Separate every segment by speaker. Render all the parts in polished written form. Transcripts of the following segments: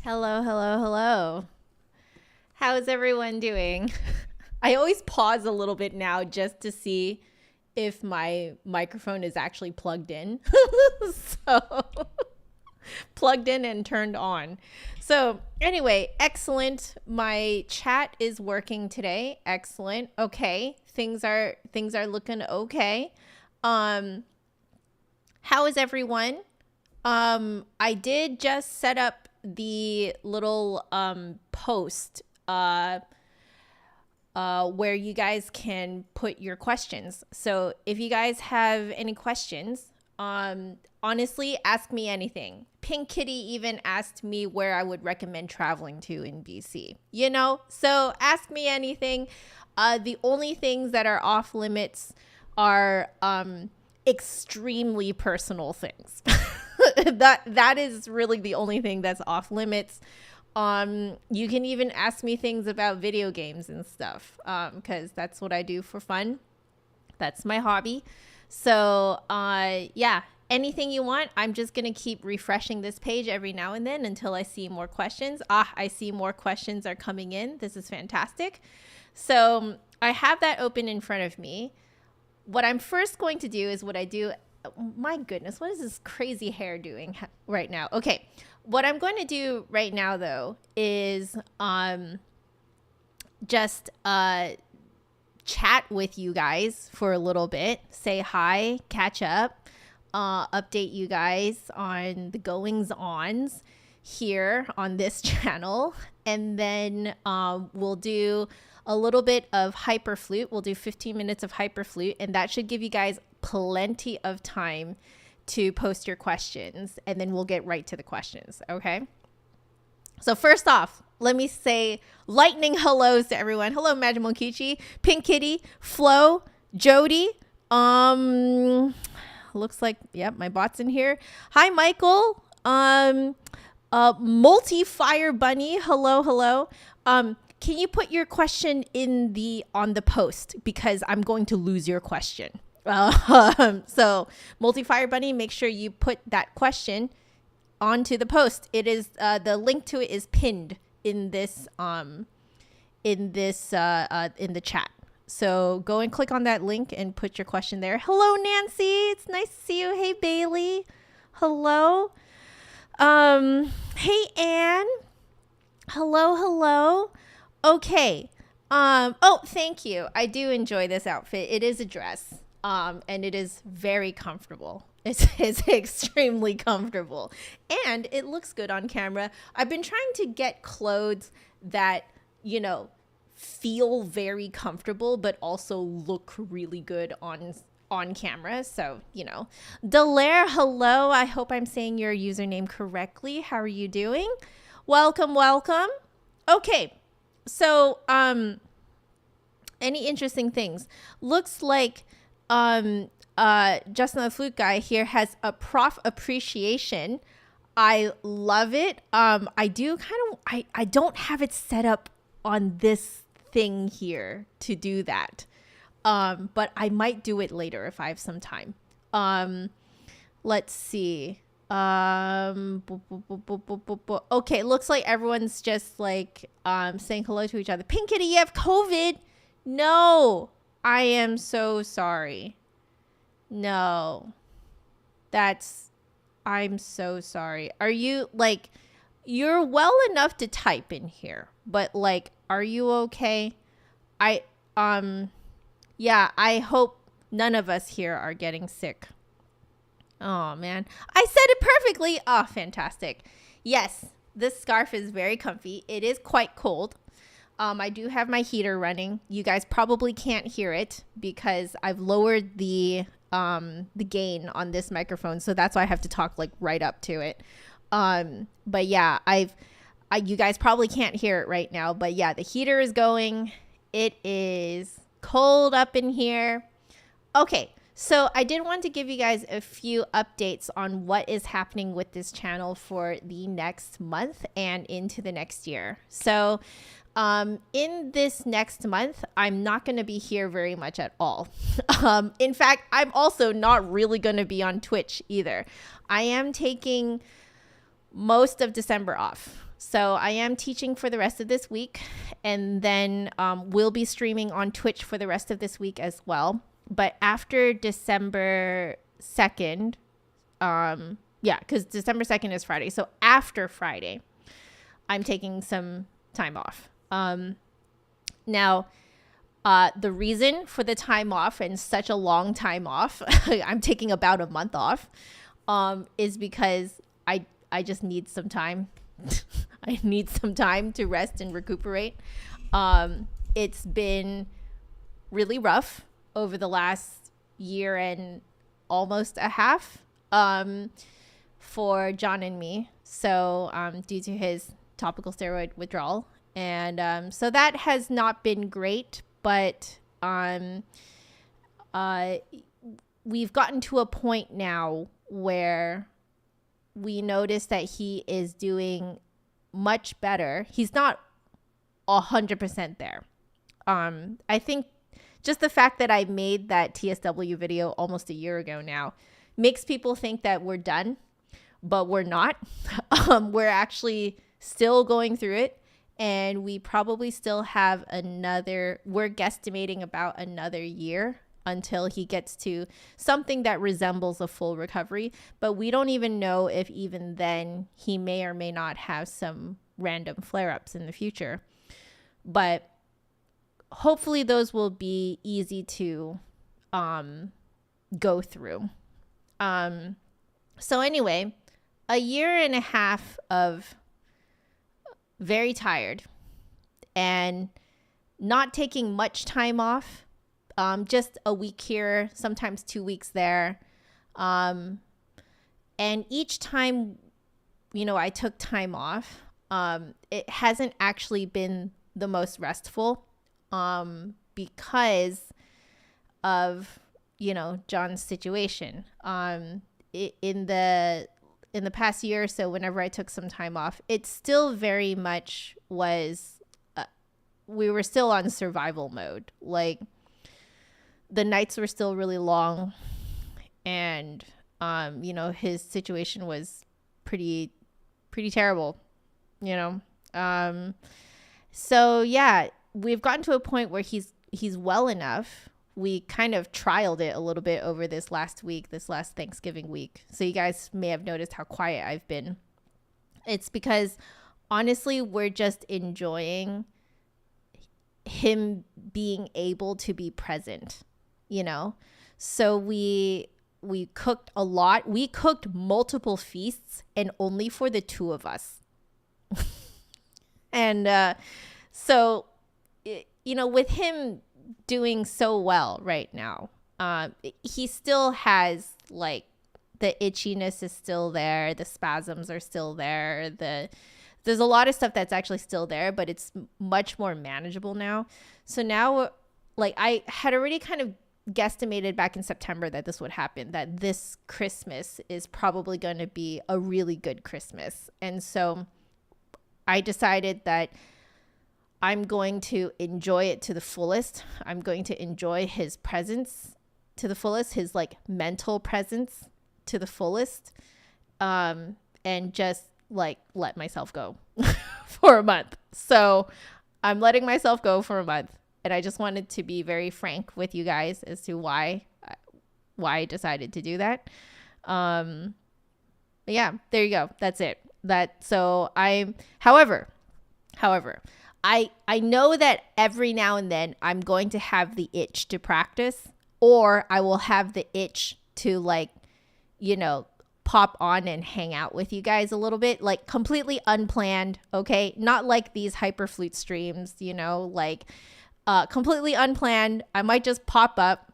Speaker 1: Hello, hello, hello. How is everyone doing? I always pause a little bit now just to see if my microphone is actually plugged in. So plugged in and turned on. So anyway, excellent. My chat is working today. Excellent. Okay. Things are looking okay. How is everyone? I did just set up the little post where you guys can put your questions. So if you guys have any questions, honestly, ask me anything. Pink Kitty even asked me where I would recommend traveling to in BC, so ask me anything. The only things that are off limits are extremely personal things. that is really the only thing that's off limits. You can even ask me things about video games and stuff, because that's what I do for fun. That's my hobby. So yeah, anything you want. I'm just gonna keep refreshing this page every now and then until I see more questions. I see more questions are coming in. This is fantastic. So I have that open in front of me. What I'm first going to do is what I do. My goodness, what is this crazy hair doing right now? Okay, what I'm going to do right now, though, is just chat with you guys for a little bit, say hi, catch up, update you guys on the goings-ons here on this channel, and then we'll do a little bit of Hyperflute. We'll do 15 minutes of Hyperflute, and that should give you guys plenty of time to post your questions, and then we'll get right to the questions. Okay. So first off, let me say lightning hellos to everyone. Hello, Magic Monkichi, Pink Kitty, Flo, Jody. Looks like, yep, my bot's in here. Hi, Michael. Multi-Fire Bunny. Hello. Can you put your question on the post, because I'm going to lose your question. So Multi-Fire Bunny, make sure you put that question onto the post. It is the link to it is pinned in this in the chat. So go and click on that link and put your question there. Hello, Nancy. It's nice to see you. Hey, Bailey. Hello. Hey, Anne. Hello. Okay. Oh, thank you. I do enjoy this outfit. It is a dress. And it is very comfortable. It's extremely comfortable, and it looks good on camera. I've been trying to get clothes that, feel very comfortable, but also look really good on camera. So, Delaire, hello. I hope I'm saying your username correctly. How are you doing? Welcome. Okay. So, any interesting things? Looks like, Justin the Flute Guy here has a prof appreciation. I love it. I don't have it set up on this thing here to do that. But I might do it later if I have some time. Let's see. Okay, looks like everyone's just like saying hello to each other. Pink Kitty, you have COVID? No. I am so sorry. No. I'm so sorry. Are you you're well enough to type in here, but are you okay? Yeah, I hope none of us here are getting sick. Oh man, I said it perfectly. Oh, fantastic. Yes, this scarf is very comfy. It is quite cold. I do have my heater running. You guys probably can't hear it because I've lowered the gain on this microphone, so that's why I have to talk right up to it. But yeah, you guys probably can't hear it right now, but yeah, the heater is going. It is cold up in here. Okay, so I did want to give you guys a few updates on what is happening with this channel for the next month and into the next year. So in this next month, I'm not going to be here very much at all. In fact, I'm also not really going to be on Twitch either. I am taking most of December off. So I am teaching for the rest of this week, and then we'll be streaming on Twitch for the rest of this week as well. But after December 2nd, because December 2nd is Friday. So after Friday, I'm taking some time off. Now, the reason for the time off, and such a long time off, I'm taking about a month off, is because I just need some time. I need some time to rest and recuperate. It's been really rough over the last year and almost a half for John and me. So due to his topical steroid withdrawal. And so that has not been great, but we've gotten to a point now where we notice that he is doing much better. He's not 100% there. I think just the fact that I made that TSW video almost a year ago now makes people think that we're done, but we're not. We're actually still going through it, and we probably still have we're guesstimating about another year until he gets to something that resembles a full recovery. But we don't even know if even then he may or may not have some random flare-ups in the future. But hopefully those will be easy to go through. So anyway, a year and a half of very tired and not taking much time off. Just a week here, sometimes 2 weeks there. And each time, I took time off, it hasn't actually been the most restful because of, John's situation. In the past year or so, whenever I took some time off, it still very much was, we were still on survival mode. Like, the nights were still really long, and his situation was pretty terrible, so yeah, we've gotten to a point where he's well enough. We kind of trialed it a little bit over this last Thanksgiving week, so you guys may have noticed how quiet I've been. It's because honestly, we're just enjoying him being able to be present. So we cooked a lot. We cooked multiple feasts, and only for the two of us. And so, with him doing so well right now, he still has, like, the itchiness is still there. The spasms are still there. There's a lot of stuff that's actually still there, but it's much more manageable now. So now, like, I had already kind of guesstimated back in September that this would happen, that this Christmas is probably going to be a really good Christmas. And so I decided that I'm going to enjoy it to the fullest. I'm going to enjoy his presence to the fullest, his like mental presence to the fullest, and just like let myself go for a month. So I'm letting myself go for a month. And I just wanted to be very frank with you guys as to why I decided to do that. Yeah, there you go. That's it. However, I know that every now and then I'm going to have the itch to practice, or I will have the itch to pop on and hang out with you guys a little bit, like completely unplanned. Okay. Not like these Hyperflute streams, completely unplanned. I might just pop up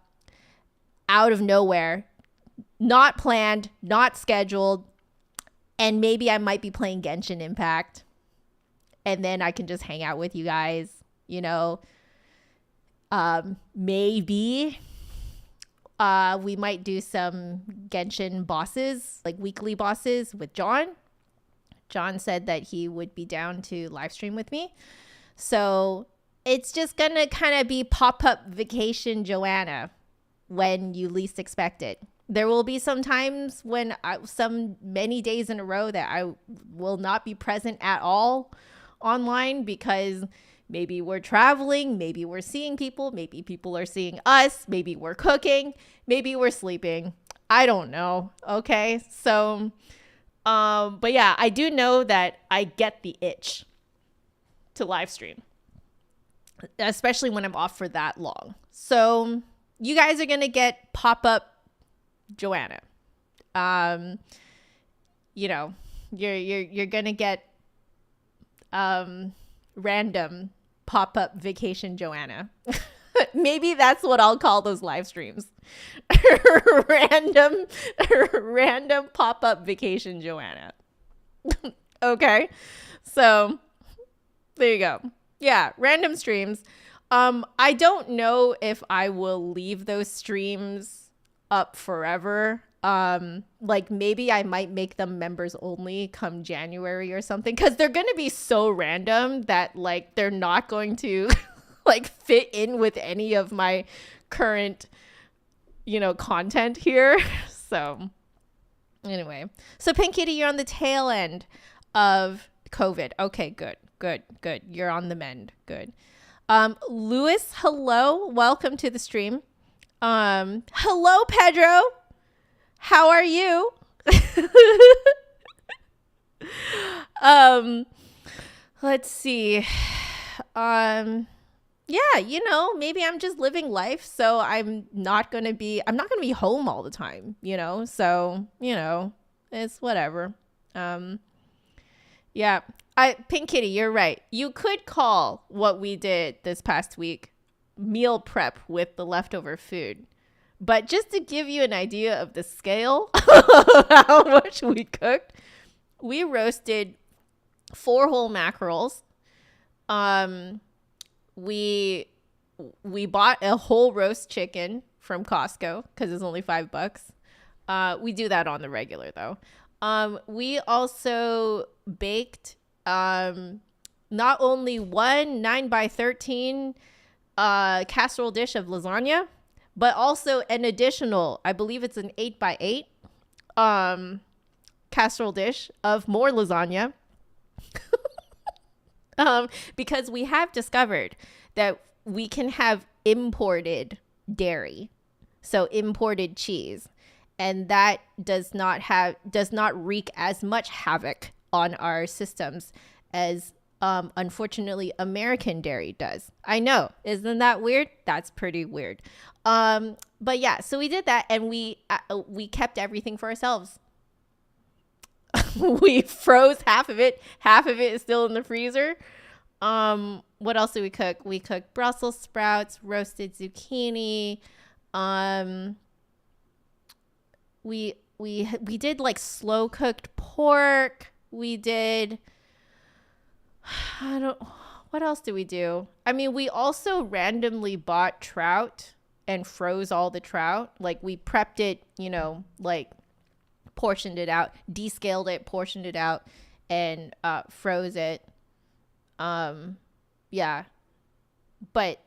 Speaker 1: out of nowhere, not planned, not scheduled. And maybe I might be playing Genshin Impact, and then I can just hang out with you guys, maybe we might do some Genshin bosses, like weekly bosses with John. John said that he would be down to live stream with me. So it's just going to kind of be Pop-Up Vacation Joanna when you least expect it. There will be some times when many days in a row that I will not be present at all online because maybe we're traveling, maybe we're seeing people, maybe people are seeing us, maybe we're cooking, maybe we're sleeping. I don't know. Okay. So, but yeah, I do know that I get the itch to live stream, especially when I'm off for that long. So you guys are going to get Pop-Up Joanna. You know, you're going to get, random Pop-Up Vacation Joanna. Maybe that's what I'll call those live streams. random Pop-Up Vacation Joanna. Okay. So there you go. Yeah, random streams. I don't know if I will leave those streams up forever. Like maybe I might make them members only come January or something, because they're going to be so random that like they're not going to like fit in with any of my current, content here. So anyway, so Pink Kitty, you're on the tail end of COVID. Okay, good. You're on the mend. Good. Lewis, hello. Welcome to the stream. Hello, Pedro. How are you? Let's see. Yeah, maybe I'm just living life, so I'm not going to be home all the time, so, it's whatever. Yeah, Pink Kitty, you're right. You could call what we did this past week meal prep with the leftover food. But just to give you an idea of the scale of how much we cooked, we roasted 4 whole mackerels. We bought a whole roast chicken from Costco because it's only $5. We do that on the regular though. We also baked not only one 9x13 casserole dish of lasagna, but also an additional, I believe it's an 8x8 casserole dish of more lasagna. Because we have discovered that we can have imported dairy, so imported cheese, and that does not wreak as much havoc on our systems as unfortunately American dairy does. I know, isn't that weird? That's pretty weird. But yeah, so we did that, and we kept everything for ourselves. We froze half of it is still in the freezer. What else did we cook? We cooked Brussels sprouts, roasted zucchini. We did like slow cooked pork. We did, what else did we do? I mean, we also randomly bought trout and froze all the trout. Like we prepped it, like portioned it out, descaled it, portioned it out, and froze it. Yeah. But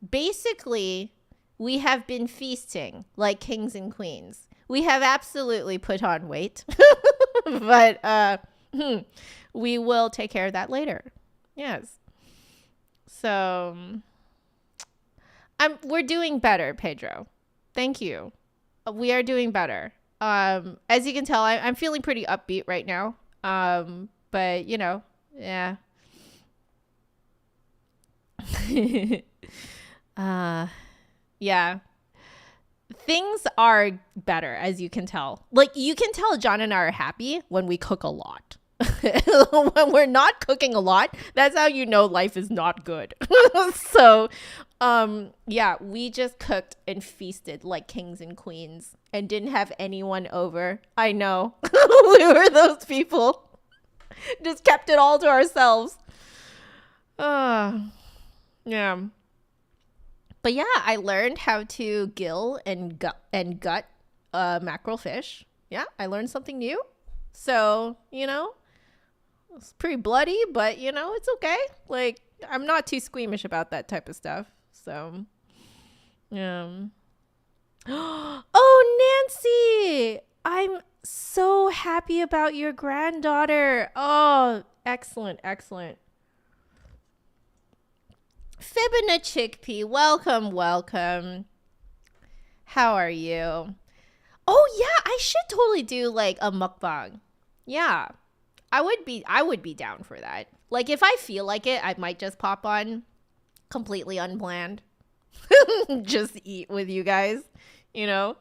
Speaker 1: basically, we have been feasting like kings and queens. We have absolutely put on weight, but we will take care of that later. Yes. So we're doing better, Pedro. Thank you. We are doing better. As you can tell, I'm feeling pretty upbeat right now. But yeah. Yeah. Things are better, as you can tell. Like, you can tell John and I are happy when we cook a lot. When we're not cooking a lot, that's how you know life is not good. So, yeah, we just cooked and feasted like kings and queens and didn't have anyone over. I know. We were those people. Just kept it all to ourselves. Yeah. But yeah, I learned how to gill and gut mackerel fish. Yeah, I learned something new. So, it's pretty bloody, but it's okay. Like, I'm not too squeamish about that type of stuff. So, yeah. Oh, happy about your granddaughter. Oh, excellent, excellent. Fibina Chickpea, welcome. How are you? Oh yeah, I should totally do like a mukbang. Yeah, I would be down for that. Like if I feel like it, I might just pop on completely unplanned. Just eat with you guys, you know?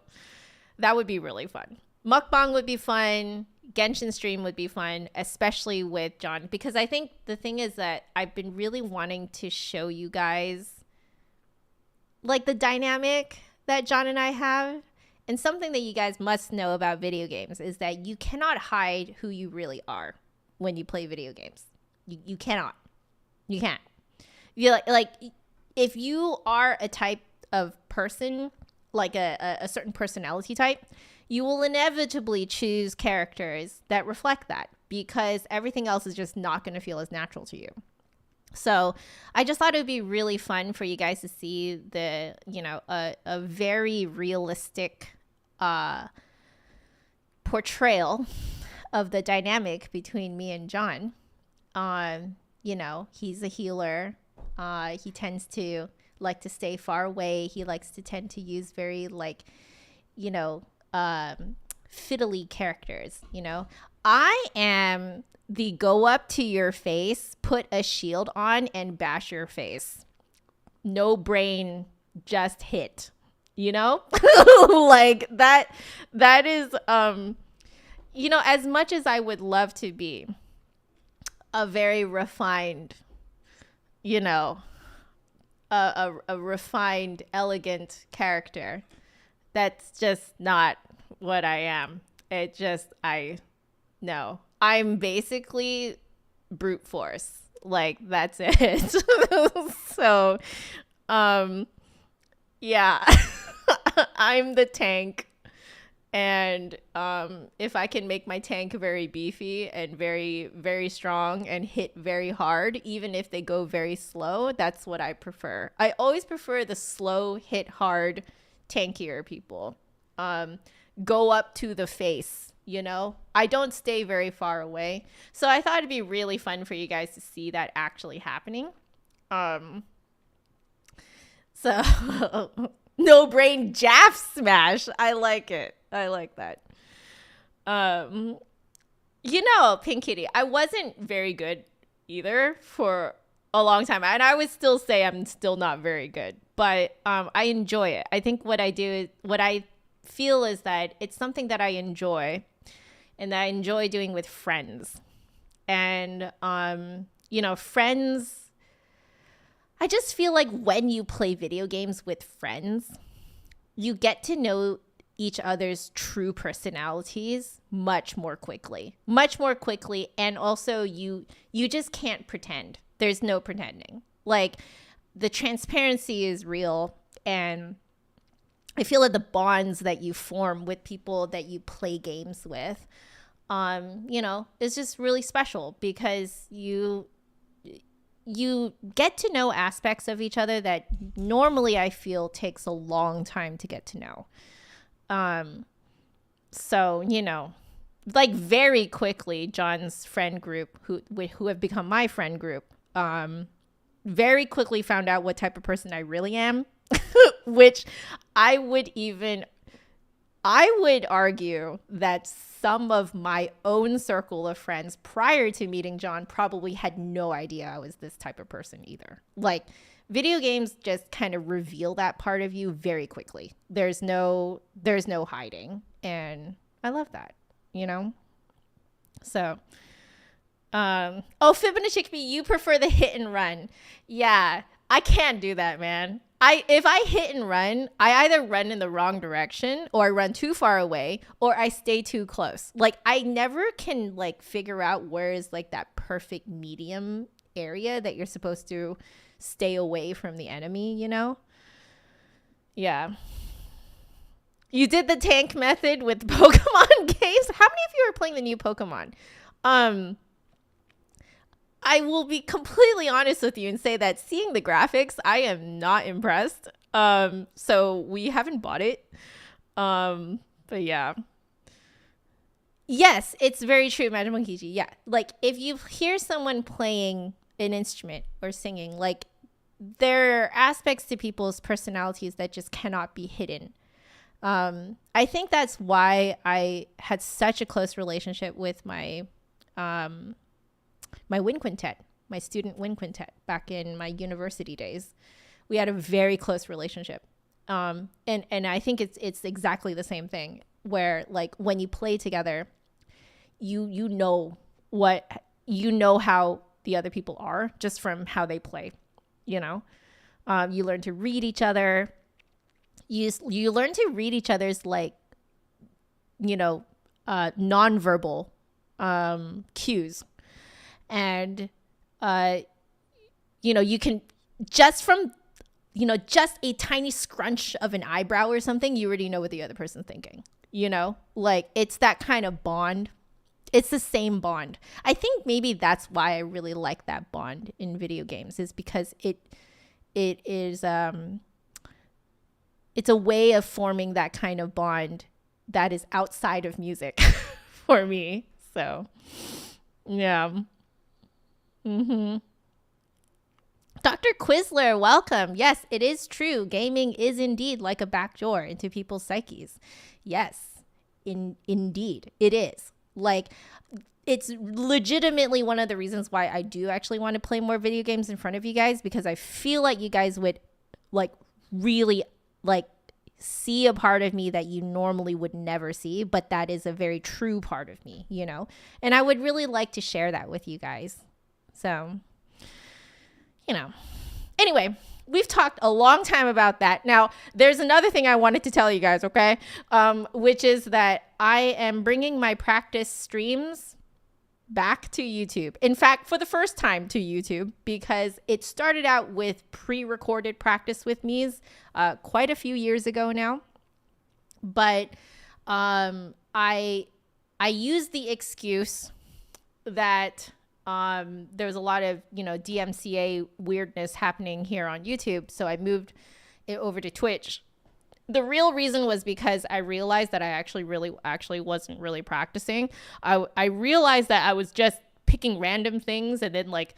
Speaker 1: That would be really fun. Mukbang would be fun. Genshin stream would be fun, especially with John, because I think the thing is that I've been really wanting to show you guys like the dynamic that John and I have. And something that you guys must know about video games is that you cannot hide who you really are when you play video games. You cannot. You can't. You like if you are a type of person, like a certain personality type, you will inevitably choose characters that reflect that because everything else is just not going to feel as natural to you. So I just thought it would be really fun for you guys to see the, you know, a very realistic portrayal of the dynamic between me and John. You know, he's a healer. He tends to like to stay far away. He likes to tend to use very like, you know, fiddly characters, you know. I am the go up to your face, put a shield on and bash your face. No brain, just hit, you know? Like that is, you know, as much as I would love to be a very refined, you know, a refined, elegant character, that's just not what I am. It just, no. I'm basically brute force. Like, that's it. So, yeah. I'm the tank. And if I can make my tank very beefy and very, very strong and hit very hard, even if they go very slow, that's what I prefer. I always prefer the slow, hit hard, tankier people. Go up to the face, you know? I don't stay very far away. So I thought it'd be really fun for you guys to see that actually happening. So no brain Jaff smash. I like it. I like that. You know, Pink Kitty, I wasn't very good either for a long time. And I would still say I'm still not very good, but I enjoy it. I think what I feel is that it's something that I enjoy and that I enjoy doing with friends. And, you know, friends, I just feel like when you play video games with friends, you get to know each other's true personalities much more quickly. And also you just can't pretend. There's no pretending. Like the transparency is real. And I feel like the bonds that you form with people that you play games with, you know, is just really special because you get to know aspects of each other that normally I feel takes a long time to get to know. So, you know, like very quickly, John's friend group, who have become my friend group, very quickly found out what type of person I really am, which I would argue that some of my own circle of friends prior to meeting John probably had no idea I was this type of person either. Like video games just kind of reveal that part of you very quickly. There's no hiding. And I love that, you know? So, Fibina Chickpea, you prefer the hit and run. Yeah, I can't do that, man. If I hit and run, I either run in the wrong direction or I run too far away or I stay too close. Like I never can like figure out where is like that perfect medium area that you're supposed to stay away from the enemy, you know? Yeah. You did the tank method with Pokemon games? How many of you are playing the new Pokemon? I will be completely honest with you and say that seeing the graphics, I am not impressed. So we haven't bought it. But yeah. Yes, it's very true, Madam Monkiji. Yeah. Like if you hear someone playing an instrument or singing, like there are aspects to people's personalities that just cannot be hidden. I think that's why I had such a close relationship with my my wind quintet, my student wind quintet back in my university days. We had a very close relationship. And I think it's exactly the same thing where like when you play together, you know how the other people are just from how they play, you know. You learn to read each other. You learn to read each other's like, you know, nonverbal cues, and you know, you can just from, you know, just a tiny scrunch of an eyebrow or something, you already know what the other person's thinking, you know, like it's that kind of bond. It's the same bond. I think maybe that's why I really like that bond in video games, is because it is it's a way of forming that kind of bond that is outside of music for me. So, yeah. Dr. Quizler, welcome. Yes, it is true. Gaming is indeed like a backdoor into people's psyches. Yes, indeed, it is. Like, it's legitimately one of the reasons why I do actually want to play more video games in front of you guys, because I feel like you guys would like really like see a part of me that you normally would never see, but that is a very true part of me, you know? And I would really like to share that with you guys. So, you know, anyway, we've talked a long time about that. Now, there's another thing I wanted to tell you guys, okay? Which is that I am bringing my practice streams back to YouTube. In fact, for the first time to YouTube, because it started out with pre-recorded practice with me's quite a few years ago now. But I used the excuse that there's a lot of, you know, DMCA weirdness happening here on YouTube, so I moved it over to Twitch. The real reason was because I realized that I actually wasn't really practicing. I realized that I was just picking random things and then like,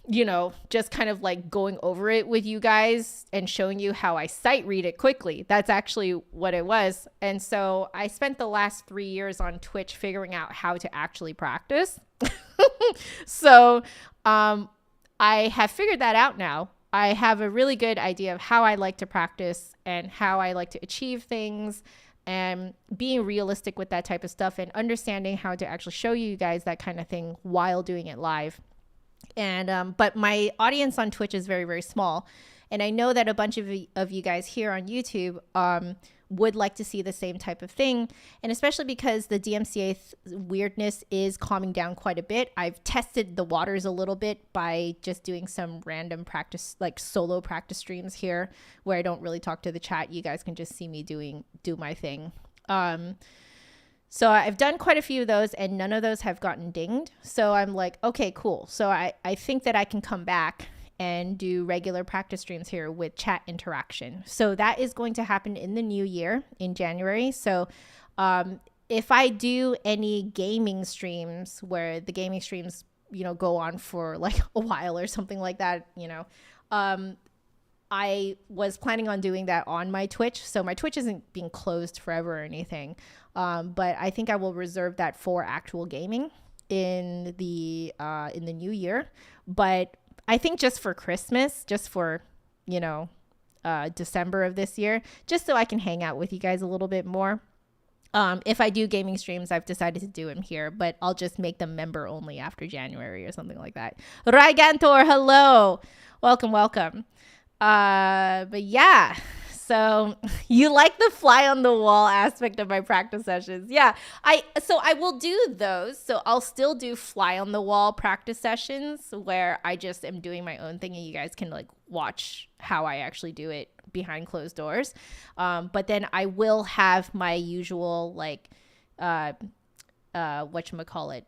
Speaker 1: you know, just kind of like going over it with you guys and showing you how I sight read it quickly. That's actually what it was. And so I spent the last 3 years on Twitch figuring out how to actually practice. So I have figured that out now. I have a really good idea of how I like to practice and how I like to achieve things, and being realistic with that type of stuff and understanding how to actually show you guys that kind of thing while doing it live. And but my audience on Twitch is very, very small. And I know that a bunch of you guys here on YouTube would like to see the same type of thing. And especially because the DMCA weirdness is calming down quite a bit. I've tested the waters a little bit by just doing some random practice, like solo practice streams here where I don't really talk to the chat. You guys can just see me do my thing. So I've done quite a few of those and none of those have gotten dinged. So I'm like, okay, cool. So I think that I can come back and do regular practice streams here with chat interaction. So that is going to happen in the new year in January. So if I do any gaming streams where the gaming streams, you know, go on for like a while or something like that, you know, I was planning on doing that on my Twitch. So my Twitch isn't being closed forever or anything. But I think I will reserve that for actual gaming in the new year. But I think just for Christmas, just for, you know, December of this year, just so I can hang out with you guys a little bit more. If I do gaming streams, I've decided to do them here, but I'll just make them member only after January or something like that. Raigantor, hello. Welcome, welcome. But yeah, so you like the fly on the wall aspect of my practice sessions. Yeah, I will do those. So I'll still do fly on the wall practice sessions where I just am doing my own thing and you guys can like watch how I actually do it behind closed doors. But then I will have my usual like, whatchamacallit,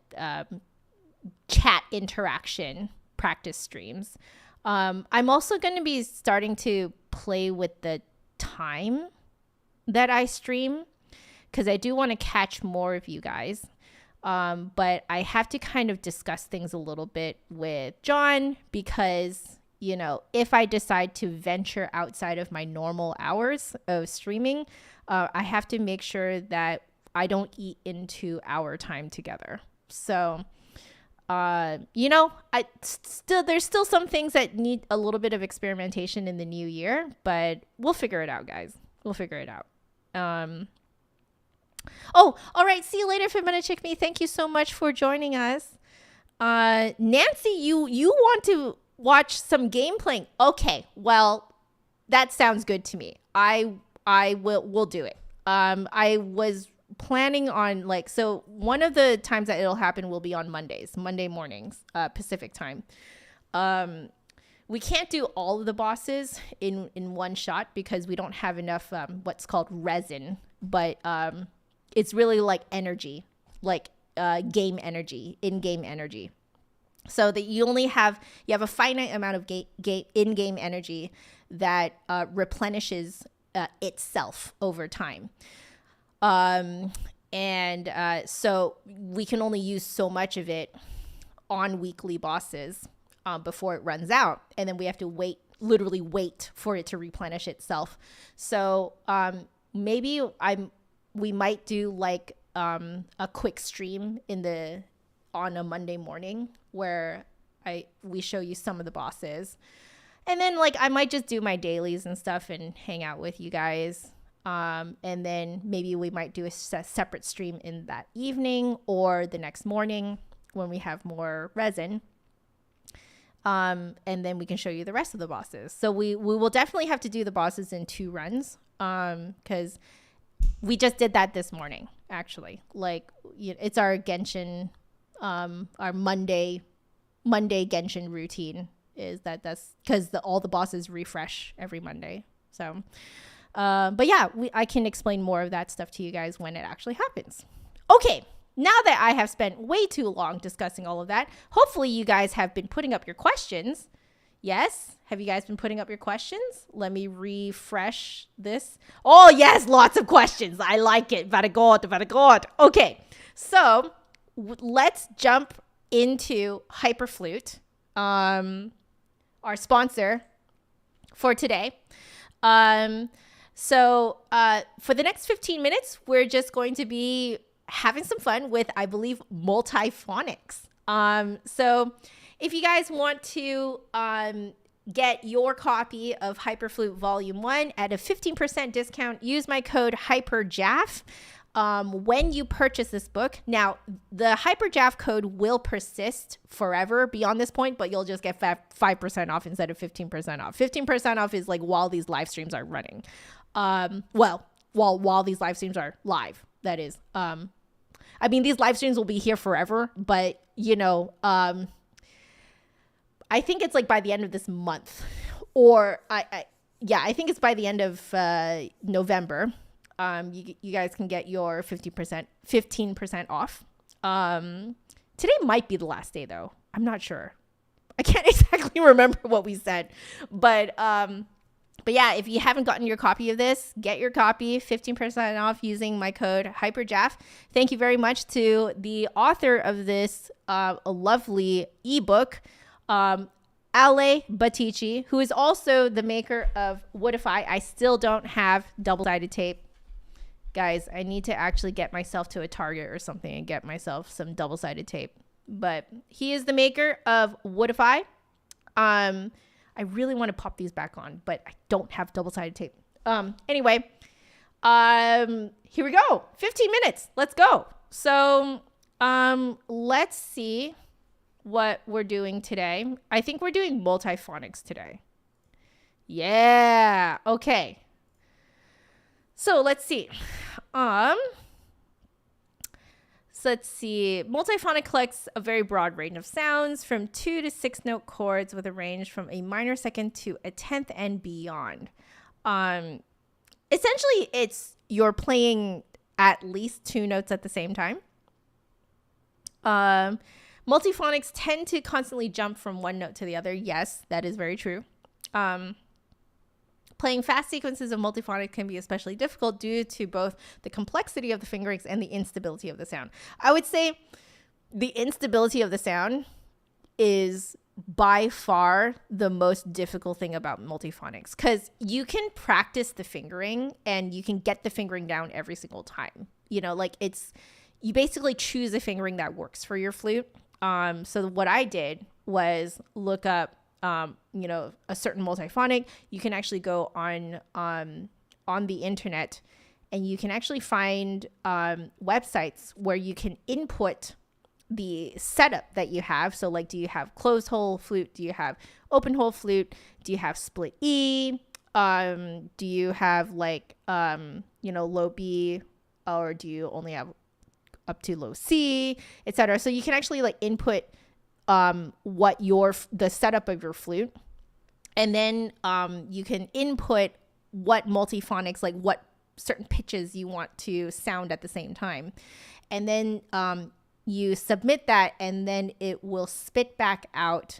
Speaker 1: chat interaction practice streams. I'm also going to be starting to play with the time that I stream, because I do want to catch more of you guys. But I have to kind of discuss things a little bit with John because, you know, if I decide to venture outside of my normal hours of streaming, I have to make sure that I don't eat into our time together. So, you know, there's still some things that need a little bit of experimentation in the new year, but we'll figure it out, guys. We'll figure it out. Oh, all right. See you later, Femina Chick Me. Thank you so much for joining us. Nancy, you want to watch some game playing? Okay, well, that sounds good to me. We'll do it. I was planning on so one of the times that it'll happen will be on Monday mornings, Pacific time. We can't do all of the bosses in one shot because we don't have enough what's called resin, but it's really like energy, game energy, in-game energy. So that you have a finite amount of in-game energy that replenishes itself over time. So we can only use so much of it on weekly bosses before it runs out. And then we have to literally wait for it to replenish itself. So maybe we might do a quick stream on a Monday morning where we show you some of the bosses. And then I might just do my dailies and stuff and hang out with you guys. And then maybe we might do a separate stream in that evening or the next morning when we have more resin. And then we can show you the rest of the bosses. So we will definitely have to do the bosses in 2 runs. Because we just did that this morning, actually. It's our Genshin, our Monday Genshin routine is that's because all the bosses refresh every Monday. So, but yeah, I can explain more of that stuff to you guys when it actually happens. Okay, now that I have spent way too long discussing all of that, hopefully you guys have been putting up your questions. Yes? Have you guys been putting up your questions? Let me refresh this. Oh, yes, lots of questions. I like it. Very good, very good. Okay, so let's jump into Hyperflute, our sponsor for today. So for the next 15 minutes, we're just going to be having some fun with, I believe, Multiphonics. So if you guys want to get your copy of Hyperflute Volume 1 at a 15% discount, use my code HYPERJAF when you purchase this book. Now, the HYPERJAF code will persist forever beyond this point, but you'll just get 5% off instead of 15% off. 15% off is while these live streams are running. While these live streams are live, that is. I mean, these live streams will be here forever, but, I think it's by the end of this month, or I think it's by the end of November. You guys can get your 15% off. Today might be the last day though. I'm not sure. I can't exactly remember what we said, but yeah, if you haven't gotten your copy of this, get your copy, 15% off using my code HYPERJAF. Thank you very much to the author of this lovely ebook, Ale Batici, who is also the maker of Woodify. I still don't have double-sided tape. Guys, I need to actually get myself to a Target or something and get myself some double-sided tape. But he is the maker of Woodify. I really want to pop these back on, but I don't have double-sided tape. Anyway, here we go. 15 minutes. Let's go. So let's see what we're doing today. I think we're doing multiphonics today. Yeah. Okay. So let's see. So let's see. Multiphonic collects a very broad range of sounds from 2 to 6 note chords with a range from a minor second to a 10th and beyond. Essentially, you're playing at least 2 notes at the same time. Multiphonics tend to constantly jump from one note to the other. Yes, that is very true. But Playing fast sequences of multiphonics can be especially difficult due to both the complexity of the fingerings and the instability of the sound. I would say the instability of the sound is by far the most difficult thing about multiphonics, because you can practice the fingering and you can get the fingering down every single time. You know, like you basically choose a fingering that works for your flute. So what I did was look up, you know, a certain multiphonic. You can actually go on the internet and you can actually find websites where you can input the setup that you have. So like, do you have closed hole flute? Do you have open hole flute? Do you have split E? Do you have like, you know, low B, or do you only have up to low C, etc.? So you can actually like input what the setup of your flute, and then you can input what multiphonics, like what certain pitches you want to sound at the same time, and then you submit that, and then it will spit back out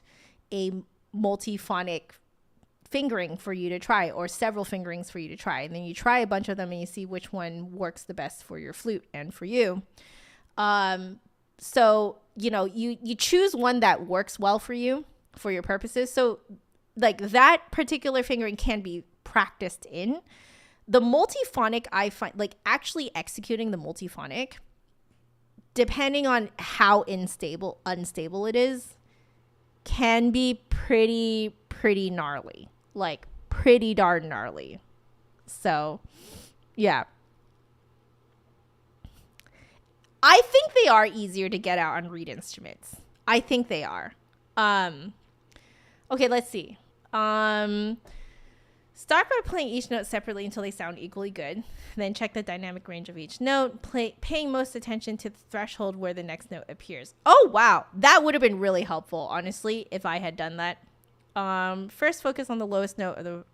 Speaker 1: a multiphonic fingering for you to try, or several fingerings for you to try, and then you try a bunch of them and you see which one works the best for your flute and for you. So, you know, you choose one that works well for you, for your purposes. So like that particular fingering can be practiced in. The multiphonic, I find, like actually executing the multiphonic, depending on how unstable it is, can be pretty gnarly, like pretty darn gnarly. So yeah, I think they are easier to get out on reed instruments. I think they are. Okay, let's see. Start by playing each note separately until they sound equally good. Then check the dynamic range of each note, paying most attention to the threshold where the next note appears. Oh, wow. That would have been really helpful, honestly, if I had done that. First, focus on the lowest note of the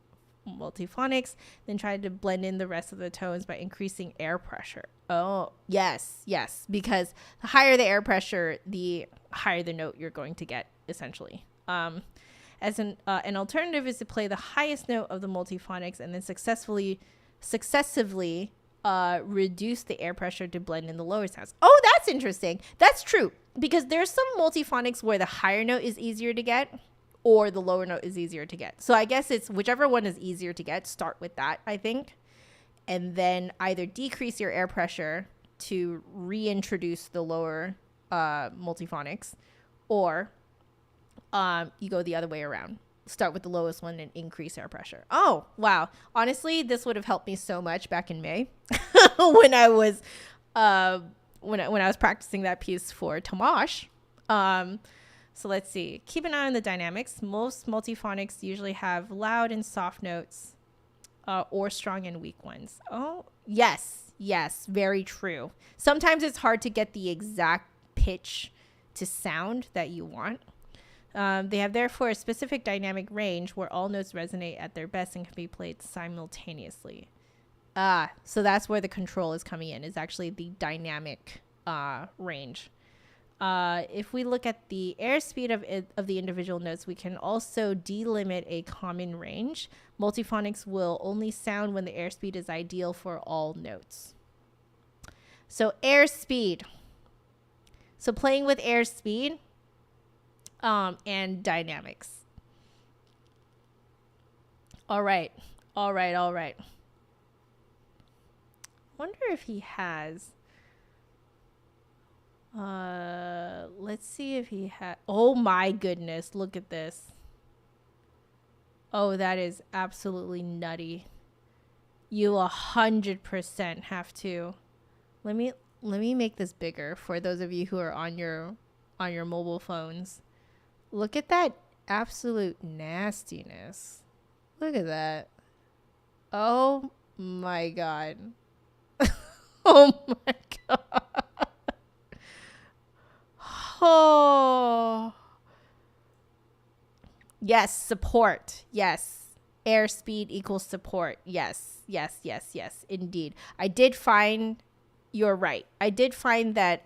Speaker 1: multiphonics, then try to blend in the rest of the tones by increasing air pressure. Oh, yes, because the higher the air pressure, the higher the note you're going to get, essentially. As an alternative is to play the highest note of the multiphonics and then successively reduce the air pressure to blend in the lower sounds. Oh, that's interesting. That's true, because there's some multiphonics where the higher note is easier to get or the lower note is easier to get. So I guess it's whichever one is easier to get, start with that, I think. And then either decrease your air pressure to reintroduce the lower multiphonics, or you go the other way around. Start with the lowest one and increase air pressure. Oh, wow. Honestly, this would have helped me so much back in May when I was practicing that piece for Tomash. So let's see. Keep an eye on the dynamics. Most multiphonics usually have loud and soft notes, or strong and weak ones. Oh, yes, very true. Sometimes it's hard to get the exact pitch to sound that you want. They have therefore a specific dynamic range where all notes resonate at their best and can be played simultaneously. So that's where the control is coming in, is actually the dynamic range. If we look at the airspeed of the individual notes, we can also delimit a common range. Multiphonics will only sound when the airspeed is ideal for all notes. So airspeed. So playing with airspeed and dynamics. All right. Wonder if he has... let's see if he had... Oh my goodness, look at this. Oh, that is absolutely nutty. You 100% have to... Let me make this bigger for those of you who are on your mobile phones. Look at that absolute nastiness. Look at that. Oh my god. Oh my god. Oh. Yes, support. Yes. Airspeed equals support. Yes, indeed. I did find... You're right. I did find that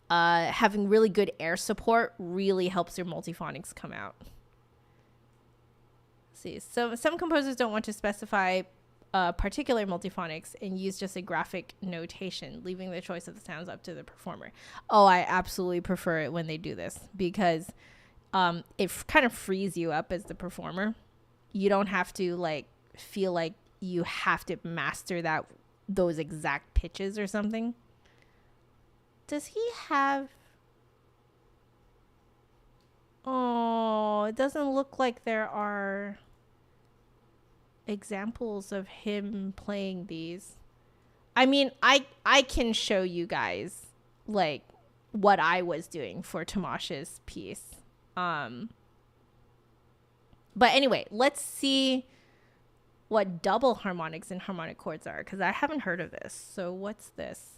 Speaker 1: having really good air support really helps your multiphonics come out. see. So some composers don't want to specify particular multiphonics and use just a graphic notation, leaving the choice of the sounds up to the performer. Oh, I absolutely prefer it when they do this because it kind of frees you up as the performer. You don't have to like feel like you have to master those exact pitches or something. Does he have... Oh, it doesn't look like there are examples of him playing these. I mean, I can show you guys like what I was doing for Tamash's piece. But anyway, let's see what double harmonics and harmonic chords are, because I haven't heard of this. So what's this?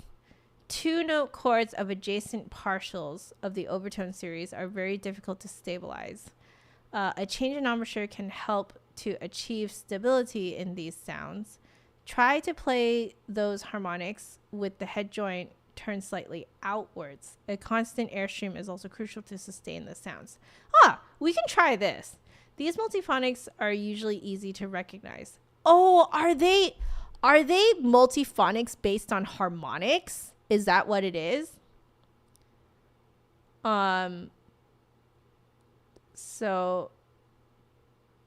Speaker 1: 2-note chords of adjacent partials of the overtone series are very difficult to stabilize. A change in embouchure can help to achieve stability in these sounds. Try to play those harmonics with the head joint turned slightly outwards. A constant airstream is also crucial to sustain the sounds. We can try this. These multiphonics are usually easy to recognize. Oh, are they multiphonics based on harmonics? Is that what it is? So,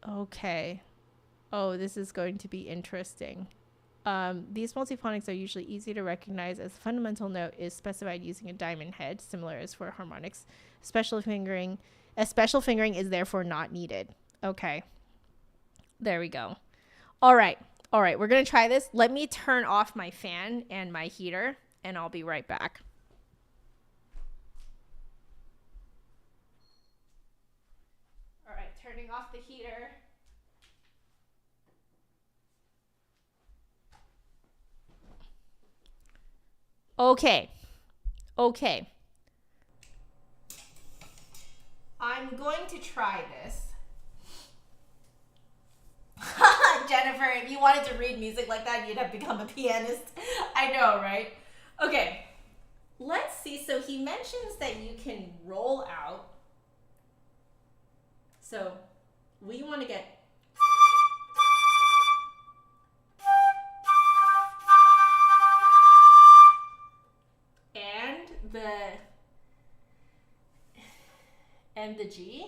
Speaker 1: okay. Oh, this is going to be interesting. These multiphonics are usually easy to recognize as the fundamental note is specified using a diamond head, similar as for harmonics. A special fingering is therefore not needed. Okay. There we go. All right. We're going to try this. Let me turn off my fan and my heater, and I'll be right back. All right, turning off the heater. Okay. I'm going to try this. Jennifer, if you wanted to read music like that, you'd have become a pianist. I know, right? Okay, let's see. So he mentions that you can roll out. So we want to get... and the G.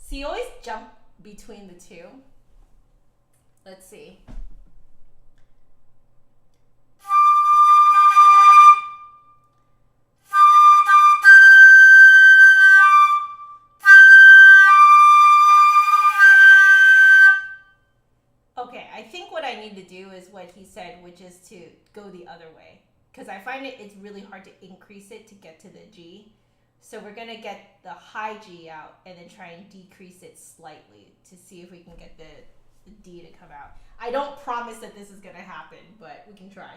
Speaker 1: So you always jump between the two. Let's see. To do is what he said, which is to go the other way, because I find it's really hard to increase it to get to the G. So we're gonna get the high G out and then try and decrease it slightly to see if we can get the D to come out. I don't promise that this is gonna happen, but we can try.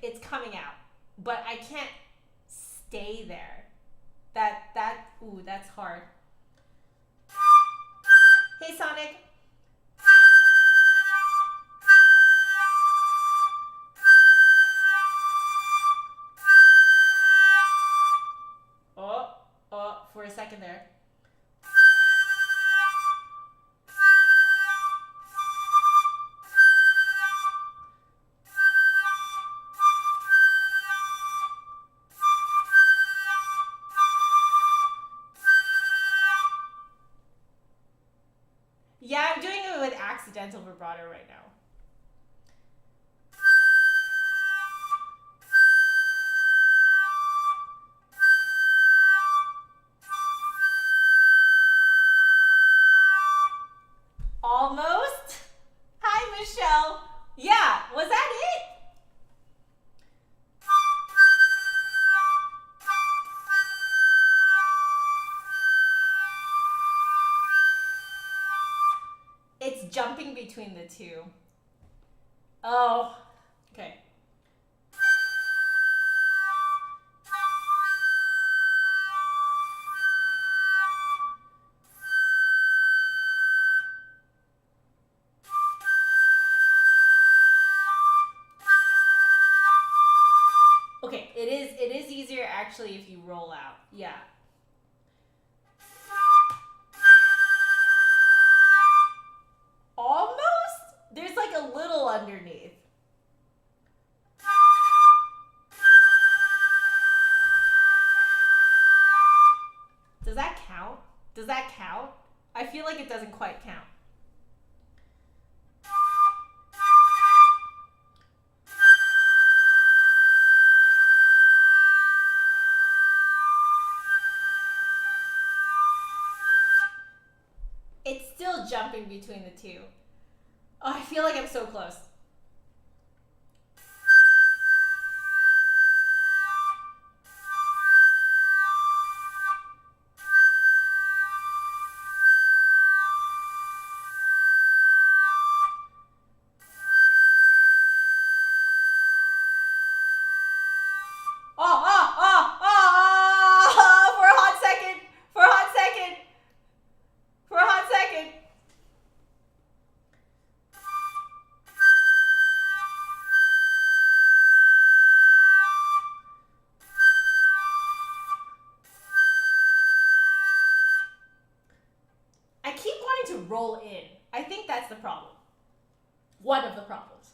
Speaker 1: It's coming out, but I can't stay there. That's hard. Hey, Sonic. Oh, for a second there. Yeah, I'm doing it with accidental vibrato right now. Almost. Hi, Michelle. Yeah, was that it? between the two. Oh, okay. Okay, it is easier actually if you roll out. Yeah. Almost? There's like a little underneath. Does that count? Does that count? I feel like it doesn't quite count. It's still jumping between the two. Oh, I feel like I'm so close. Roll in. I think that's the problem. One of the problems.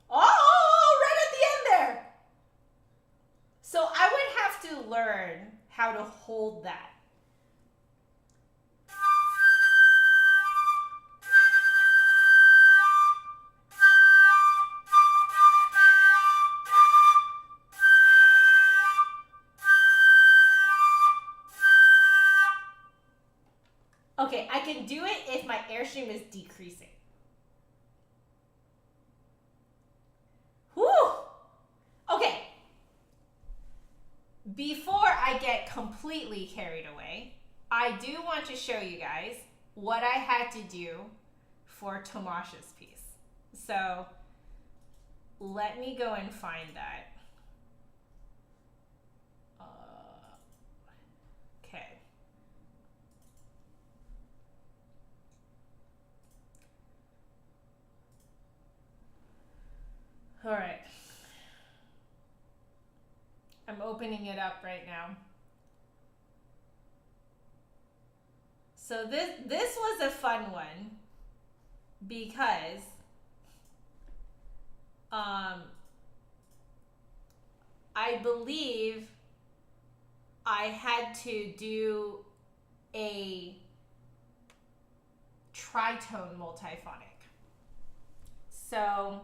Speaker 1: Oh, right at the end there. So I would have to learn how to hold that. Okay, I can do it if my airstream is decreasing. Whew! Okay. Before I get completely carried away, I do want to show you guys what I had to do for Tomáš's piece. So let me go and find that. Okay. All right. I'm opening it up right now. So this was a fun one because I believe I had to do a tritone multiphonic. So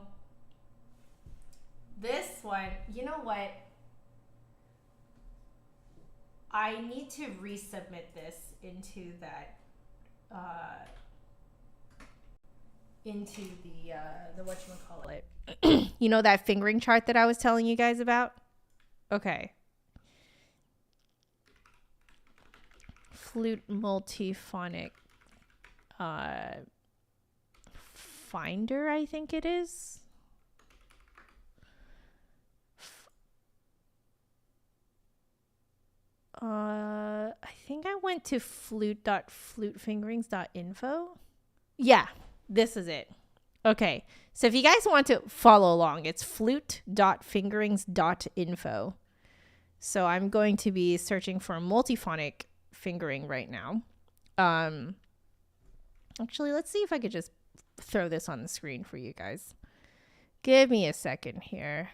Speaker 1: this one, you know what? I need to resubmit this into that, into the whatchamacallit. You know that fingering chart that I was telling you guys about? Okay. Flute multiphonic finder, I think it is. I think I went to flute.flutefingerings.info. Yeah, this is it. Okay, so if you guys want to follow along, it's flute.fingerings.info. So I'm going to be searching for multiphonic fingering right now. Actually, let's see if I could just throw this on the screen for you guys. Give me a second here.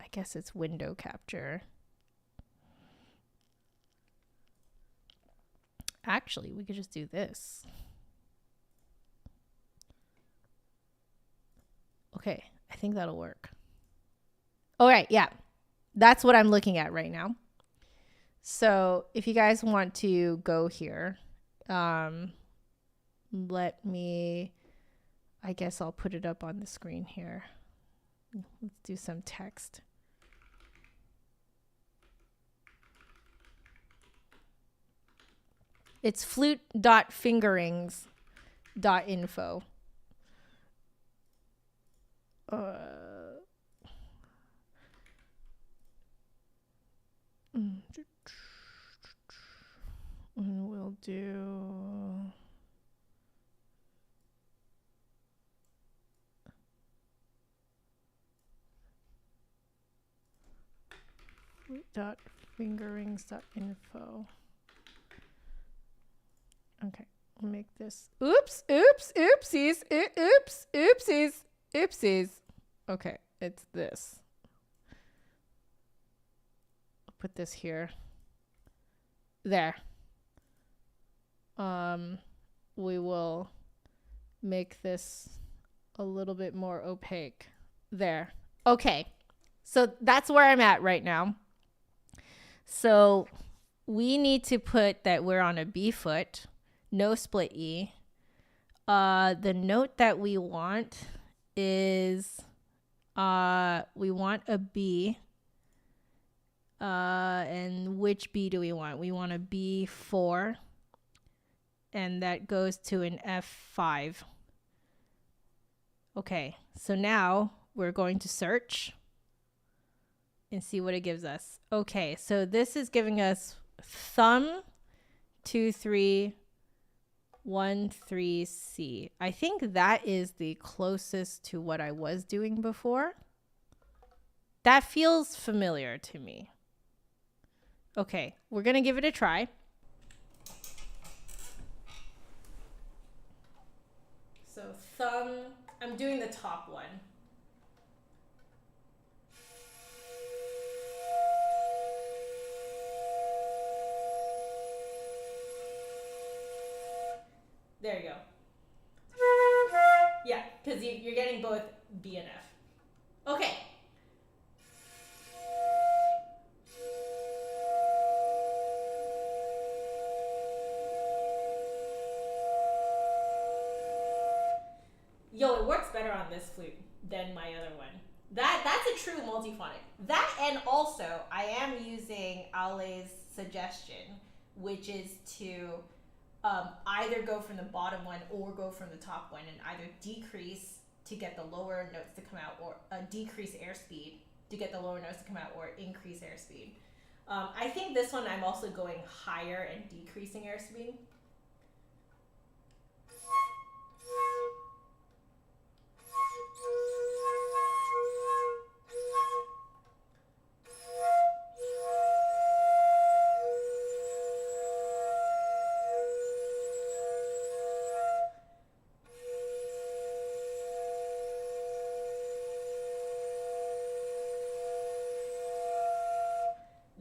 Speaker 1: I guess it's window capture. Actually, we could just do this. Okay, I think that'll work. All right, yeah. That's what I'm looking at right now. So if you guys want to go here, let me, I guess I'll put it up on the screen here. Let's do some text. It's flute.fingerings.info. And we'll do flute.fingerings.info. Okay, we'll make this. Oopsies. Okay, it's this. I'll put this here. There. We will make this a little bit more opaque. There. Okay. So that's where I'm at right now. So we need to put that we're on a B foot, no split E. The note that we want is we want a B. And which B do we want? We want a B4. And that goes to an F5. Okay, so now we're going to search and see what it gives us. Okay, so this is giving us thumb 2 3 1 3 C. I think that is the closest to what I was doing before. That feels familiar to me. Okay, we're gonna give it a try. So thumb, I'm doing the top one. There you go. Yeah, because you're getting both B and F. Okay. Yo, it works better on this flute than my other one. That's a true multiphonic. That, and also I am using Ale's suggestion, which is to either go from the bottom one or go from the top one, and either decrease to get the lower notes to come out, or decrease airspeed to get the lower notes to come out, or increase airspeed. I think this one I'm also going higher and decreasing airspeed.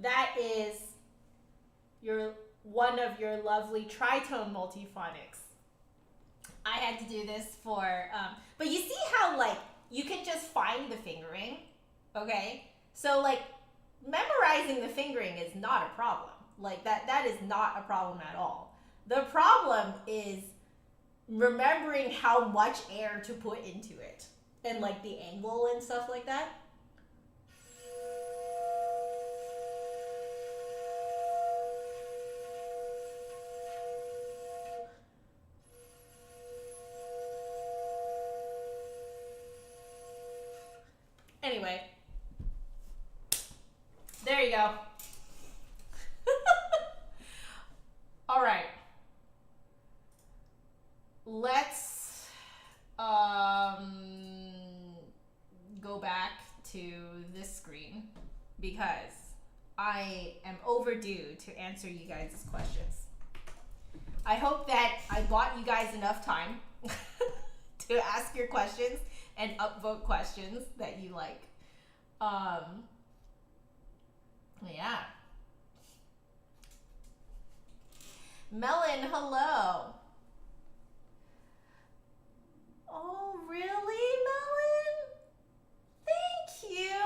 Speaker 1: That is one of your lovely tritone multiphonics. I had to do this for, but you see how like you can just find the fingering, okay? So like memorizing the fingering is not a problem. Like that is not a problem at all. The problem is remembering how much air to put into it and like the angle and stuff like that. Anyway, there you go. All right. Let's go back to this screen because I am overdue to answer you guys' questions. I hope that I bought you guys enough time to ask your questions and upvote questions that you like. Yeah. Melon, hello. Oh, really, Melon? Thank you.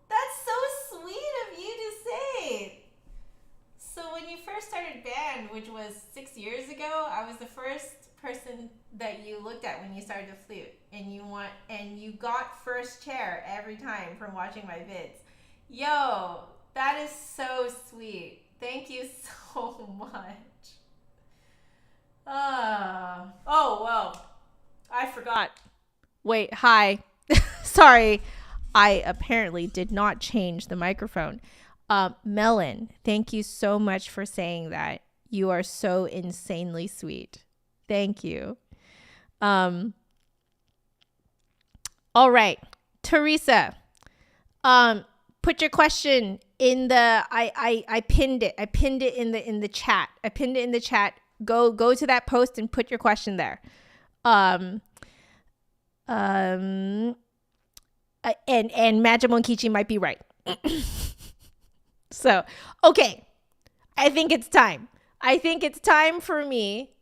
Speaker 1: That's so sweet of you to say. when you first started band, which was 6 years ago, I was the first person that you looked at when you started to flute, and you got first chair every time from watching my vids. Yo, that is so sweet. Thank you so much. Oh, well, I forgot. Wait, hi. Sorry. I apparently did not change the microphone. Melon, thank you so much for saying that. You are so insanely sweet. Thank you. All right. Teresa, put your question in the, I pinned it. I pinned it in the chat. Go to that post and put your question there. And Majamonkichi might be right. So, okay. I think it's time. For me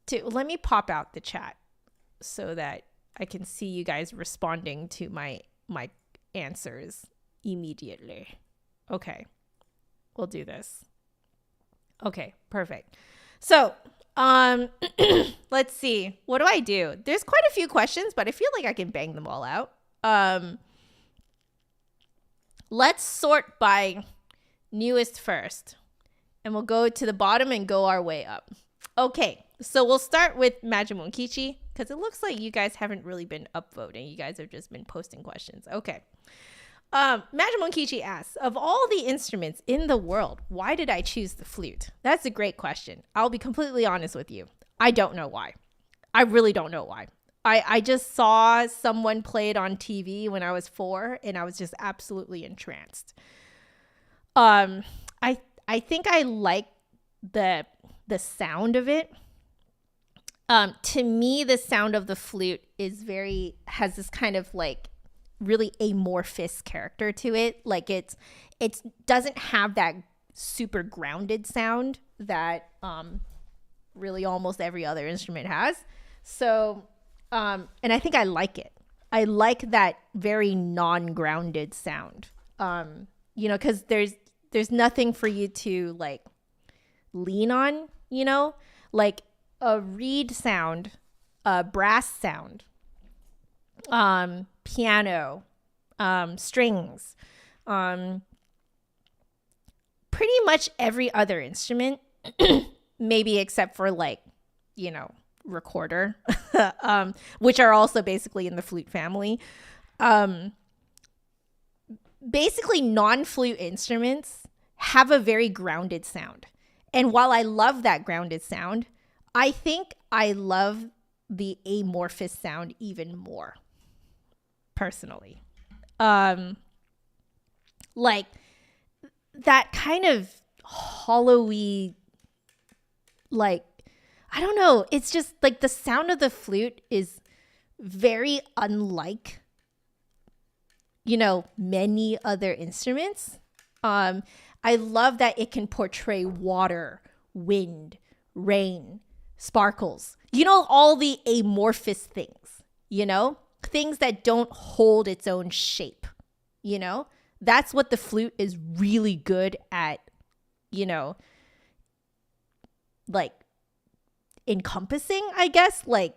Speaker 1: to, let me pop out the chat so that I can see you guys responding to my answers immediately. Okay. We'll do this. Okay, perfect. So, let's see. What do I do? There's quite a few questions, but I feel like I can bang them all out. Let's sort by newest first, and we'll go to the bottom and go our way up. Okay, so we'll start with Majamonkichi, because it looks like you guys haven't really been upvoting. You guys have just been posting questions. Okay. Majamonkichi asks, of all the instruments in the world, why did I choose the flute? That's a great question. I'll be completely honest with you. I don't know why. I really don't know why. I just saw someone play it on TV when I was 4, and I was just absolutely entranced. I think I like the sound of it. To me, the sound of the flute has this kind of like really amorphous character to it. Like it doesn't have that super grounded sound that really almost every other instrument has. So, and I think I like it. I like that very non-grounded sound. Because there's nothing for you to like lean on, like a reed sound, a brass sound, piano, strings, pretty much every other instrument, maybe except for like, recorder, which are also basically in the flute family. Basically non-flute instruments have a very grounded sound. And while I love that grounded sound, I think I love the amorphous sound even more, personally. Like that kind of hollowy, like, I don't know. It's just like the sound of the flute is very unlike, many other instruments. I love that it can portray water, wind, rain, sparkles, all the amorphous things, things that don't hold its own shape, that's what the flute is really good at, like encompassing, I guess, like,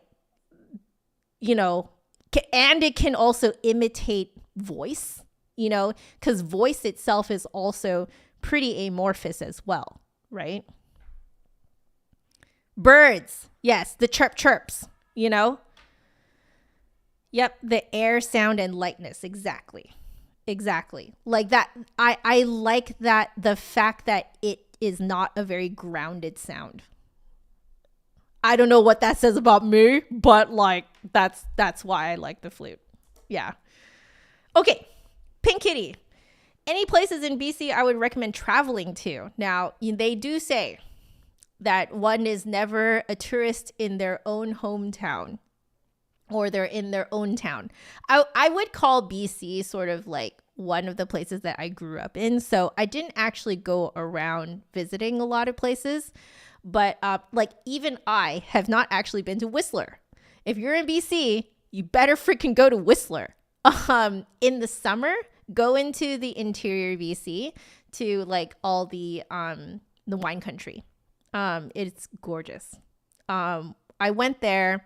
Speaker 1: and it can also imitate voice, because voice itself is also pretty amorphous as well, right? Birds, yes, the chirps, Yep, the air, sound, and lightness, exactly. Like that, I like that, the fact that it is not a very grounded sound. I don't know what that says about me, but like that's why I like the flute. Yeah. Okay. Pink Kitty. Any places in BC I would recommend traveling to? Now, they do say that one is never a tourist in their own hometown, or they're in their own town. I would call BC sort of like one of the places that I grew up in. So I didn't actually go around visiting a lot of places. But like even I have not actually been to Whistler. If you're in BC, you better freaking go to Whistler. In the summer, go into the interior BC to like all the the wine country. It's gorgeous. I went there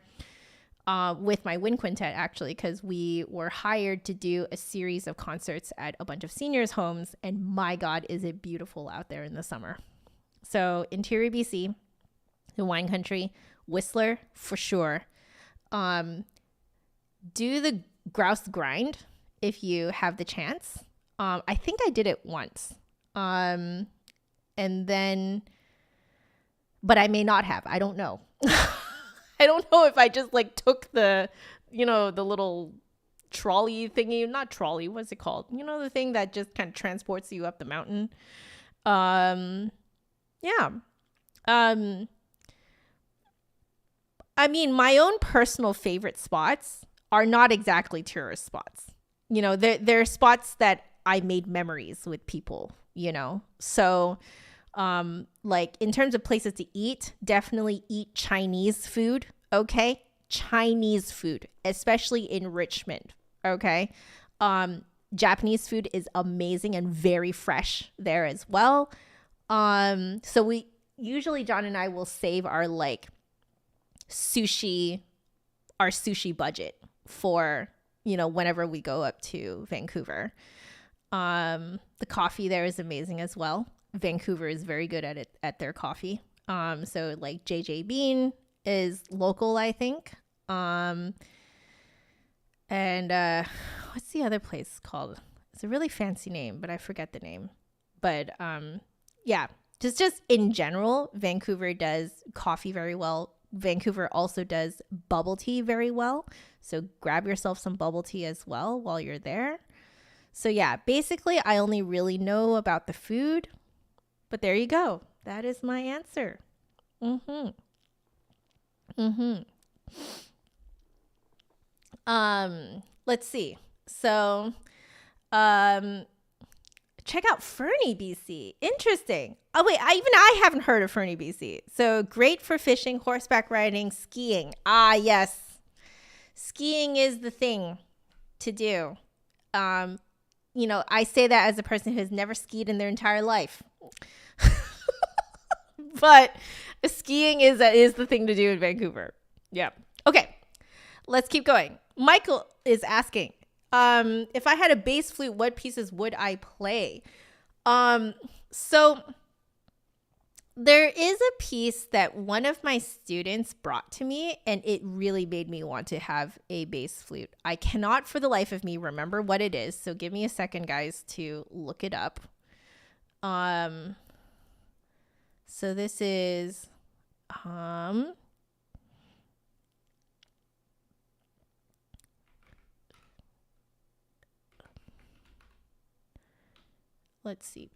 Speaker 1: with my wind quintet, actually, because we were hired to do a series of concerts at a bunch of seniors' homes. And my God, is it beautiful out there in the summer. So Interior BC, the wine country, Whistler for sure. Do the grouse grind if you have the chance. I think I did it once. And then, but I may not have. I don't know. I don't know if I just like took the, the little trolley thingy, not trolley, what's it called? The thing that just kind of transports you up the mountain. Yeah. I mean, my own personal favorite spots are not exactly tourist spots. They're spots that I made memories with people, So, like in terms of places to eat, definitely eat Chinese food. Okay. Chinese food, especially in Richmond. Okay. Japanese food is amazing and very fresh there as well. So we usually, John and I will save our like sushi budget for, whenever we go up to Vancouver. The coffee there is amazing as well. Vancouver is very good at their coffee. So like JJ Bean is local, I think. And what's the other place called? It's a really fancy name, but I forget the name. But yeah, just in general, Vancouver does coffee very well. Vancouver also does bubble tea very well. So grab yourself some bubble tea as well while you're there. So yeah, basically I only really know about the food, but there you go. That is my answer. Let's see. So, check out Fernie, BC. Interesting. Oh wait, I haven't heard of Fernie, BC. So great for fishing, horseback riding, skiing. Ah, yes. Skiing is the thing to do. I say that as a person who has never skied in their entire life. But skiing is the thing to do in Vancouver. Yeah. Okay. Let's keep going. Michael is asking, if I had a bass flute, what pieces would I play? So there is a piece that one of my students brought to me, and it really made me want to have a bass flute. I cannot for the life of me remember what it is. So give me a second, guys, to look it up. So this is, let's see.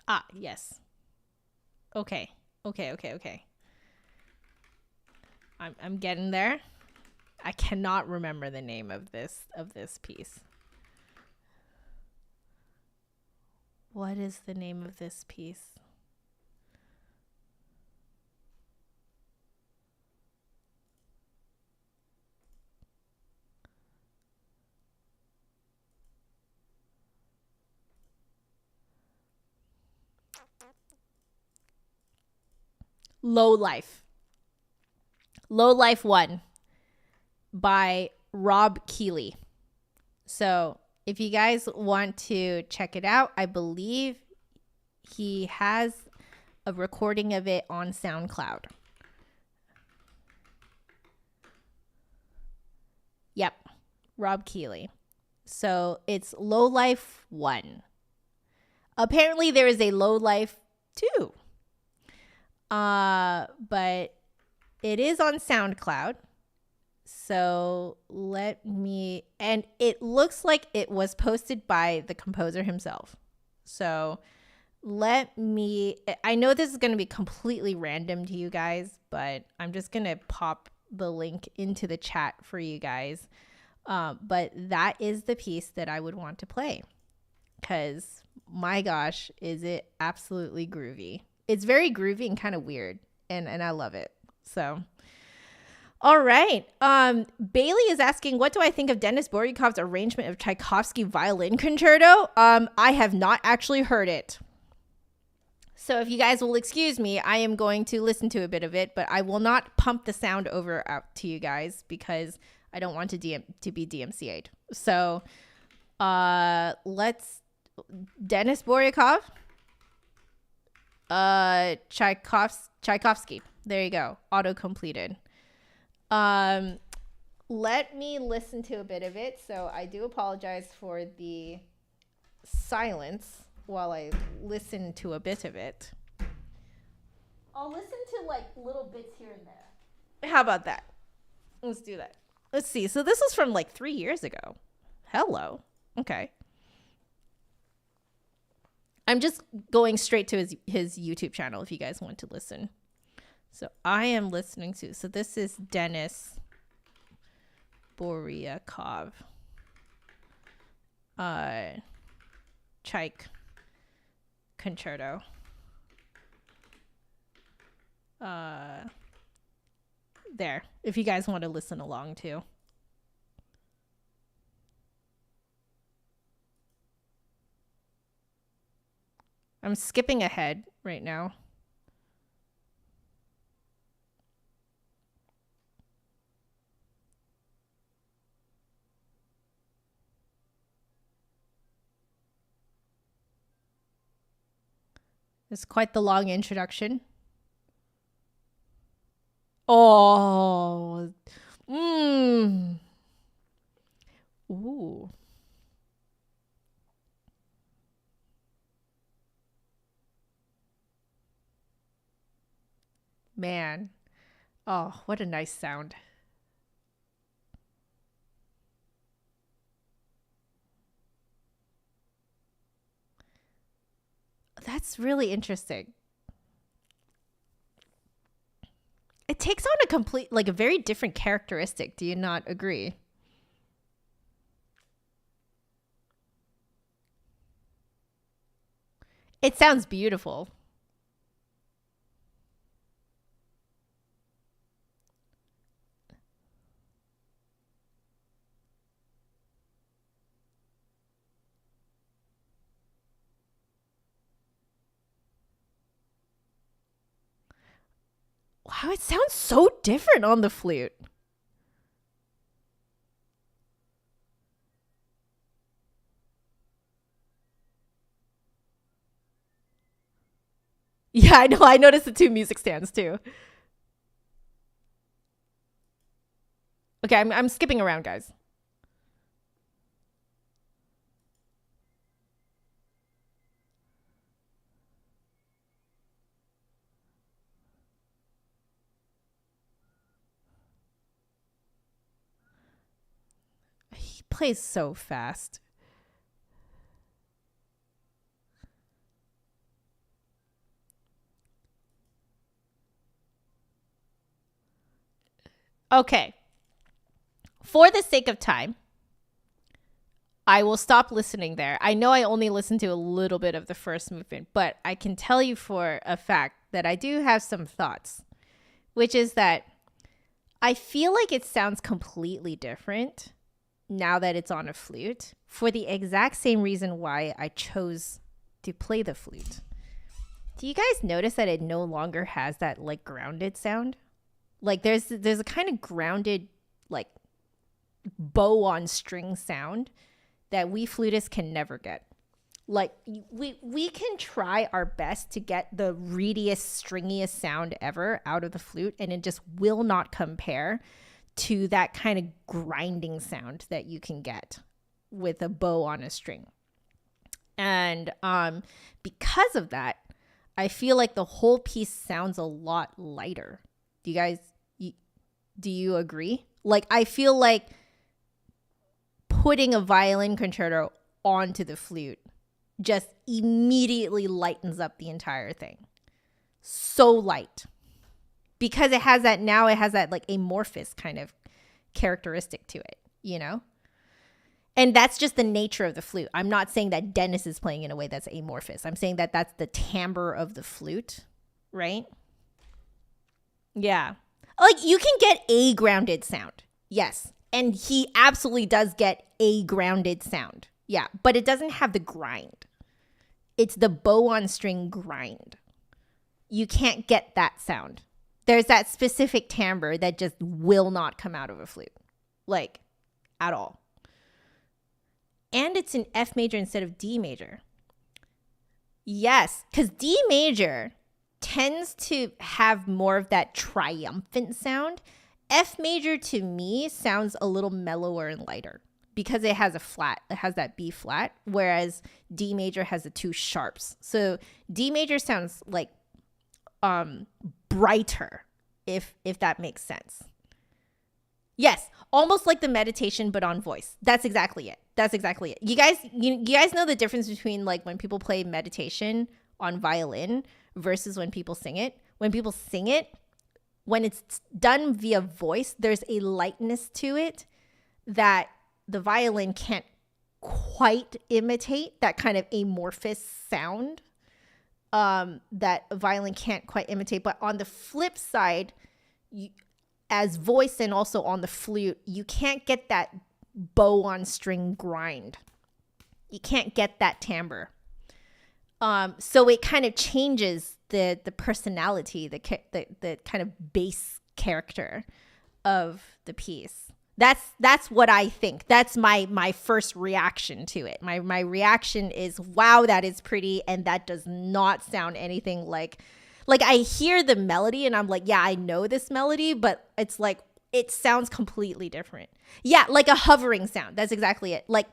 Speaker 1: Ah, yes. Okay. I'm getting there. I cannot remember the name of this piece. What is the name of this piece? Low Life 1 by Rob Keeley. So if you guys want to check it out, I believe he has a recording of it on SoundCloud. Yep, Rob Keeley. So it's Low Life 1. Apparently there is a Low Life 2. But it is on SoundCloud. So and it looks like it was posted by the composer himself. So I know this is going to be completely random to you guys, but I'm just going to pop the link into the chat for you guys. But that is the piece that I would want to play, because my gosh, is it absolutely groovy. It's very groovy and kind of weird, and I love it. So, All right. Bailey is asking, what do I think of Denis Bouriakov's arrangement of Tchaikovsky violin concerto? I have not actually heard it. So if you guys will excuse me, I am going to listen to a bit of it, but I will not pump the sound over out to you guys because I don't want to be DMCA'd. So let's Denis Bouriakov, Tchaikovsky. There you go. Auto completed. Let me listen to a bit of it. So I do apologize for the silence while I listen to a bit of it. I'll listen to like little bits here and there. How about that? Let's do that. Let's see. So this was from like 3 years ago. Hello. Okay. I'm just going straight to his YouTube channel if you guys want to listen. So I am listening to, so this is Denis Bouriakov. Tchaik Concerto. There, if you guys want to listen along too. I'm skipping ahead right now. It's quite the long introduction. Oh. Ooh. Man. Oh, what a nice sound. That's really interesting. It takes on a very different characteristic. Do you not agree? It sounds beautiful. Wow, it sounds so different on the flute. Yeah, I know. I noticed the two music stands too. Okay, I'm skipping around, guys. He plays so fast. Okay. For the sake of time, I will stop listening there. I know I only listened to a little bit of the first movement, but I can tell you for a fact that I do have some thoughts, which is that I feel like it sounds completely different now that it's on a flute for the exact same reason why I chose to play the flute. Do you guys notice that it no longer has that like grounded sound? Like there's a kind of grounded like bow on string sound that we flutists can never get. Like we can try our best to get the reediest, stringiest sound ever out of the flute, and it just will not compare to that kind of grinding sound that you can get with a bow on a string. And because of that, I feel like the whole piece sounds a lot lighter. Do you guys, do you agree? Like, I feel like putting a violin concerto onto the flute just immediately lightens up the entire thing. So light. Because it has that like amorphous kind of characteristic to it, you know? And that's just the nature of the flute. I'm not saying that Denis is playing in a way that's amorphous. I'm saying that that's the timbre of the flute, right? Yeah. Like, you can get a grounded sound. Yes. And he absolutely does get a grounded sound. Yeah. But it doesn't have the grind. It's the bow on string grind. You can't get that sound. There's that specific timbre that just will not come out of a flute. Like, at all. And it's in F major instead of D major. Yes. Because D major tends to have more of that triumphant sound. F major to me sounds a little mellower and lighter because it has a flat. It has that B flat, whereas D major has the two sharps. So D major sounds like brighter, if that makes sense. Yes, almost like the meditation, but on voice. That's exactly it. That's exactly it. You guys know the difference between like when people play meditation on violin versus when people sing it. When people sing it, when it's done via voice, there's a lightness to it that the violin can't quite imitate, that kind of amorphous sound that a violin can't quite imitate. But on the flip side, as voice and also on the flute, you can't get that bow on string grind. You can't get that timbre. So it kind of changes the personality, the kind of bass character of the piece. That's what I think. That's my first reaction to it. My reaction is, wow, that is pretty, and that does not sound anything like I hear the melody and I'm like, yeah, I know this melody, but it's like it sounds completely different. Yeah, like a hovering sound. That's exactly it. Like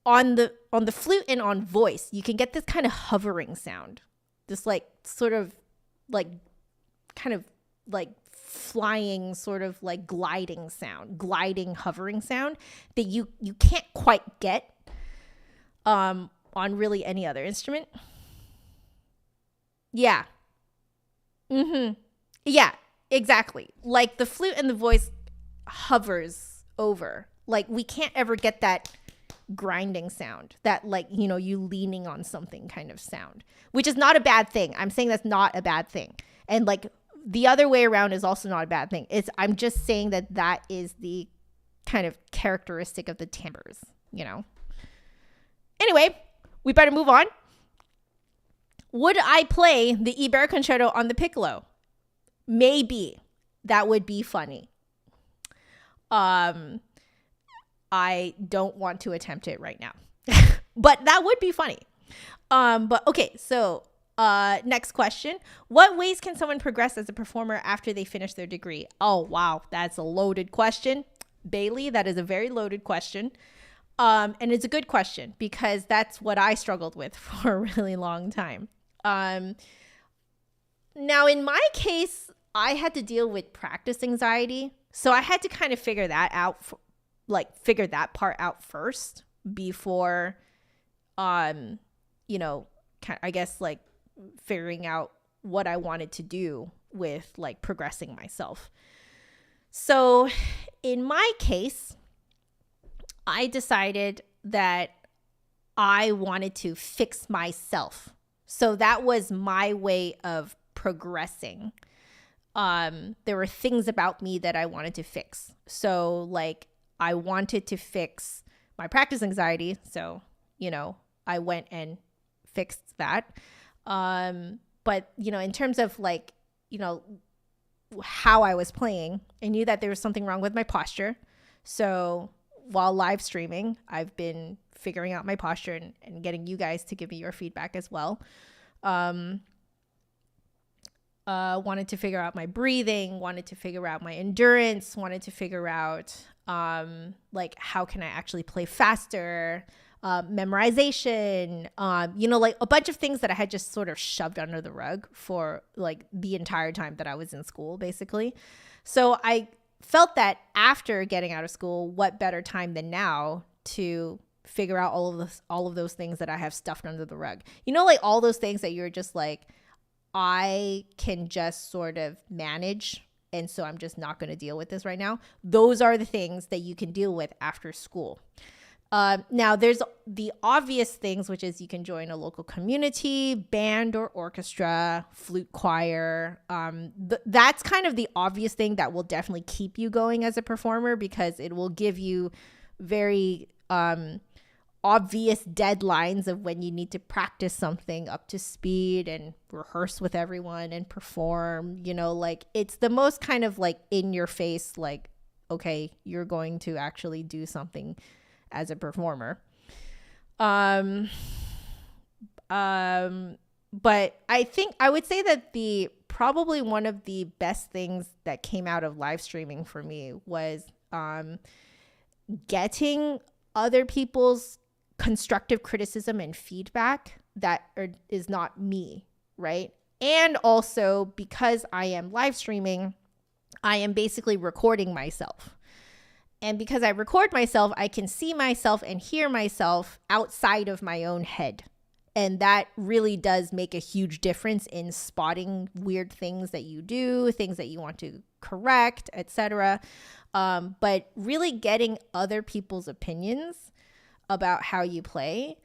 Speaker 1: on the flute and on voice, you can get this kind of hovering sound. This like sort of like kind of like flying, sort of like gliding sound, hovering sound that you can't quite get on really any other instrument. Yeah. Yeah, exactly. Like the flute and the voice hovers over. Like we can't ever get that grinding sound, that like, you leaning on something kind of sound, which is not a bad thing. I'm saying that's not a bad thing. And like the other way around is also not a bad thing. I'm just saying that is the kind of characteristic of the timbres, Anyway, we better move on. Would I play the Ibert Concerto on the Piccolo? Maybe. That would be funny. I don't want to attempt it right now. But that would be funny. But okay, so next question. What ways can someone progress as a performer after they finish their degree? Oh, wow. That's a loaded question. Bailey, that is a very loaded question. And it's a good question because that's what I struggled with for a really long time. Now, in my case, I had to deal with practice anxiety. So I had to kind of figure that part out first before, I guess like figuring out what I wanted to do with like progressing myself. So in my case, I decided that I wanted to fix myself. So that was my way of progressing. There were things about me that I wanted to fix. So like I wanted to fix my practice anxiety. So, I went and fixed that. But, in terms of like, how I was playing, I knew that there was something wrong with my posture. So while live streaming, I've been figuring out my posture and getting you guys to give me your feedback as well. Wanted to figure out my breathing, wanted to figure out my endurance, wanted to figure out like how can I actually play faster, memorization, like a bunch of things that I had just sort of shoved under the rug for like the entire time that I was in school, basically. So I felt that after getting out of school, what better time than now to figure out all of those things that I have stuffed under the rug. Like all those things that you're just like, I can just sort of manage, and so I'm just not going to deal with this right now. Those are the things that you can deal with after school. Now, there's the obvious things, which is you can join a local community, band or orchestra, flute choir. That's kind of the obvious thing that will definitely keep you going as a performer, because it will give you very obvious deadlines of when you need to practice something up to speed and rehearse with everyone and perform. Like, it's the most kind of like in your face, like, okay, you're going to actually do something as a performer. But I think I would say that probably one of the best things that came out of live streaming for me was getting other people's constructive criticism and feedback that is not me, right? And also, because I am live streaming, I am basically recording myself. And because I record myself, I can see myself and hear myself outside of my own head. And that really does make a huge difference in spotting weird things that you do, things that you want to correct, etc. But really getting other people's opinions about how you play,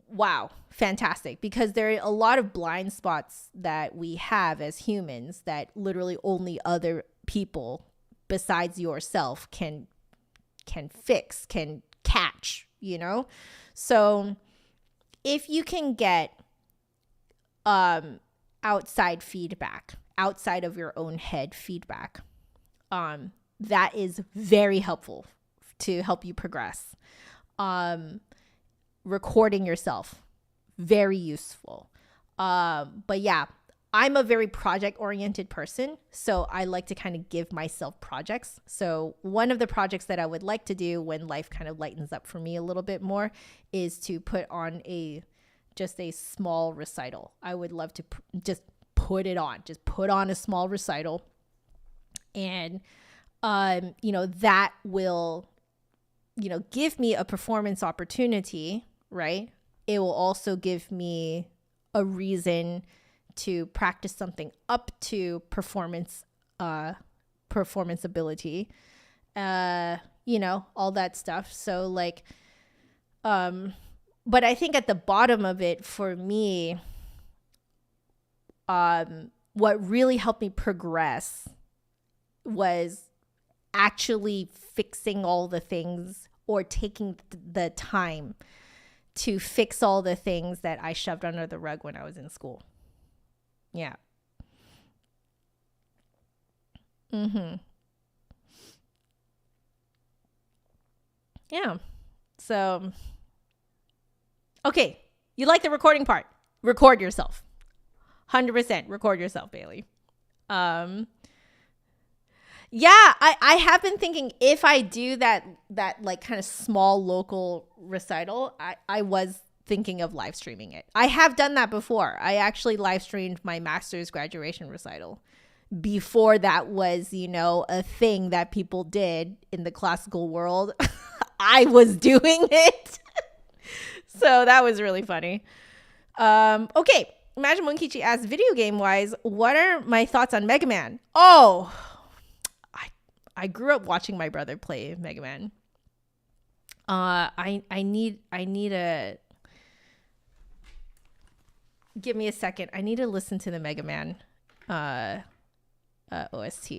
Speaker 1: wow, fantastic. Because there are a lot of blind spots that we have as humans that literally only other people besides yourself can fix, can catch, So if you can get outside feedback, outside of your own head feedback, that is very helpful to help you progress. Recording yourself, very useful. But yeah, I'm a very project-oriented person, so I like to kind of give myself projects. So one of the projects that I would like to do when life kind of lightens up for me a little bit more is to put on just a small recital. I would love to just put on a small recital. And, that will, give me a performance opportunity, right? It will also give me a reason to practice something up to performance ability, all that stuff. So like, but I think at the bottom of it for me, what really helped me progress was actually fixing all the things, or taking the time to fix all the things that I shoved under the rug when I was in school. Yeah. Yeah. So, okay. You like the recording part? Record yourself. 100% record yourself, Bailey. Yeah, I have been thinking, if I do that like kind of small local recital, I was thinking of live streaming it. I have done that before. I actually live streamed my master's graduation recital before that was, a thing that people did in the classical world. I was doing it. So that was really funny. Okay. Imagine Monkichi asks, video game wise, what are my thoughts on Mega Man? Oh, I grew up watching my brother play Mega Man. I need a, give me a second. I need to listen to the Mega Man OST.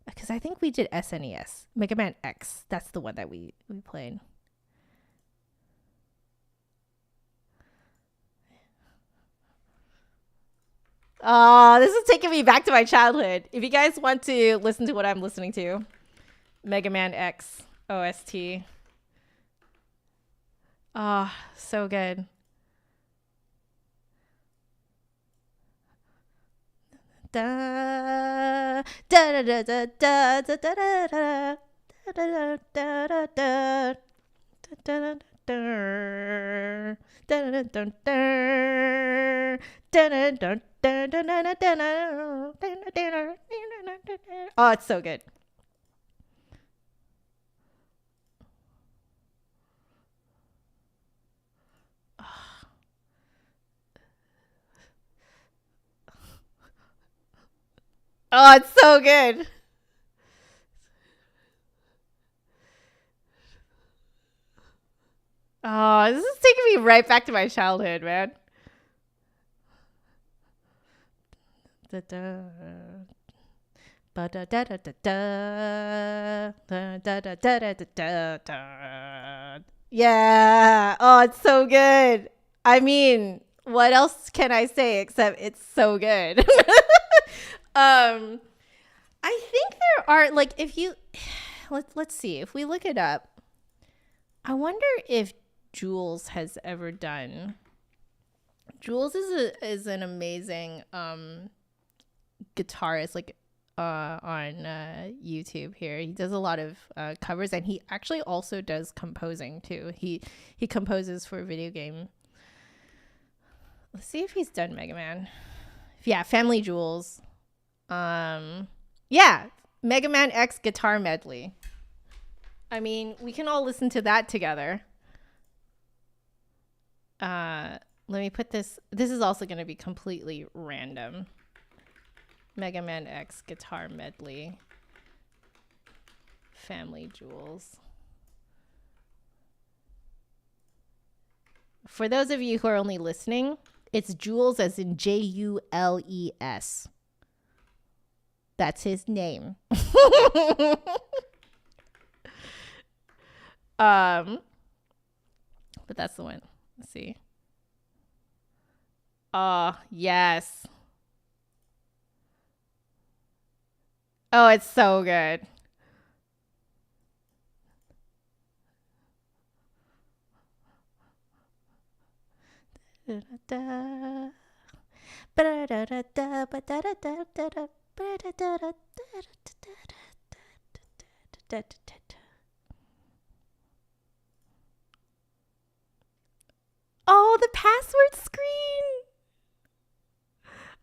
Speaker 1: Because I think we did SNES. Mega Man X. That's the one that we played. Oh, this is taking me back to my childhood. If you guys want to listen to what I'm listening to, Mega Man X OST. Oh, so good. Da da da da da da da da da da da da Oh, it's so good. Oh, it's so good. Oh, this is taking me right back to my childhood, man. Yeah. Oh, it's so good. I mean, what else can I say except it's so good? I think there are, like, if you let's see, if we look it up, I wonder if Jules has ever done. Jules is an amazing guitarist, like on YouTube here. He does a lot of covers, and he actually also does composing too. He composes for video game. Let's see if he's done Mega Man. Yeah, Family Jewels. Yeah, Mega Man X guitar medley. I mean, we can all listen to that together. Let me put this. This is also going to be completely random. Mega Man X guitar medley. Family Jewels. For those of you who are only listening, it's Jules as in Jules. That's his name. But that's the one. Let's see. Oh, yes. Oh, it's so good. Oh, the password screen.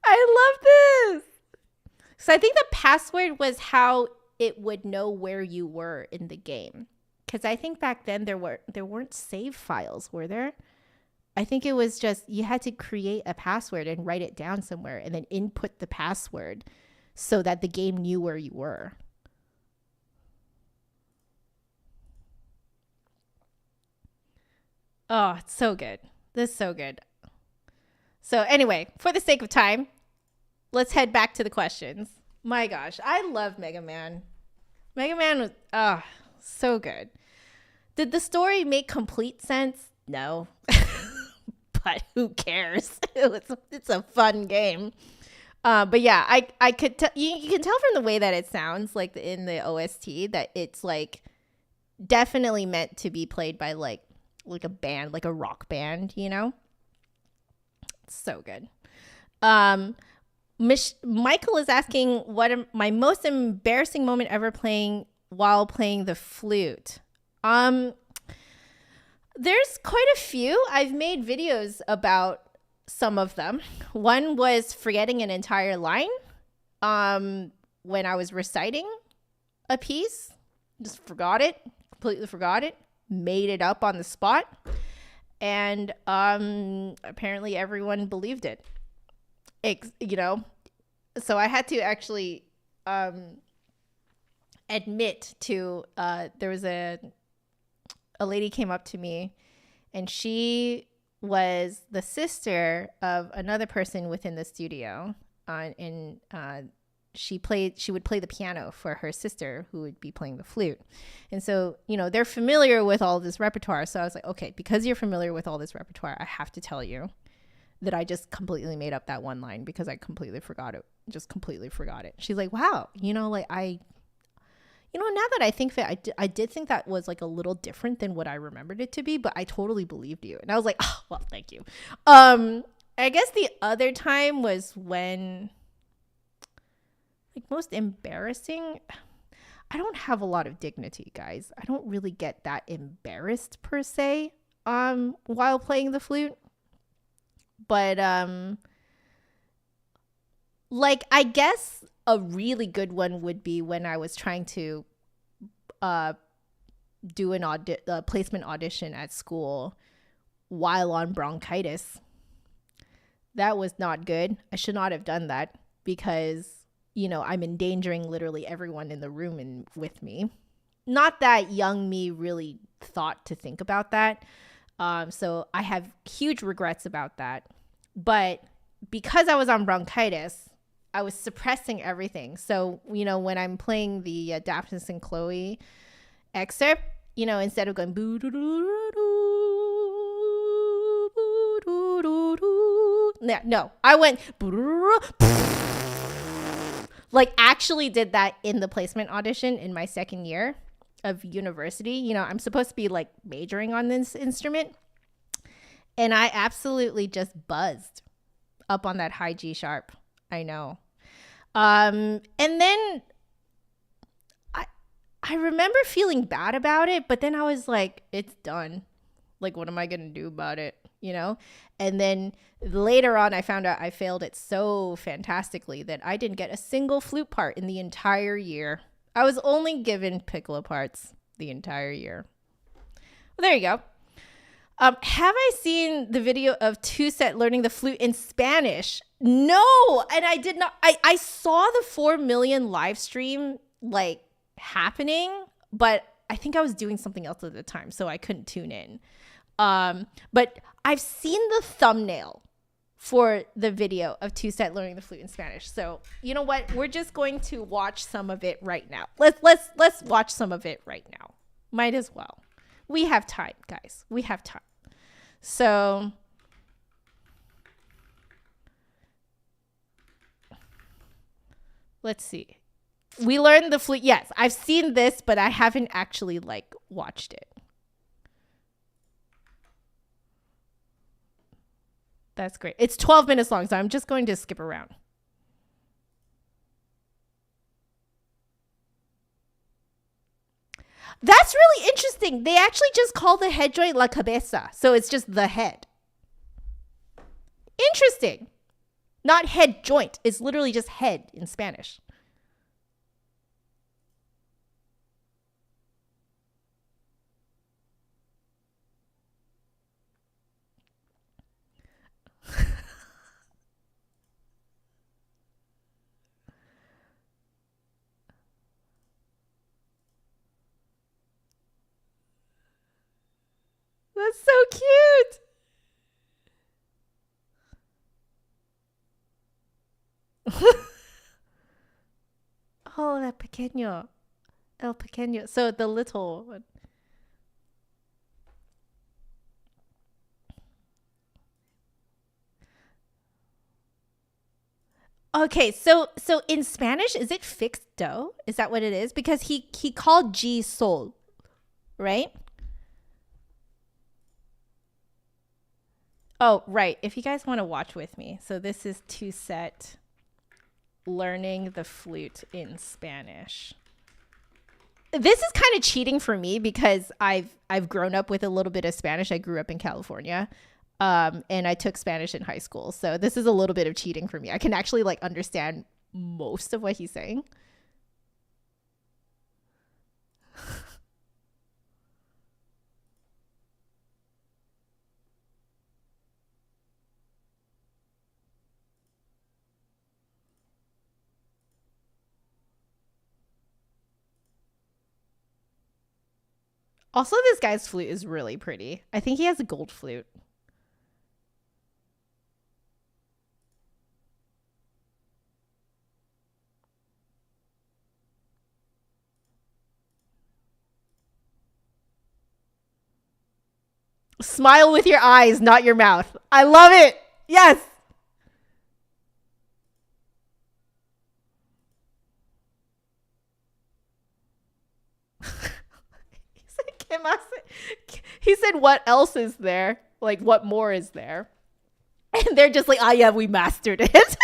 Speaker 1: I love this. So I think the password was how it would know where you were in the game. Because I think back then there weren't save files, were there? I think it was just you had to create a password and write it down somewhere and then input the password so that the game knew where you were. Oh, it's so good. This is so good. So anyway, for the sake of time, let's head back to the questions. My gosh, I love Mega Man. Mega Man was so good. Did the story make complete sense? No. But who cares? It's a fun game. But yeah, I could you can tell from the way that it sounds, like in the OST, that it's like definitely meant to be played by like a band, like a rock band, you know? It's so good. Michael is asking what my most embarrassing moment ever while playing the flute. There's quite a few. I've made videos about some of them. One was forgetting an entire line when I was reciting a piece. Just completely forgot it, made it up on the spot. And apparently everyone believed it. So I had to actually admit to there was a lady came up to me, and she was the sister of another person within the studio, and she would play the piano for her sister, who would be playing the flute. And so, they're familiar with all this repertoire. So I was like, okay, because you're familiar with all this repertoire, I have to tell you that I just completely made up that one line because I completely forgot it. Just completely forgot it. She's like, wow, now that I think that I did think that was like a little different than what I remembered it to be, but I totally believed you. And I was like, oh, well, thank you. I guess the other time was when, like, most embarrassing, I don't have a lot of dignity, guys. I don't really get that embarrassed per se while playing the flute. But like, I guess a really good one would be when I was trying to do a placement audition at school while on bronchitis. That was not good. I should not have done that because, I'm endangering literally everyone in the room and with me. Not that young me really thought to think about that. So I have huge regrets about that. But because I was on bronchitis, I was suppressing everything. So, you know, when I'm playing the Daphnis and Chloe excerpt, you know, instead of going boo doo doo doo boo doo doo doo, no, I went like actually did that in the placement audition in my second year of university. You know, I'm supposed to be like majoring on this instrument, and I absolutely just buzzed up on that high G sharp. I know. And then I remember feeling bad about it, but then I was like, it's done. Like, what am I going to do about it? You know? And then later on, I found out I failed it so fantastically that I didn't get a single flute part in the entire year. I was only given piccolo parts the entire year. Well, there you go. Have I seen the video of TwoSet learning the flute in Spanish? No, and I did not. I saw the 4 million live stream like happening, but I think I was doing something else at the time, so I couldn't tune in. But I've seen the thumbnail for the video of TwoSet learning the flute in Spanish. So you know what? We're just going to watch some of it right now. Let's watch some of it right now. Might as well. We have time, guys. We have time. So let's see. We learned the flute. Yes, I've seen this, but I haven't actually like watched it. That's great. It's 12 minutes long, so I'm just going to skip around. That's really interesting. They actually just call the head joint la cabeza. So it's just the head. Interesting. Not head joint. It's literally just head in Spanish. That's so cute. Oh, that pequeño. El pequeño. So the little one. Okay, so in Spanish, is it fixed do? Is that what it is? Because he called G sol, right? Oh, right. If you guys want to watch with me. So this is TwoSet learning the flute in Spanish. This is kind of cheating for me because I've grown up with a little bit of Spanish. I grew up in California. And I took Spanish in high school. So this is a little bit of cheating for me. I can actually like understand most of what he's saying. Also, this guy's flute is really pretty. I think he has a gold flute. Smile with your eyes, not your mouth. I love it. Yes. He said, what else is there? Like, what more is there? And they're just like, oh, yeah, we mastered it.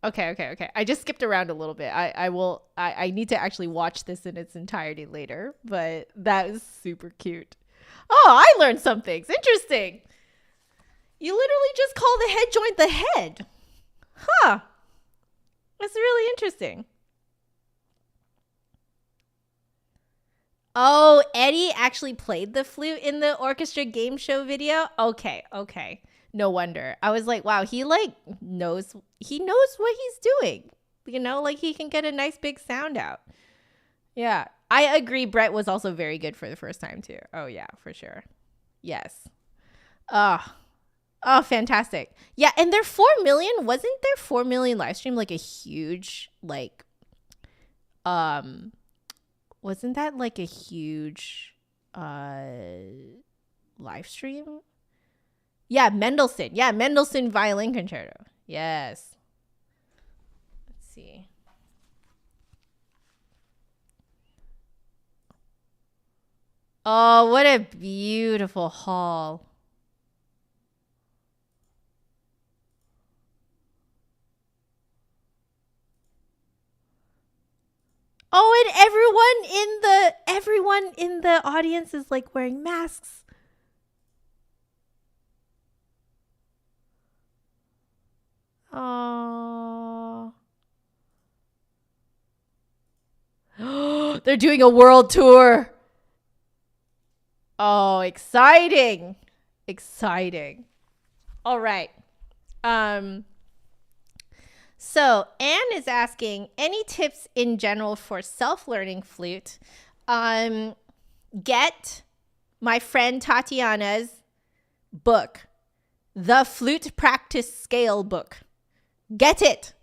Speaker 1: Okay. I just skipped around a little bit. I need to actually watch this in its entirety later, but that is super cute. Oh, I learned some things. Interesting. You literally just call the head joint the head. Huh. That's really interesting. Oh, Eddie actually played the flute in the orchestra game show video? Okay. No wonder. I was like, wow, he like knows what he's doing. You know, like he can get a nice big sound out. Yeah. I agree. Brett was also very good for the first time too. Oh yeah, for sure. Yes. Oh, fantastic. Yeah, and their 4 million, wasn't their 4 million live stream like a huge like wasn't that like a huge live stream? Yeah, Mendelssohn. Yeah, Mendelssohn Violin Concerto. Yes. Let's see. Oh, what a beautiful hall. Oh, and everyone in the audience is like wearing masks. Oh. They're doing a world tour. Oh, exciting. Exciting. All right. So Anne is asking, any tips in general for self-learning flute? Get my friend Tatiana's book, the Flute Practice Scale Book. Get it.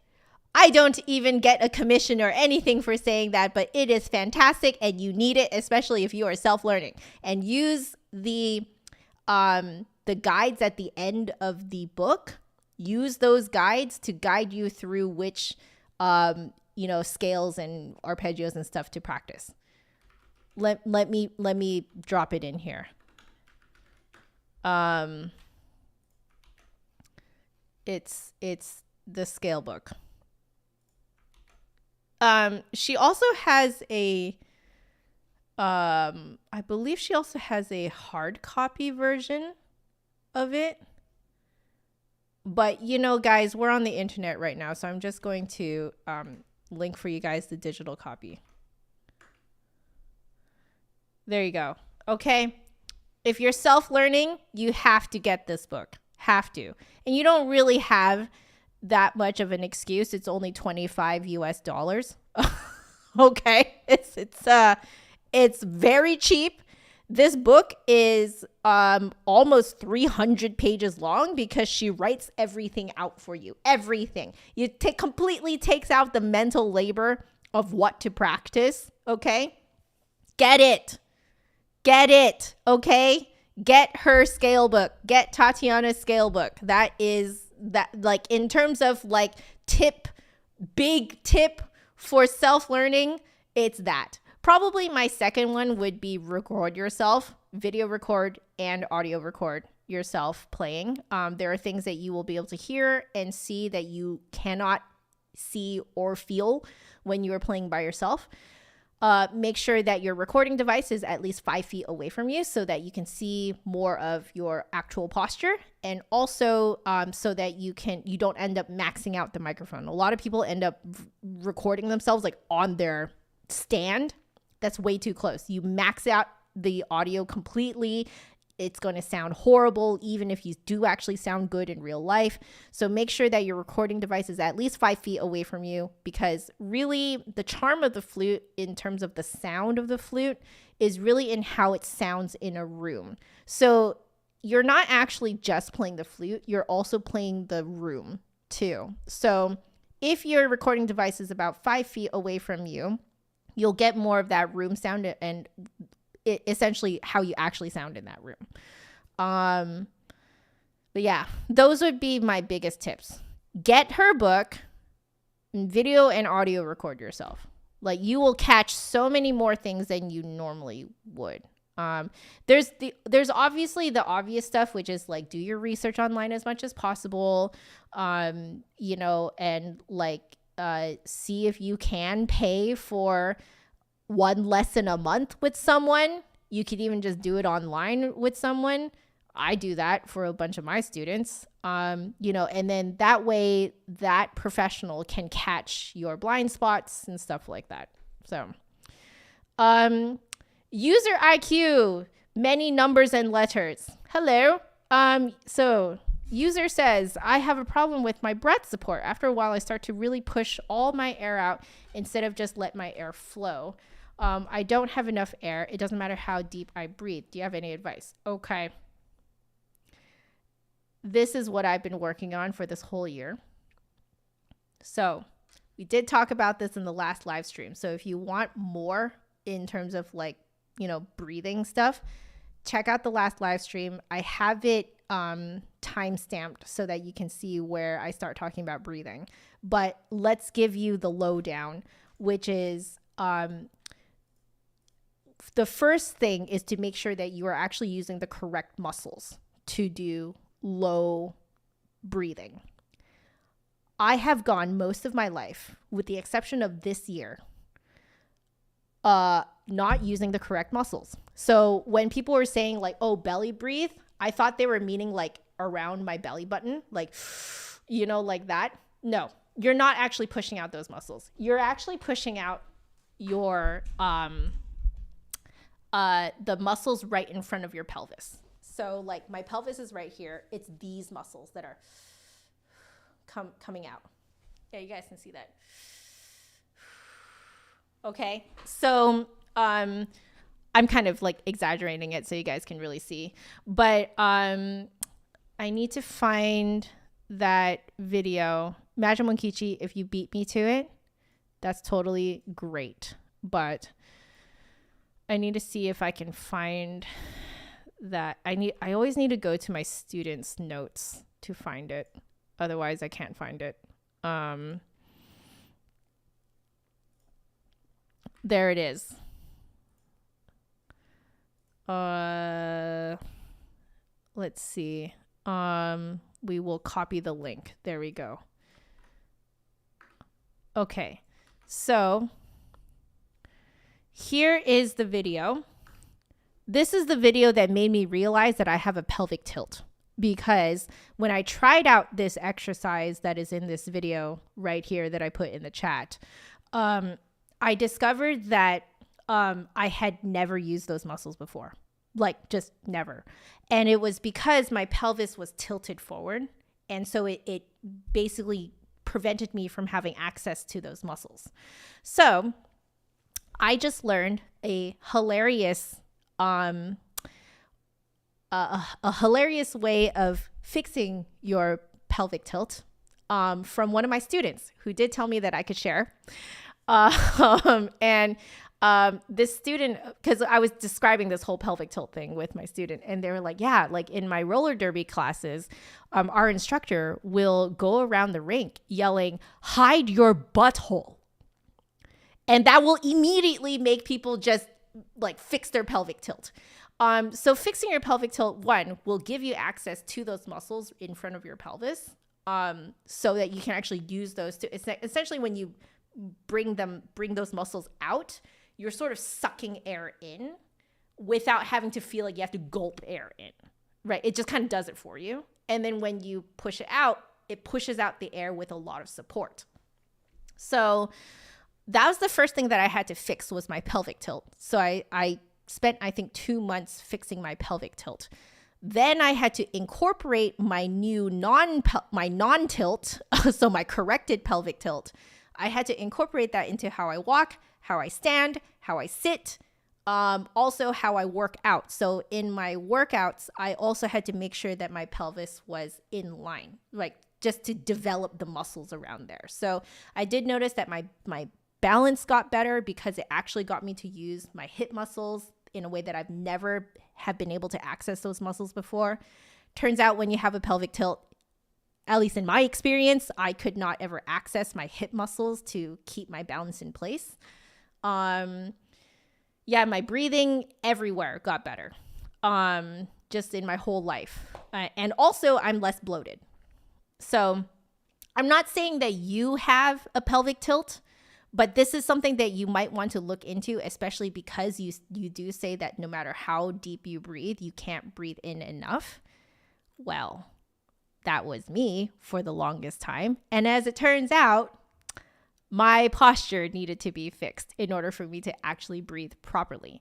Speaker 1: I don't even get a commission or anything for saying that, but it is fantastic and you need it, especially if you are self-learning. And use the guides at the end of the book. Use those guides to guide you through which scales and arpeggios and stuff to practice. Let me drop it in here. It's the scale book. She also has a I believe she also has a hard copy version of it. But, you know, guys, we're on the internet right now, so I'm just going to link for you guys the digital copy. There you go. Okay. If you're self-learning, you have to get this book. Have to. And you don't really have that much of an excuse. It's only $25 US. Okay. It's very cheap. This book is almost 300 pages long because she writes everything out for you. Everything. Completely takes out the mental labor of what to practice. Okay? Get it. Get it. Okay? Get her scale book. Get Tatiana's scale book. That like in terms of like big tip for self-learning, it's that. Probably my second one would be record yourself, video record and audio record yourself playing. There are things that you will be able to hear and see that you cannot see or feel when you are playing by yourself. Make sure that your recording device is at least 5 feet away from you so that you can see more of your actual posture, and also so that you don't end up maxing out the microphone. A lot of people end up recording themselves like on their stand. That's way too close. You max out the audio completely. It's going to sound horrible, even if you do actually sound good in real life. So make sure that your recording device is at least 5 feet away from you, because really the charm of the flute in terms of the sound of the flute is really in how it sounds in a room. So you're not actually just playing the flute, you're also playing the room too. So if your recording device is about 5 feet away from you, you'll get more of that room sound and essentially how you actually sound in that room. But yeah, those would be my biggest tips. Get her book, video and audio record yourself. Like, you will catch so many more things than you normally would. There's obviously the obvious stuff, which is like, do your research online as much as possible, and like, see if you can pay for one lesson a month with someone. You could even just do it online with someone. I do that for a bunch of my students, and then that way that professional can catch your blind spots and stuff like that. So, user IQ, many numbers and letters. Hello. So User says, I have a problem with my breath support. After a while, I start to really push all my air out instead of just let my air flow. I don't have enough air. It doesn't matter how deep I breathe. Do you have any advice? Okay. This is what I've been working on for this whole year. So we did talk about this in the last live stream. So if you want more in terms of like, you know, breathing stuff, check out the last live stream. I have it time stamped so that you can see where I start talking about breathing. But let's give you the lowdown, which is the first thing is to make sure that you are actually using the correct muscles to do low breathing. I have gone most of my life, with the exception of this year, not using the correct muscles. So when people were saying like, oh, belly breathe, I thought they were meaning like around my belly button, like, you know, like that. No, you're not actually pushing out those muscles. You're actually pushing out your, the muscles right in front of your pelvis. So like my pelvis is right here. It's these muscles that are coming out. Yeah, you guys can see that. Okay, so I'm kind of like exaggerating it so you guys can really see. But I need to find that video. Imagine Monkichi, if you beat me to it, that's totally great. But I need to see if I can find that. I always need to go to my students' notes to find it. Otherwise, I can't find it. There it is. Let's see. We will copy the link. There we go. Okay. So here is the video. This is the video that made me realize that I have a pelvic tilt, because when I tried out this exercise that is in this video right here that I put in the chat, I discovered that I had never used those muscles before, like just never. And it was because my pelvis was tilted forward. And so it basically prevented me from having access to those muscles. So I just learned a hilarious way of fixing your pelvic tilt from one of my students who did tell me that I could share. This student, because I was describing this whole pelvic tilt thing with my student, and they were like, yeah, like in my roller derby classes, our instructor will go around the rink yelling, hide your butthole. And that will immediately make people just like fix their pelvic tilt. So fixing your pelvic tilt, one, will give you access to those muscles in front of your pelvis, so that you can actually use those to, essentially when you bring those muscles out, you're sort of sucking air in without having to feel like you have to gulp air in, right? It just kind of does it for you. And then when you push it out, it pushes out the air with a lot of support. So that was the first thing that I had to fix, was my pelvic tilt. So I spent, I think, 2 months fixing my pelvic tilt. Then I had to incorporate my new non-tilt, so my corrected pelvic tilt. I had to incorporate that into how I walk, how I stand, how I sit, also how I work out. So in my workouts, I also had to make sure that my pelvis was in line, like just to develop the muscles around there. So I did notice that my balance got better because it actually got me to use my hip muscles in a way that I've never have been able to access those muscles before. Turns out when you have a pelvic tilt, at least in my experience, I could not ever access my hip muscles to keep my balance in place. My breathing everywhere got better, just in my whole life. And also I'm less bloated. So I'm not saying that you have a pelvic tilt, but this is something that you might want to look into, especially because you do say that no matter how deep you breathe, you can't breathe in enough. Well, that was me for the longest time. And as it turns out, my posture needed to be fixed in order for me to actually breathe properly.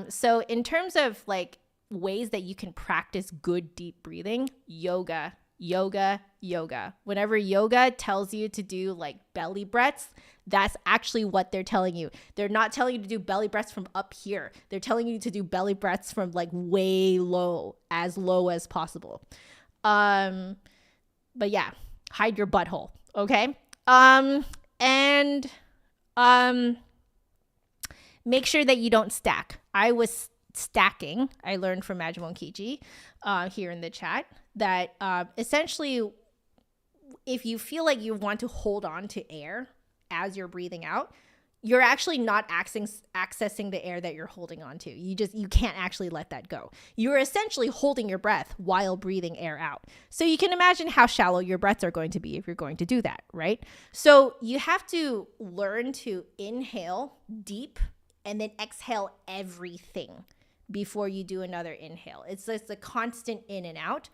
Speaker 1: So in terms of like ways that you can practice good deep breathing, yoga yoga, yoga. Whenever yoga tells you to do like belly breaths, that's actually what they're telling you. They're not telling you to do belly breaths from up here. They're telling you to do belly breaths from like way low as possible. But yeah, hide your butthole, okay? And make sure that you don't stack. I was stacking. I learned from Majimon Kichi here in the chat that essentially if you feel like you want to hold on to air as you're breathing out, you're actually not accessing the air that you're holding on to. You can't actually let that go. You're essentially holding your breath while breathing air out. So you can imagine how shallow your breaths are going to be if you're going to do that, right? So you have to learn to inhale deep and then exhale everything before you do another inhale. It's just a constant in and out.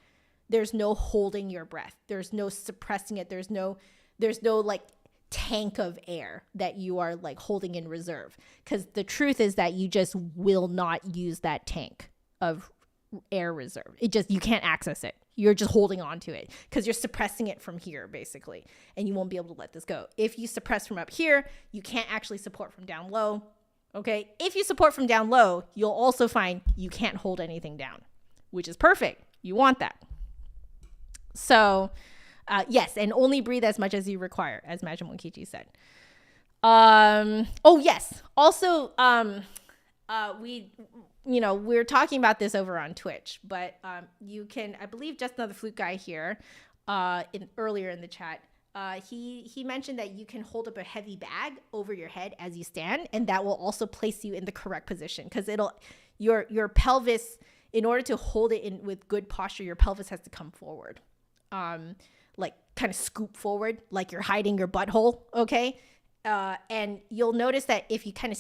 Speaker 1: There's no holding your breath. There's no suppressing it. There's no like tank of air that you are like holding in reserve, because the truth is that you just will not use that tank of air reserve. You can't access it. You're just holding on to it because you're suppressing it from here basically, and you won't be able to let this go. If you suppress from up here, you can't actually support from down low. Okay, if you support from down low, you'll also find you can't hold anything down, which is perfect. You want that. So yes, and only breathe as much as you require, as Majimon Kichi said. Oh yes, also we're talking about this over on Twitch, but you can, I believe just another flute guy here earlier in the chat, he mentioned that you can hold up a heavy bag over your head as you stand, and that will also place you in the correct position, because your pelvis, in order to hold it in with good posture, your pelvis has to come forward. Like kind of scoop forward, like you're hiding your butthole, okay? And you'll notice that if you kind of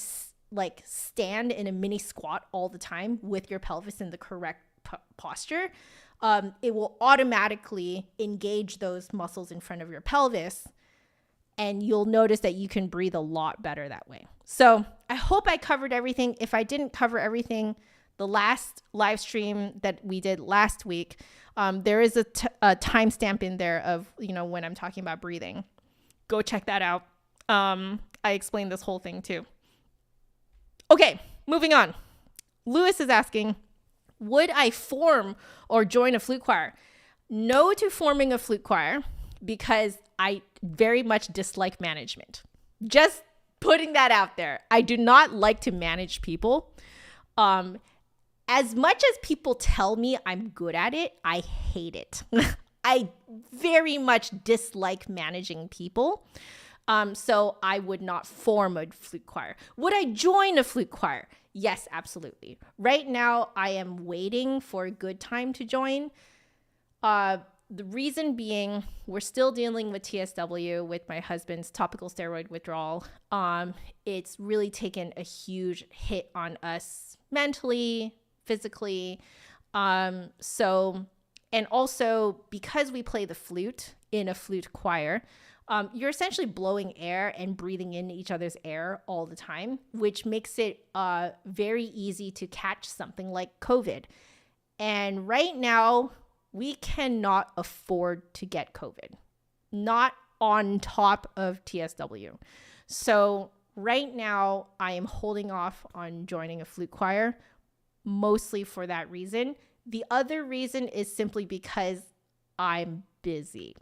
Speaker 1: like stand in a mini squat all the time with your pelvis in the correct posture, it will automatically engage those muscles in front of your pelvis, and you'll notice that you can breathe a lot better that way. So I hope I covered everything. If I didn't cover everything, the last live stream that we did last week, there is a timestamp in there of, when I'm talking about breathing. Go check that out. I explained this whole thing too. Okay, moving on. Lewis is asking, would I form or join a flute choir? No to forming a flute choir, because I very much dislike management. Just putting that out there. I do not like to manage people. As much as people tell me I'm good at it, I hate it. I very much dislike managing people. So I would not form a flute choir. Would I join a flute choir? Yes, absolutely. Right now, I am waiting for a good time to join. The reason being, we're still dealing with TSW, with my husband's topical steroid withdrawal. It's really taken a huge hit on us mentally, physically. And also because we play the flute in a flute choir, you're essentially blowing air and breathing in each other's air all the time, which makes it very easy to catch something like COVID. And right now, we cannot afford to get COVID, not on top of TSW. So right now, I am holding off on joining a flute choir, mostly for that reason. The other reason is simply because I'm busy.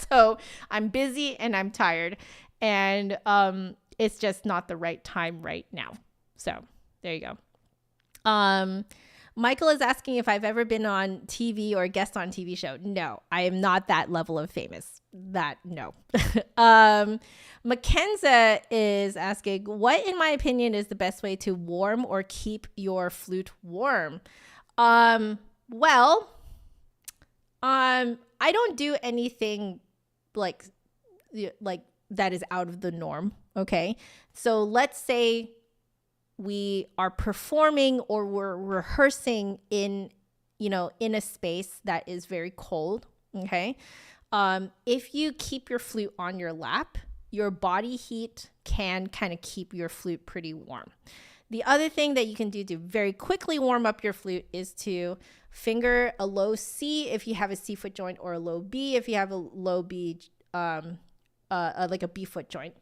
Speaker 1: So I'm busy and I'm tired, and it's just not the right time right now. So there you go. Michael is asking if I've ever been on TV or guest on TV show. No, I am not that level of famous. No. Mackenza is asking, what in my opinion is the best way to warm or keep your flute warm? I don't do anything like that is out of the norm. Okay. So let's say we are performing or we're rehearsing in a space that is very cold. Okay. If you keep your flute on your lap, your body heat can kind of keep your flute pretty warm. The other thing that you can do to very quickly warm up your flute is to finger a low C if you have a C foot joint, or a low B if you have a low B, like a B foot joint.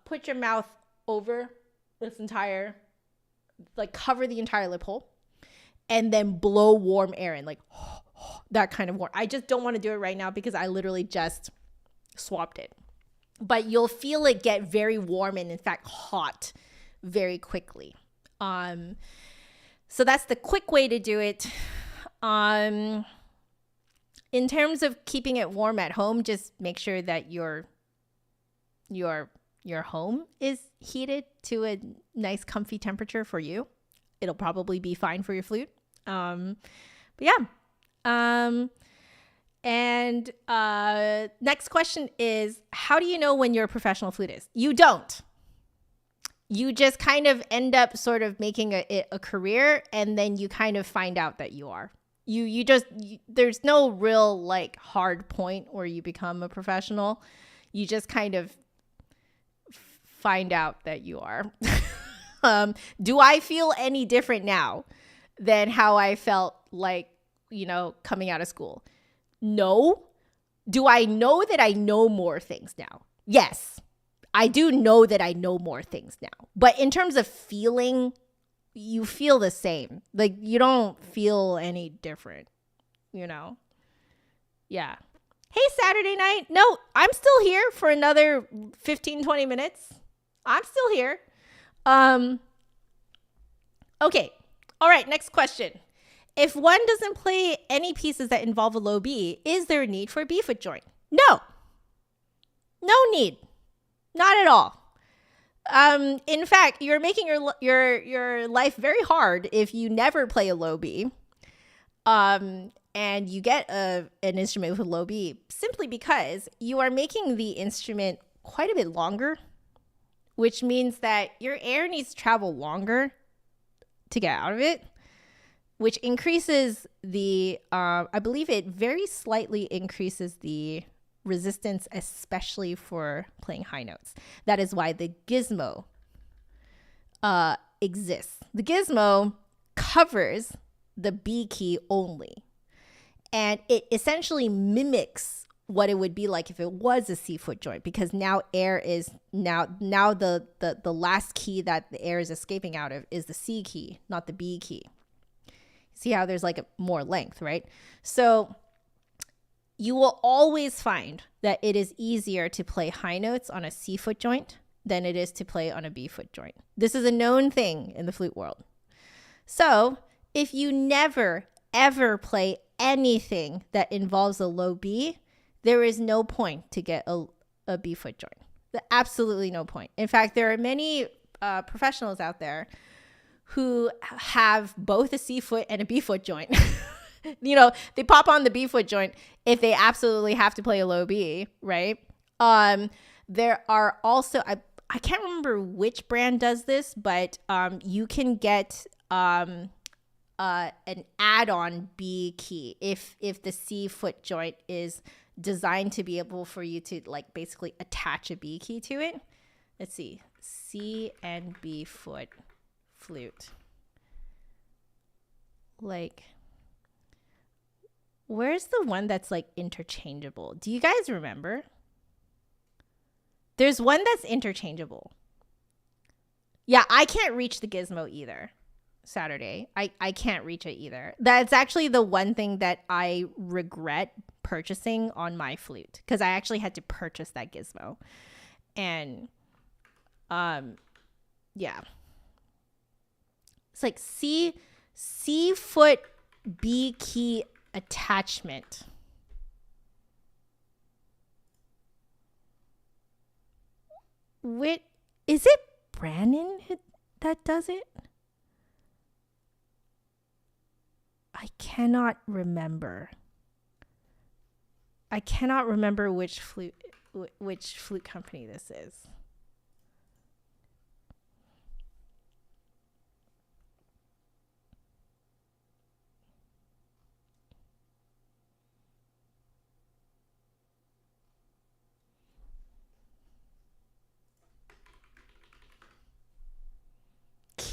Speaker 1: Put your mouth over this entire, like cover the entire lip hole, and then blow warm air in, like that kind of warm. I just don't want to do it right now because I literally just swapped it. But you'll feel it get very warm and in fact hot very quickly. So that's the quick way to do it. In terms of keeping it warm at home, just make sure that your home is heated to a nice comfy temperature for you. It'll probably be fine for your flute. But yeah. And next question is, how do you know when you're a professional flutist? You don't. You just kind of end up sort of making a career, and then you kind of find out that you are. There's no real like hard point where you become a professional. You just kind of find out that you are. Do I feel any different now than how I felt like, coming out of school? No. Do I know that I know more things now? Yes, I do know that I know more things now. But in terms of feeling, you feel the same. Like, you don't feel any different, Yeah. Hey, Saturday night. No, I'm still here for another 15, 20 minutes. I'm still here. Okay. All right, next question. If one doesn't play any pieces that involve a low B, is there a need for a B foot joint? No. No need. Not at all. In fact, you're making your life very hard if you never play a low B, and you get an instrument with a low B, simply because you are making the instrument quite a bit longer, which means that your air needs to travel longer to get out of it, which increases the, I believe it very slightly increases the resistance, especially for playing high notes. That is why the gizmo exists. The gizmo covers the B key only, and it essentially mimics what it would be like if it was a C foot joint, because now air is now the last key that the air is escaping out of is the C key, not the B key. See how there's like more length, right? So you will always find that it is easier to play high notes on a C foot joint than it is to play on a B foot joint. This is a known thing in the flute world. So if you never, ever play anything that involves a low B, there is no point to get a B foot joint. Absolutely no point. In fact, there are many professionals out there who have both a C foot and a B foot joint. They pop on the B foot joint if they absolutely have to play a low B, right? There are also, I can't remember which brand does this, but you can get an add-on B key if the C foot joint is designed to be able for you to like basically attach a B key to it. Let's see, C and B foot flute. Like, where's the one that's like interchangeable? Do you guys remember? There's one that's interchangeable. Yeah, I can't reach the gizmo either. Saturday, I can't reach it either. That's actually the one thing that I regret purchasing on my flute, because I actually had to purchase that gizmo. And yeah, it's like C foot B key attachment. Is it Brandon that does it? I cannot remember which flute company this is.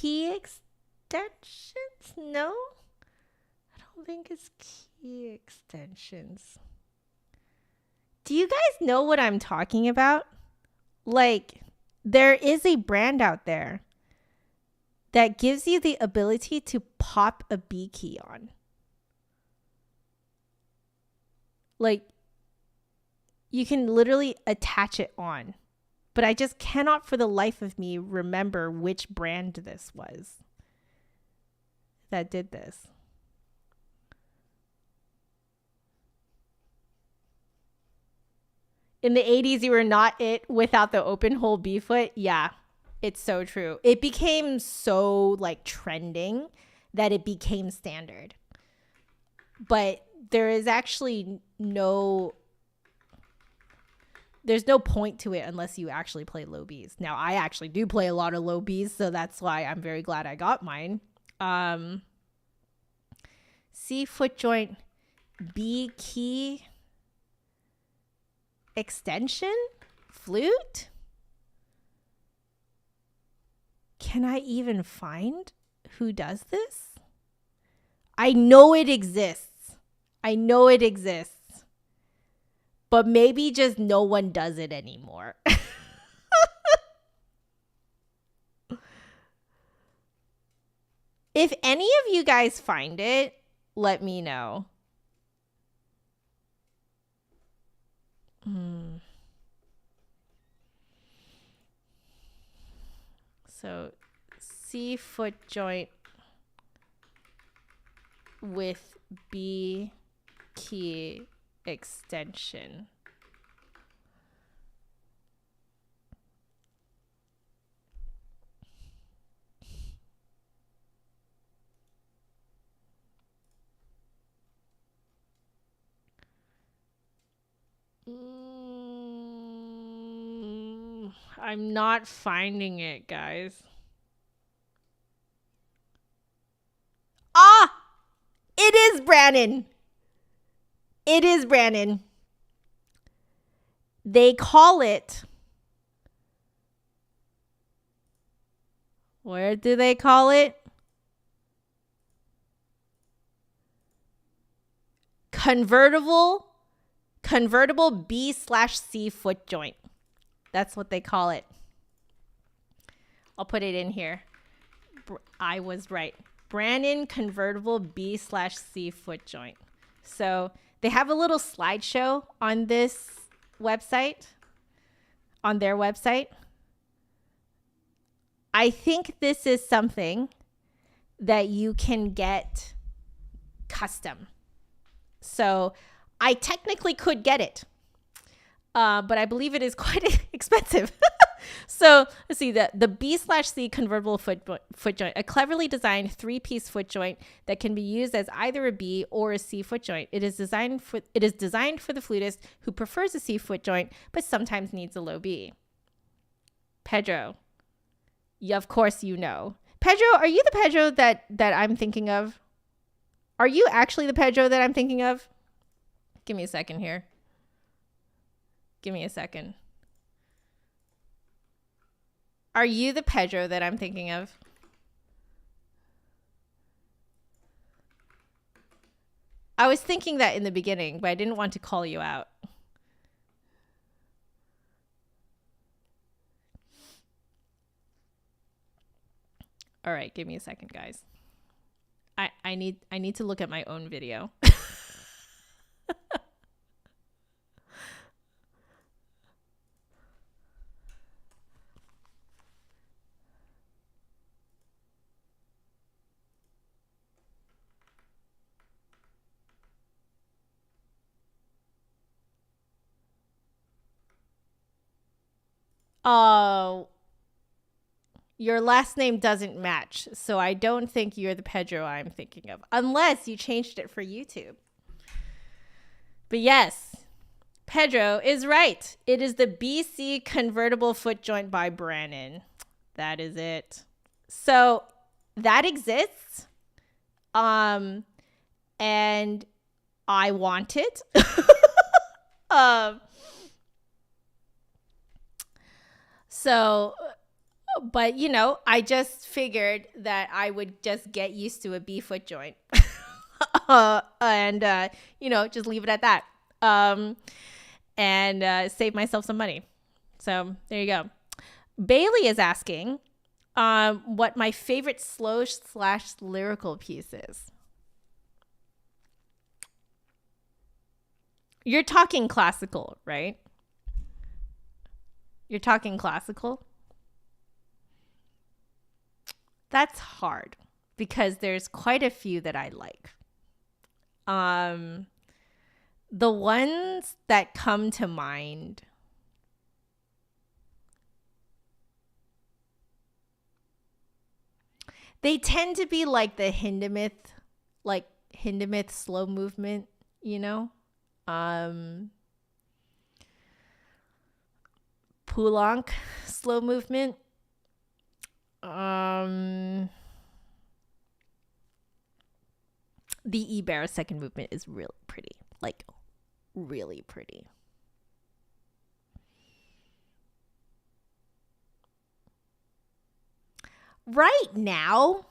Speaker 1: key extensions? No, I don't think it's key extensions. Do you guys know what I'm talking about? Like, there is a brand out there that gives you the ability to pop a B key on. Like, you can literally attach it on. But I just cannot for the life of me remember which brand this was that did this. In the 80s, you were not it without the open hole B foot. Yeah, it's so true. It became so like trending that it became standard. But there is actually there's no point to it unless you actually play low Bs. Now, I actually do play a lot of low Bs, so that's why I'm very glad I got mine. C foot joint, B key extension, flute. Can I even find who does this? I know it exists. But maybe just no one does it anymore. If any of you guys find it, let me know. So, C foot joint with B key extension. I'm not finding it, guys. Ah! It is Brannon. They call it... Where do they call it? Convertible B/C foot joint. That's what they call it. I'll put it in here. I was right. Brannon convertible B/C foot joint. So they have a little slideshow on this website, on their website. I think this is something that you can get custom. So I technically could get it, but I believe it is quite expensive. So let's see, the B/C convertible foot joint, a cleverly designed 3-piece foot joint that can be used as either a B or a C foot joint. It is designed for the flutist who prefers a C foot joint, but sometimes needs a low B. Pedro, of course you know. Pedro, are you the Pedro that I'm thinking of? Are you actually the Pedro that I'm thinking of? Give me a second here. Give me a second. Are you the Pedro that I'm thinking of? I was thinking that in the beginning, but I didn't want to call you out. All right, give me a second, guys. I need to look at my own video. Oh, your last name doesn't match, so I don't think you're the Pedro I'm thinking of, unless you changed it for YouTube. But yes, Pedro is right. It is the BC Convertible Footjoint by Brannon. That is it. So that exists. And I want it. So But, I just figured that I would just get used to a B foot joint and, just leave it at that and save myself some money. So there you go. Bailey is asking what my favorite slow/lyrical piece is. You're talking classical, right? You're talking classical? That's hard because there's quite a few that I like. The ones that come to mind, they tend to be like the Hindemith slow movement, Poulenc slow movement. The Ibert second movement is really pretty, like really pretty. Right now,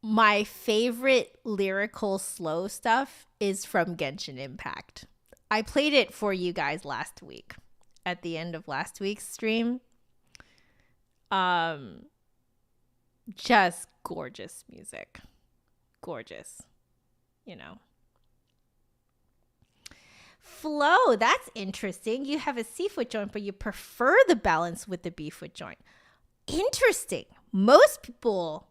Speaker 1: my favorite lyrical slow stuff is from Genshin Impact. I played it for you guys last week at the end of last week's stream. Just gorgeous music. Gorgeous, Flow, that's interesting. You have a C foot joint, but you prefer the balance with the B foot joint. Interesting. Most people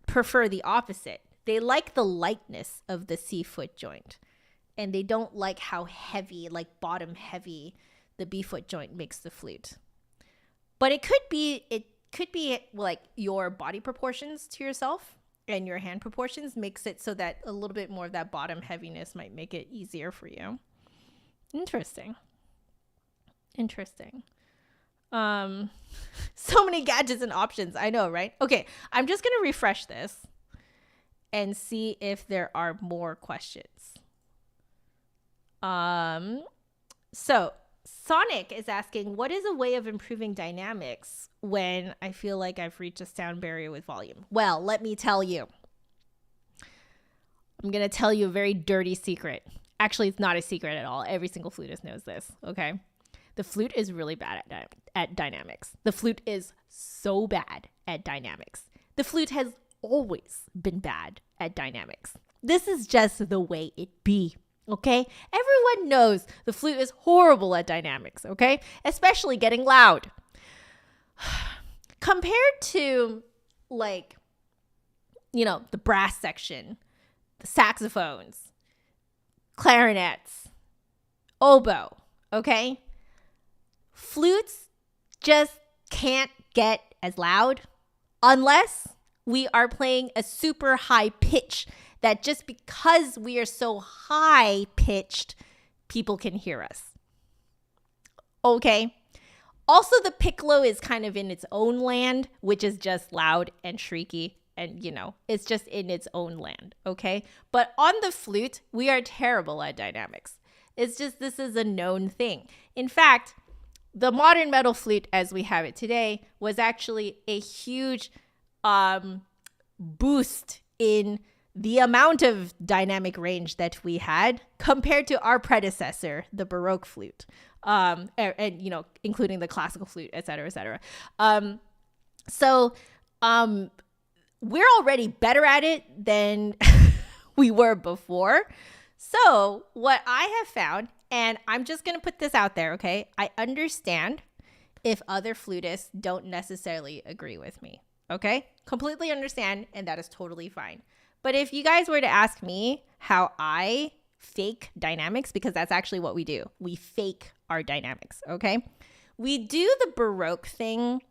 Speaker 1: prefer the opposite. They like the lightness of the C foot joint, and they don't like how heavy, like bottom heavy, the B foot joint makes the flute. But it could be like your body proportions to yourself and your hand proportions makes it so that a little bit more of that bottom heaviness might make it easier for you. Interesting. So many gadgets and options. I know, right? Okay, I'm just going to refresh this and see if there are more questions. So Sonic is asking, what is a way of improving dynamics when I feel like I've reached a sound barrier with volume? Well, let me tell you. I'm going to tell you a very dirty secret. Actually, it's not a secret at all. Every single flutist knows this, okay? The flute is really bad at dynamics. The flute is so bad at dynamics. The flute has always been bad at dynamics. This is just the way it be. Okay, everyone knows the flute is horrible at dynamics, okay? Especially getting loud. Compared to the brass section, the saxophones, clarinets, oboe, okay? Flutes just can't get as loud unless we are playing a super high pitch that just because we are so high pitched, people can hear us. Okay. Also, the piccolo is kind of in its own land, which is just loud and shrieky. And, it's just in its own land. Okay. But on the flute, we are terrible at dynamics. It's just, this is a known thing. In fact, the modern metal flute as we have it today was actually a huge boost in the amount of dynamic range that we had compared to our predecessor, the Baroque flute, and including the classical flute, et cetera, et cetera. So we're already better at it than we were before. So what I have found, and I'm just going to put this out there, okay? I understand if other flutists don't necessarily agree with me, okay? Completely understand, and that is totally fine. But if you guys were to ask me how I fake dynamics, because that's actually what we do. We fake our dynamics, okay? We do the Baroque thing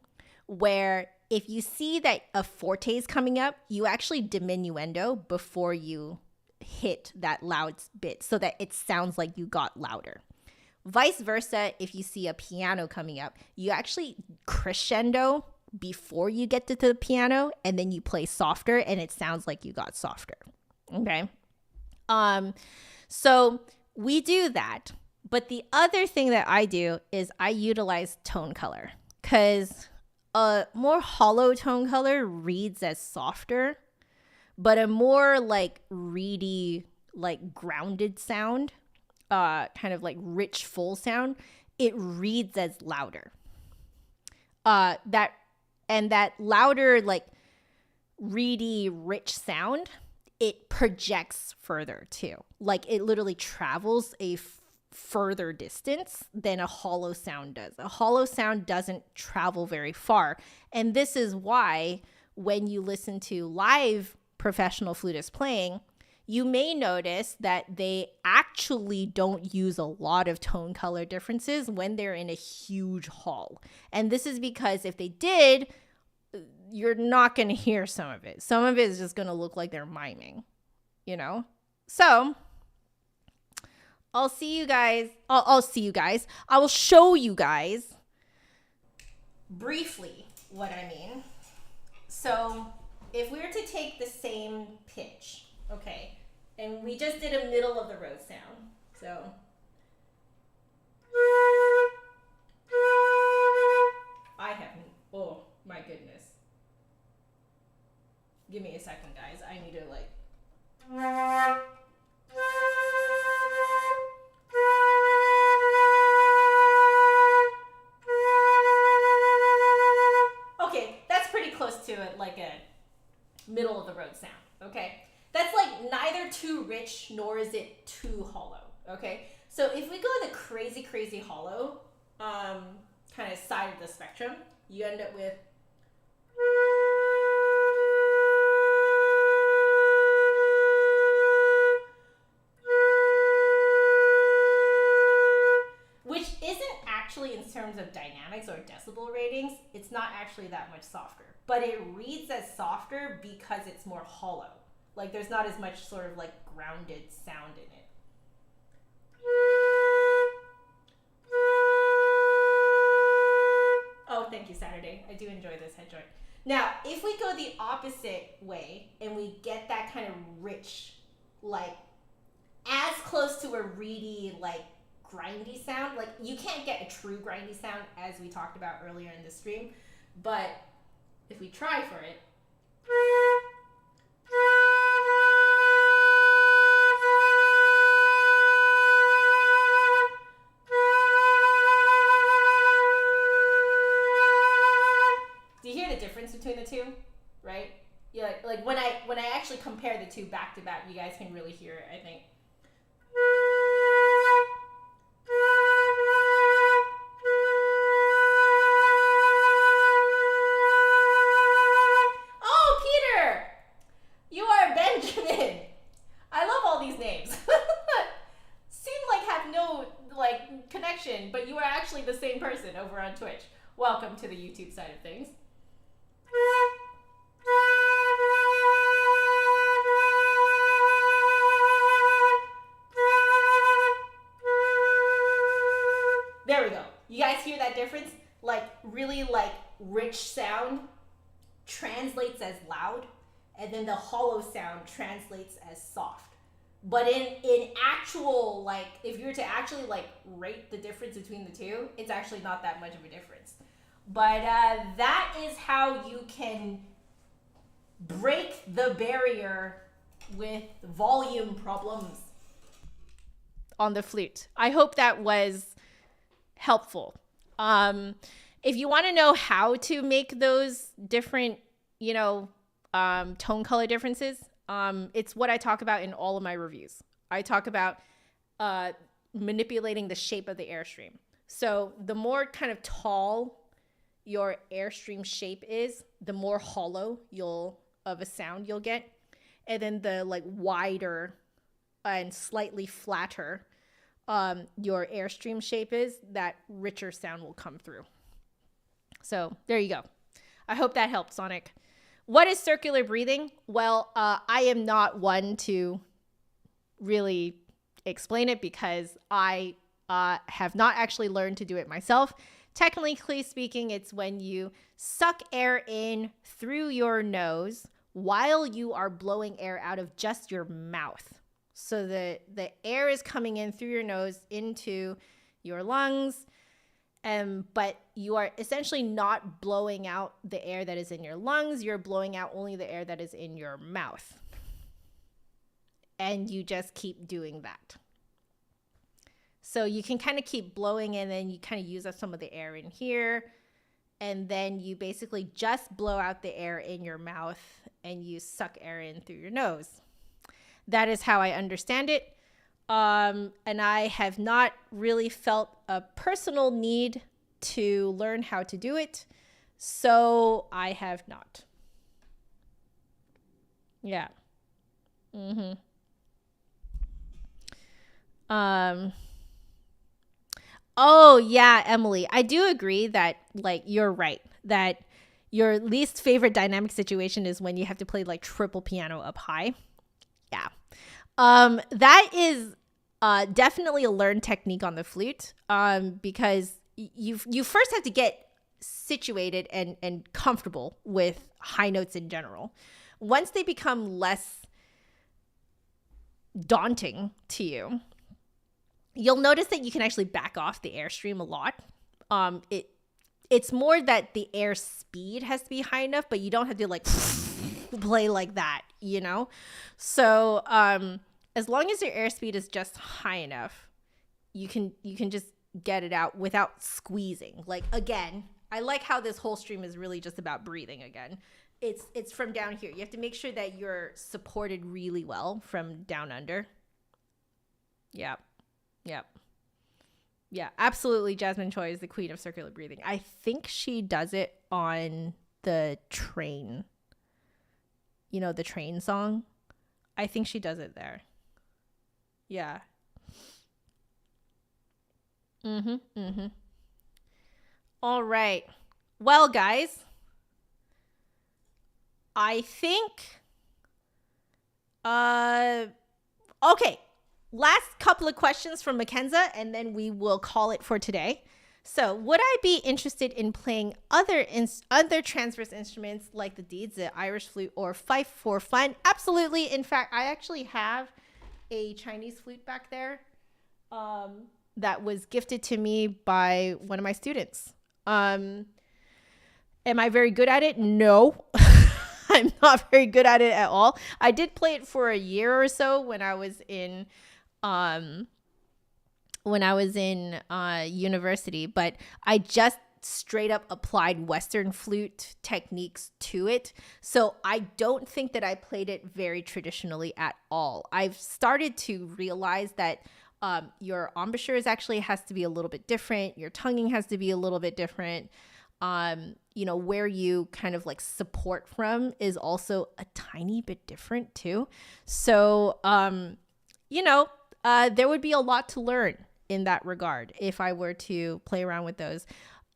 Speaker 1: where if you see that a forte is coming up, you actually diminuendo before you hit that loud bit so that it sounds like you got louder. Vice versa, if you see a piano coming up, you actually crescendo before you get to the piano, and then you play softer and it sounds like you got softer. Okay. So we do that. But the other thing that I do is I utilize tone color, because a more hollow tone color reads as softer, but a more like reedy, like grounded sound, kind of like rich, full sound, it reads as louder. That louder, like reedy, rich sound, it projects further too. Like it literally travels a further distance than a hollow sound does. A hollow sound doesn't travel very far. And this is why when you listen to live professional flutists playing, you may notice that they actually don't use a lot of tone color differences when they're in a huge hall. And this is because if they did, you're not going to hear some of it. Some of it is just going to look like they're miming, you know? So I'll see you guys. I'll see you guys. I will show you guys briefly what I mean. So if we were to take the same pitch, okay, and we just did a middle of the road sound. So I haven't, oh my goodness. Give me a second, guys. I need to like. Okay, that's pretty close to it, like a middle of the road sound, okay? That's like neither too rich nor is it too hollow, okay? So if we go the crazy, crazy hollow kind of side of the spectrum, you end up with which isn't actually, in terms of dynamics or decibel ratings, it's not actually that much softer, but it reads as softer because it's more hollow. Like there's not as much sort of like grounded sound in it. Oh, thank you, Saturday. I do enjoy this head joint. Now, if we go the opposite way and we get that kind of rich, like as close to a reedy, like grindy sound, like you can't get a true grindy sound as we talked about earlier in the stream, but if we try for it, do you hear the difference between the two, right? Yeah, like when I actually compare the two back to back, you guys can really hear it, I think. But you are actually the same person over on Twitch. Welcome to the YouTube side of things. There we go. You guys hear that difference? Like really like rich sound translates as loud, and then the hollow sound translates as soft. But in actual, like, if you were to actually, like, rate the difference between the two, it's actually not that much of a difference. But that is how you can break the barrier with volume problems on the flute. I hope that was helpful. If you want to know how to make those different, you know, tone color differences, it's what I talk about in all of my reviews. I talk about manipulating the shape of the airstream. So the more kind of tall your airstream shape is, the more hollow of a sound you'll get. And then the like wider and slightly flatter your airstream shape is, that richer sound will come through. So there you go. I hope that helped, Sonic. What is circular breathing? Well, I am not one to really explain it because I have not actually learned to do it myself. Technically speaking, it's when you suck air in through your nose while you are blowing air out of just your mouth. So the air is coming in through your nose into your lungs, But you are essentially not blowing out the air that is in your lungs. You're blowing out only the air that is in your mouth. And you just keep doing that. So you can kind of keep blowing, and then you kind of use up some of the air in here. And then you basically just blow out the air in your mouth and you suck air in through your nose. That is how I understand it. And I have not really felt a personal need to learn how to do it. So I have not. Yeah. Oh yeah, Emily, I do agree that like you're right that your least favorite dynamic situation is when you have to play like triple piano up high. Yeah. That is definitely a learned technique on the flute, because you first have to get situated and comfortable with high notes in general. Once they become less daunting to you, you'll notice that you can actually back off the airstream a lot. It's more that the air speed has to be high enough, but you don't have to like play like that, you know? So as long as your airspeed is just high enough, you can just get it out without squeezing. Like, again, I like how this whole stream is really just about breathing again. It's from down here. You have to make sure that you're supported really well from down under. Yeah. Yeah, absolutely. Jasmine Choi is the queen of circular breathing. I think she does it on the train. You know, the train song. I think she does it there. Yeah. All right. Well, guys, I think okay. Last couple of questions from Mackenza, and then we will call it for today. So, would I be interested in playing other transverse instruments like the deeds, the Irish flute, or fife for fun? Absolutely. In fact, I actually have a Chinese flute back there that was gifted to me by one of my students. Am I very good at it? No. I'm not very good at it at all. I did play it for a year or so when I was in university, but I just straight up applied Western flute techniques to it. So I don't think that I played it very traditionally at all. I've started to realize that your embouchure actually has to be a little bit different. Your tonguing has to be a little bit different. Where you kind of like support from is also a tiny bit different too. So, there would be a lot to learn in that regard if I were to play around with those.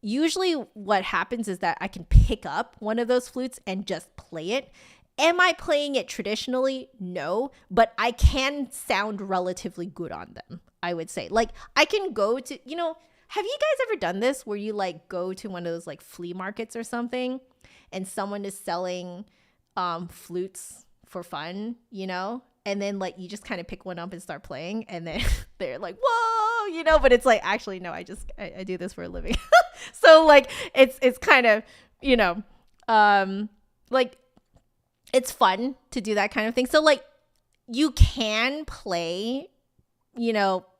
Speaker 1: Usually what happens is that I can pick up one of those flutes and just play it. Am I playing it traditionally? No, but I can sound relatively good on them, I would say. Like, I can go to, have you guys ever done this where you like go to one of those like flea markets or something and someone is selling flutes for fun, and then like you just kind of pick one up and start playing, and then they're like, whoa, but it's like, actually, no, I do this for a living. So like it's kind of, like it's fun to do that kind of thing. So like you can play,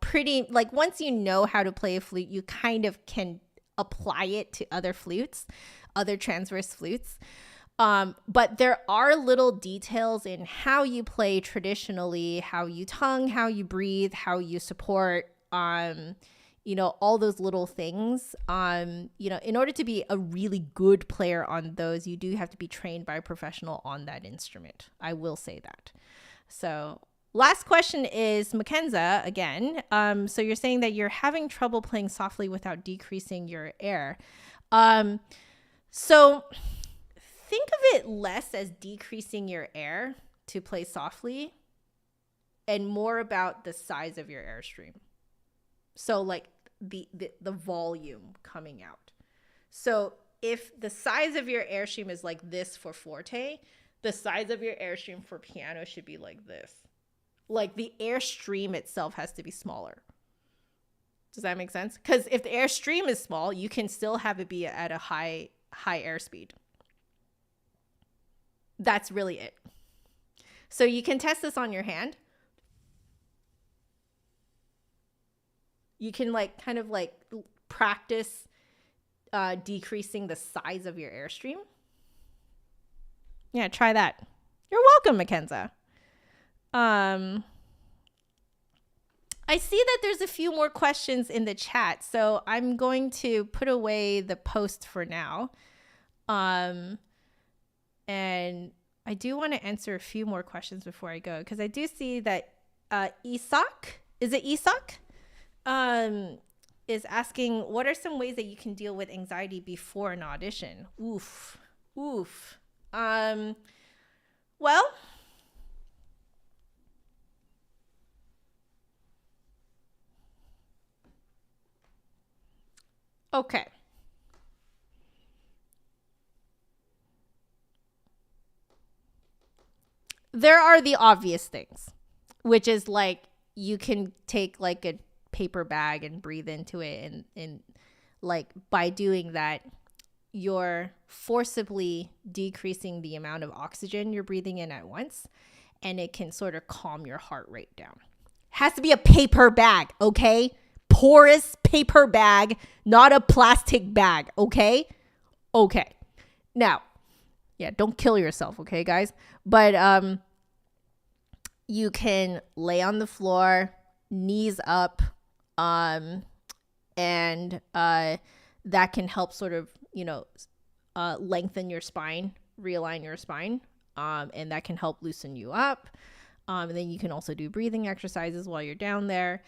Speaker 1: pretty, like once you know how to play a flute, you kind of can apply it to other flutes, other transverse flutes. But there are little details in how you play traditionally, how you tongue, how you breathe, how you support, all those little things. In order to be a really good player on those, you do have to be trained by a professional on that instrument. I will say that. So last question is Mackenza again. So you're saying that you're having trouble playing softly without decreasing your air. So think of it less as decreasing your air to play softly and more about the size of your airstream. So like the volume coming out. So if the size of your airstream is like this for forte, the size of your airstream for piano should be like this. Like the airstream itself has to be smaller. Does that make sense? Because if the airstream is small, you can still have it be at a high airspeed. That's really it. So you can test this on your hand. You can kind of practice decreasing the size of your airstream. Yeah, try that. You're welcome, Mackenzie. I see that there's a few more questions in the chat, so I'm going to put away the post for now. And I do want to answer a few more questions before I go, because I do see that Isak, is it Isak? Is asking, what are some ways that you can deal with anxiety before an audition? Oof. Well, okay. There are the obvious things, which is you can take a paper bag and breathe into it, and by doing that, you're forcibly decreasing the amount of oxygen you're breathing in at once, and it can sort of calm your heart rate down. Has to be a paper bag, okay? Porous paper bag, not a plastic bag, okay? Okay. Now, yeah, don't kill yourself, okay, guys? But you can lay on the floor, knees up, and that can help sort of, lengthen your spine, realign your spine, and that can help loosen you up. And then you can also do breathing exercises while you're down there.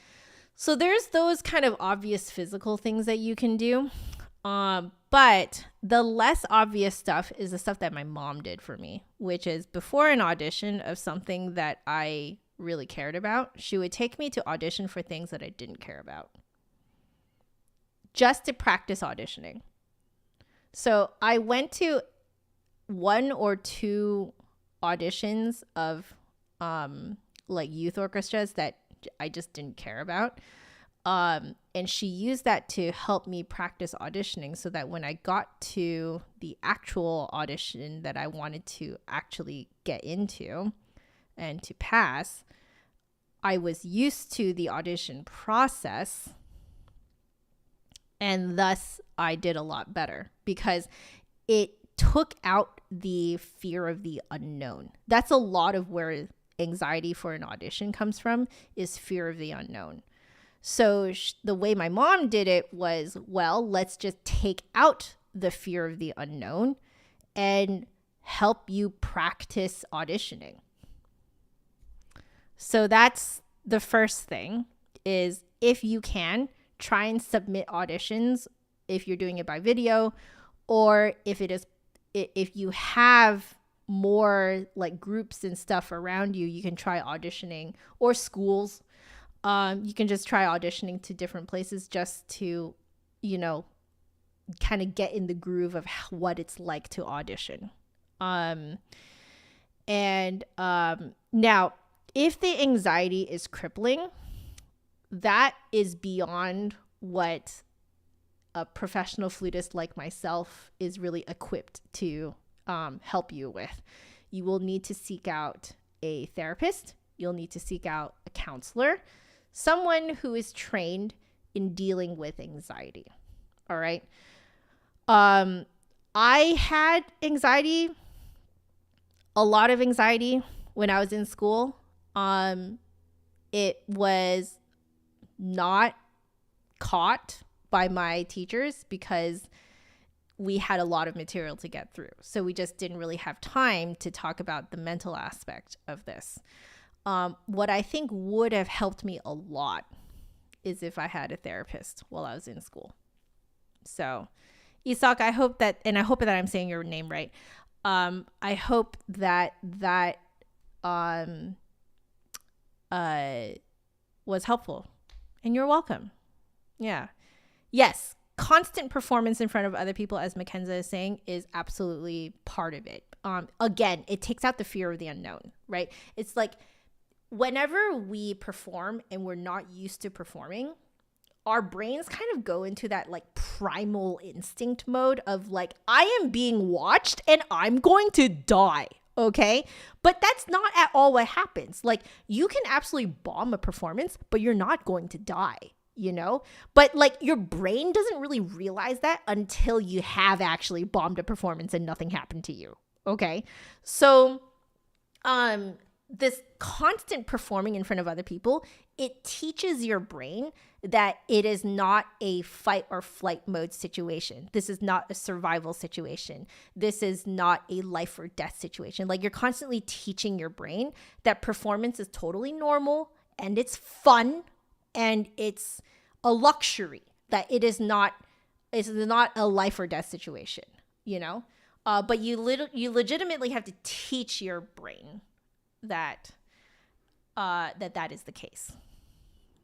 Speaker 1: So there's those kind of obvious physical things that you can do. But the less obvious stuff is the stuff that my mom did for me, which is before an audition of something that I really cared about, she would take me to audition for things that I didn't care about, just to practice auditioning. So I went to 1 or 2 auditions of youth orchestras that I just didn't care about. And she used that to help me practice auditioning, so that when I got to the actual audition that I wanted to actually get into and to pass, I was used to the audition process, and thus I did a lot better because it took out the fear of the unknown. That's a lot of where anxiety for an audition comes from, is fear of the unknown. So the way my mom did it was, well, let's just take out the fear of the unknown and help you practice auditioning. So that's the first thing, is if you can, try and submit auditions if you're doing it by video, or if you have more groups and stuff around you, you can try auditioning, or schools. You can just try auditioning to different places just to, kind of get in the groove of what it's like to audition. Now, if the anxiety is crippling, that is beyond what a professional flutist like myself is really equipped to help you with. You will need to seek out a therapist. You'll need to seek out a counselor, someone who is trained in dealing with anxiety. All right. I had anxiety, a lot of anxiety when I was in school. It was not caught by my teachers because we had a lot of material to get through. So we just didn't really have time to talk about the mental aspect of this. What I think would have helped me a lot is if I had a therapist while I was in school. So, Isak, I hope that I'm saying your name right. I hope that was helpful, and you're welcome. Yeah. Yes. Constant performance in front of other people, as Mackenzie is saying, is absolutely part of it. Again, it takes out the fear of the unknown, right? It's like whenever we perform and we're not used to performing, our brains kind of go into that like primal instinct mode of like, I am being watched and I'm going to die. Okay. But that's not at all what happens. Like, you can absolutely bomb a performance, but you're not going to die, you know? But like, your brain doesn't really realize that until you have actually bombed a performance and nothing happened to you. Okay. So, this constant performing in front of other people, it teaches your brain that it is not a fight or flight mode situation. This is not a survival situation. This is not a life or death situation. Like, you're constantly teaching your brain that performance is totally normal and it's fun and it's a luxury, that it's not a life or death situation, you know? But you legitimately have to teach your brain that is the case.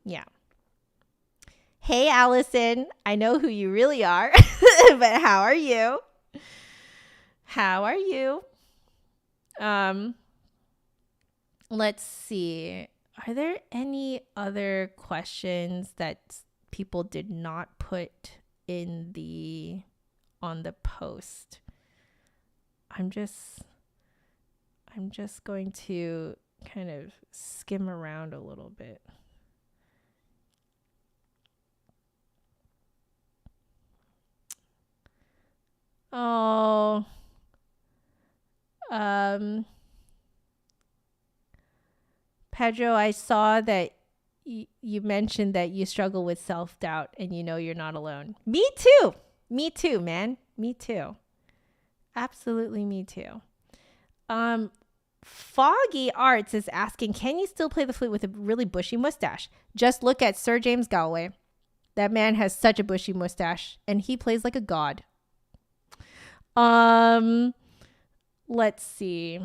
Speaker 1: Yeah. Hey, Allison, I know who you really are, but how are you? How are you? Let's see. Are there any other questions that people did not put on the post? I'm just going to kind of skim around a little bit. Oh, Pedro, I saw that you mentioned that you struggle with self-doubt and you know you're not alone. Me too. Me too, man. Me too. Absolutely me too. Foggy Arts is asking, can you still play the flute with a really bushy mustache? Just look at Sir James Galway. That man has such a bushy mustache and he plays like a god. Let's see.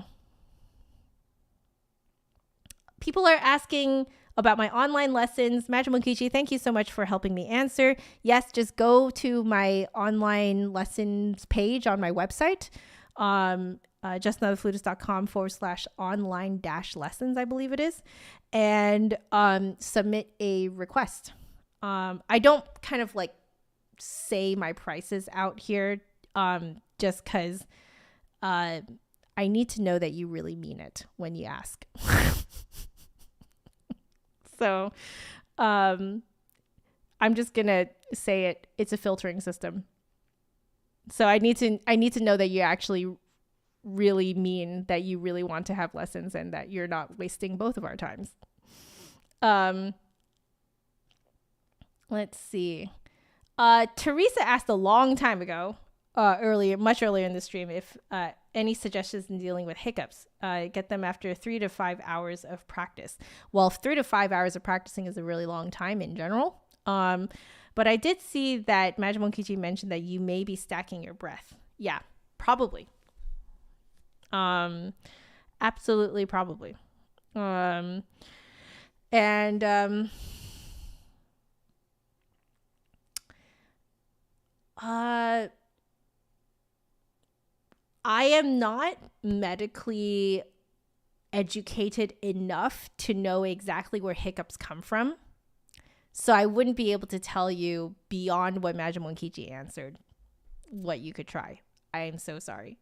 Speaker 1: People are asking about my online lessons. Majimonkichi, thank you so much for helping me answer. Yes, just go to my online lessons page on my website. justanotherflutist.com/online-lessons, I believe it is, and submit a request. I don't kind of like say my prices out here just because I need to know that you really mean it when you ask. So I'm just gonna say it. It's a filtering system. So I need to know that you actually really mean that you really want to have lessons and that you're not wasting both of our times. Let's see. Teresa asked a long time ago, much earlier in the stream, if any suggestions in dealing with hiccups. Get them after 3 to 5 hours of practice. Well, 3 to 5 hours of practicing is a really long time in general. But I did see that Majimonkichi mentioned that you may be stacking your breath. Yeah, probably. Absolutely, probably. I am not medically educated enough to know exactly where hiccups come from. So I wouldn't be able to tell you beyond what Majimonkichi answered what you could try. I am so sorry.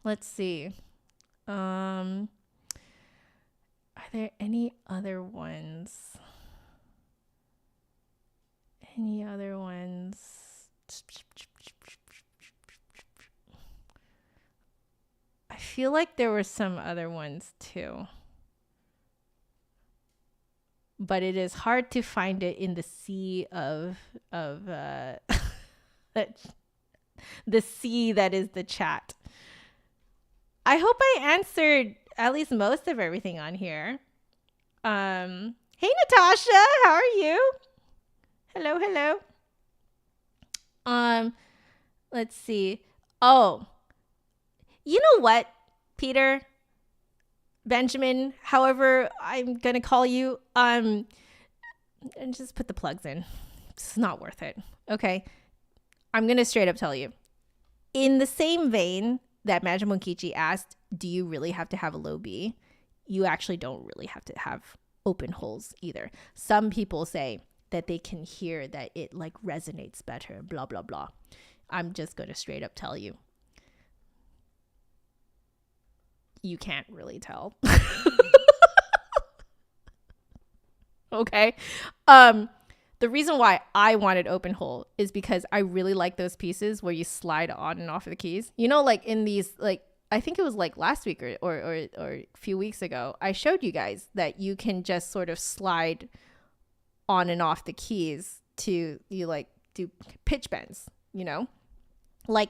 Speaker 1: Let's see. Are there any other ones? Any other ones? I feel like there were some other ones too. But it is hard to find it in the sea of the sea that is the chat. I hope I answered at least most of everything on here. Hey Natasha, how are you? Hello. Let's see. Oh, you know what, Peter? Benjamin, however I'm gonna call you, and just put the plugs in. It's not worth it. Okay, I'm gonna straight up tell you. In the same vein that Majimonkichi asked, do you really have to have a low B? You actually don't really have to have open holes either. Some people say that they can hear that it like resonates better, blah, blah, blah. I'm just going to straight up tell you. You can't really tell. Okay. The reason why I wanted open hole is because I really like those pieces where you slide on and off of the keys. You know, like in these, like, I think it was like last week or a few weeks ago, I showed you guys that you can just sort of slide on and off the keys to, you like do pitch bends, you know? Like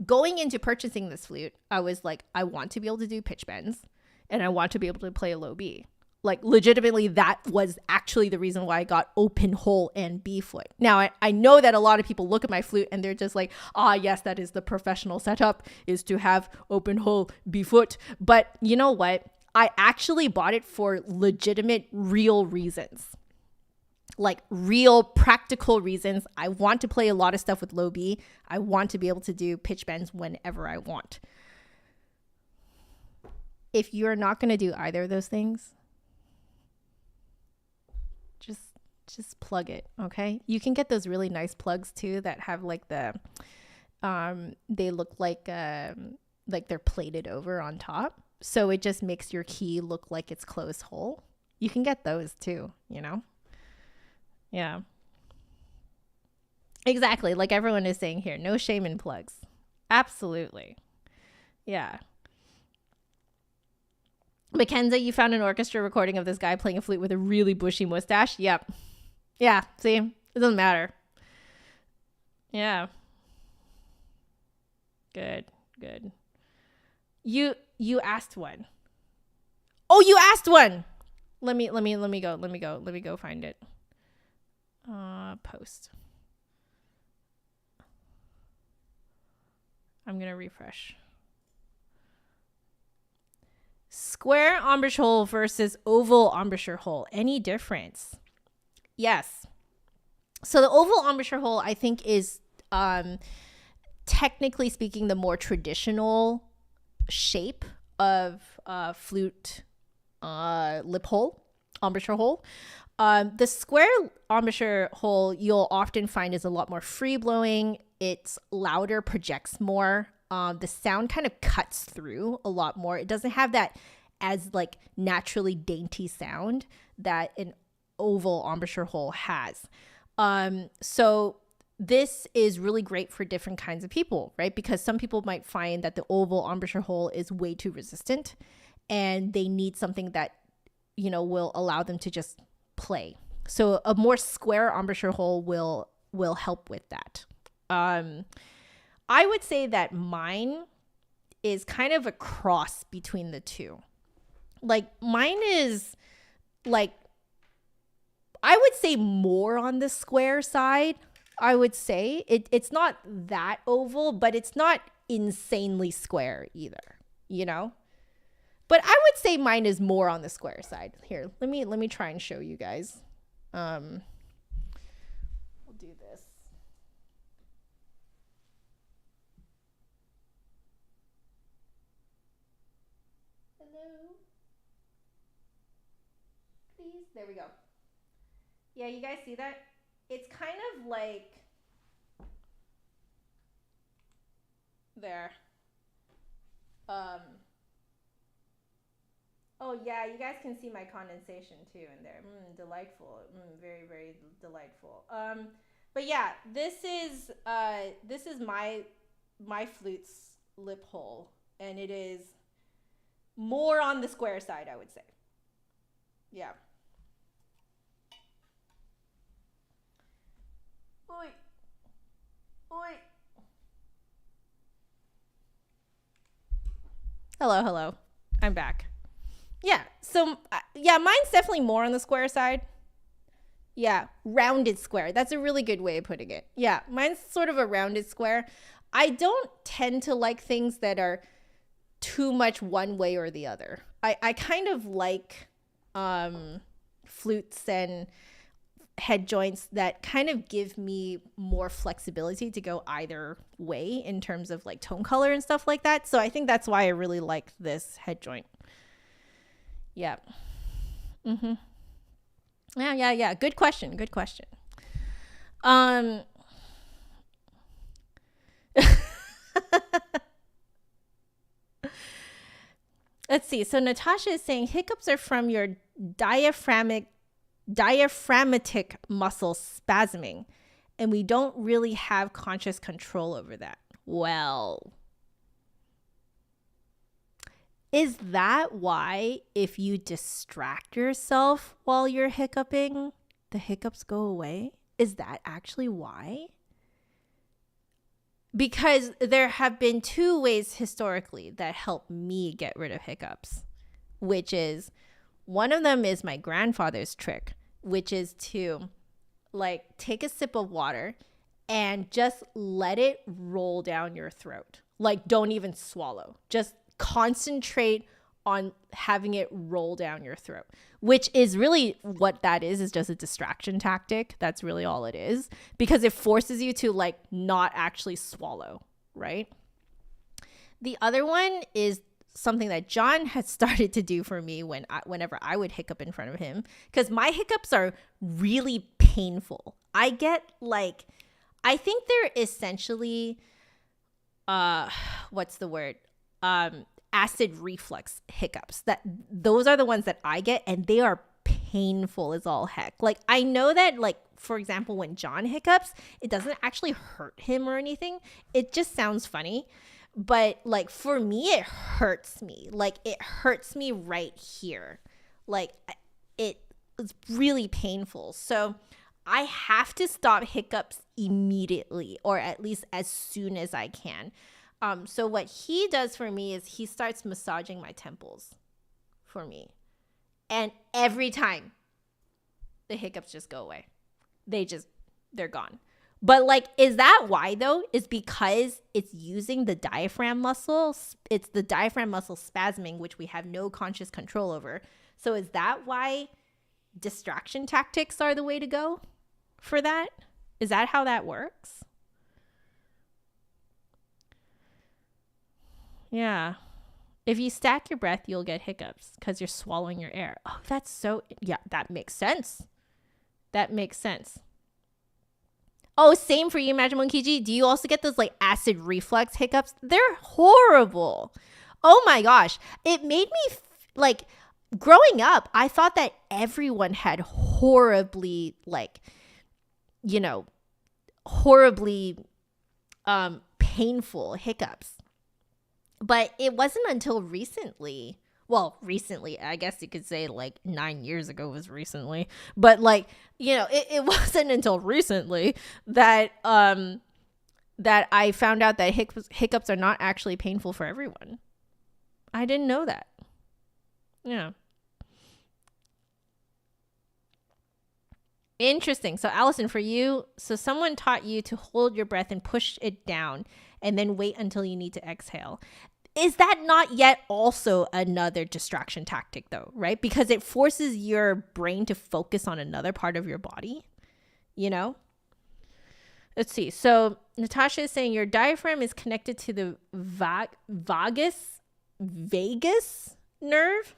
Speaker 1: going into purchasing this flute, I was like, I want to be able to do pitch bends and I want to be able to play a low B. Like legitimately, that was actually the reason why I got open hole and B foot. Now, I know that a lot of people look at my flute and they're just like, yes, that is the professional setup, is to have open hole, B foot. But you know what? I actually bought it for legitimate, real reasons. Like real practical reasons. I want to play a lot of stuff with low B. I want to be able to do pitch bends whenever I want. If you're not going to do either of those things, just plug it, okay? You can get those really nice plugs too that have like the they look like they're plated over on top, so it just makes your key look like it's closed hole. You can get those too, you know? Yeah, exactly, like everyone is saying here, no shame in plugs. Absolutely. Yeah. Mackenzie, you found an orchestra recording of this guy playing a flute with a really bushy mustache? Yep. Yeah, see? It doesn't matter. Yeah. Good. You asked one. Oh, you asked one. Let me go find it. Post. I'm going to refresh. Square embouchure hole versus oval embouchure hole. Any difference? Yes. So the oval embouchure hole, I think, is technically speaking the more traditional shape of flute lip hole, embouchure hole. The square embouchure hole you'll often find is a lot more free blowing. It's louder, projects more. The sound kind of cuts through a lot more. It doesn't have that as like naturally dainty sound that an oval embouchure hole has. So this is really great for different kinds of people, right? Because some people might find that the oval embouchure hole is way too resistant and they need something that, you know, will allow them to just play. So a more square embouchure hole will help with that. I would say that mine is kind of a cross between the two. Like mine is like, I would say more on the square side. I would say it's not that oval, but it's not insanely square either, you know? But I would say mine is more on the square side. Here, let me try and show you guys. We'll do this. Hello? Please? There we go. Yeah, you guys see that? It's kind of like there. Oh yeah, you guys can see my condensation too in there. Delightful. Very, very delightful. But yeah, this is my flute's lip hole, and it is more on the square side, I would say. Yeah. Oi. Oi. Hello. I'm back. Yeah. So, yeah, mine's definitely more on the square side. Yeah. Rounded square. That's a really good way of putting it. Yeah. Mine's sort of a rounded square. I don't tend to like things that are too much one way or the other. I kind of like flutes and head joints that kind of give me more flexibility to go either way in terms of like tone color and stuff like that. So I think that's why I really like this head joint. Yeah. Yeah. Good question. Um, let's see. So Natasha is saying hiccups are from your diaphragmatic muscle spasming, and we don't really have conscious control over that. Well, is that why if you distract yourself while you're hiccuping, the hiccups go away? Is that actually why? Because there have been two ways historically that help me get rid of hiccups, which is, one of them is my grandfather's trick, which is to like take a sip of water and just let it roll down your throat. Like, don't even swallow. Just concentrate on having it roll down your throat, which is really what that is just a distraction tactic. That's really all it is, because it forces you to like not actually swallow, right? The other one is something that John has started to do for me whenever I would hiccup in front of him, because my hiccups are really painful. I get like, I think they're essentially, what's the word? Acid reflux hiccups. Those are the ones that I get, and they are painful as all heck. Like, I know that, like, for example, when John hiccups, it doesn't actually hurt him or anything. It just sounds funny. But like, for me, it hurts me. Like, it hurts me right here. Like, it's really painful. So I have to stop hiccups immediately, or at least as soon as I can. So what he does for me is he starts massaging my temples for me. And every time the hiccups just go away. They're gone. But like, is that why though? Is because it's using the diaphragm muscle. It's the diaphragm muscle spasming, which we have no conscious control over. So is that why distraction tactics are the way to go for that? Is that how that works? Yeah. If you stack your breath, you'll get hiccups because you're swallowing your air. Oh, that's so, yeah, that makes sense. That makes sense. Oh, same for you, Magic Monkey G. Do you also get those like acid reflux hiccups? They're horrible. Oh my gosh. It made me like, growing up, I thought that everyone had horribly like, you know, horribly painful hiccups. But it wasn't until recently, I guess you could say like 9 years ago was recently, but like, you know, it wasn't until recently that that I found out that hiccups are not actually painful for everyone. I didn't know that. Yeah. Interesting. So Allison, for you, so someone taught you to hold your breath and push it down and then wait until you need to exhale. Is that not yet also another distraction tactic though, right? Because it forces your brain to focus on another part of your body, you know? Let's see. So Natasha is saying your diaphragm is connected to the vagus nerve.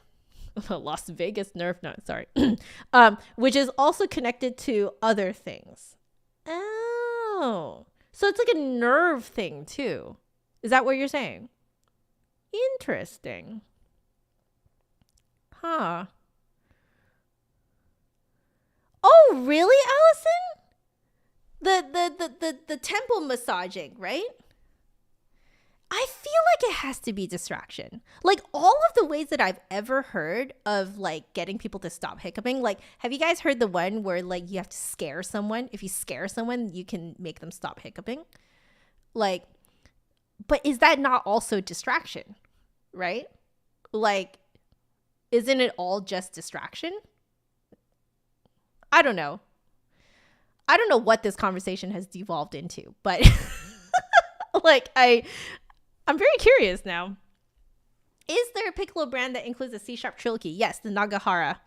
Speaker 1: Las Vegas nerve, no, sorry. Which is also connected to other things. Oh, so it's like a nerve thing too. Is that what you're saying? Interesting. Huh. Oh, really, Allison? The temple massaging, right? I feel like it has to be distraction. Like, all of the ways that I've ever heard of like getting people to stop hiccuping, like, have you guys heard the one where like you have to scare someone? If you scare someone, you can make them stop hiccuping. Like, but is that not also distraction, right? Like, isn't it all just distraction? I don't know. I don't know what this conversation has devolved into, but like, I'm very curious now. Is there a piccolo brand that includes a C-sharp trill key? Yes, the Nagahara.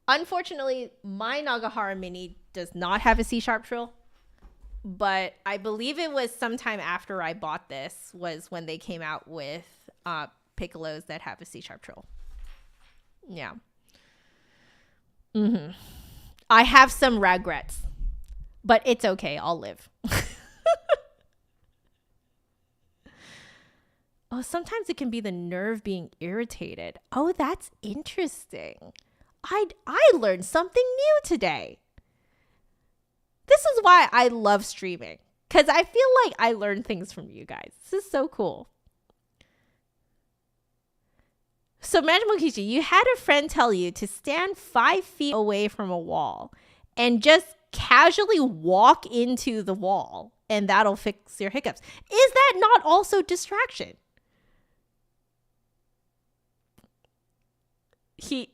Speaker 1: Unfortunately, my Nagahara Mini does not have a C-sharp trill, but I believe it was sometime after I bought this was when they came out with piccolos that have a C-sharp trill. Yeah. Mm-hmm. I have some regrets, but it's okay. I'll live. Oh, sometimes it can be the nerve being irritated. Oh, that's interesting. I learned something new today. This is why I love streaming, because I feel like I learn things from you guys. This is so cool. So Magic Mokichi, you had a friend tell you to stand 5 feet away from a wall and just casually walk into the wall, and that'll fix your hiccups. Is that not also distraction?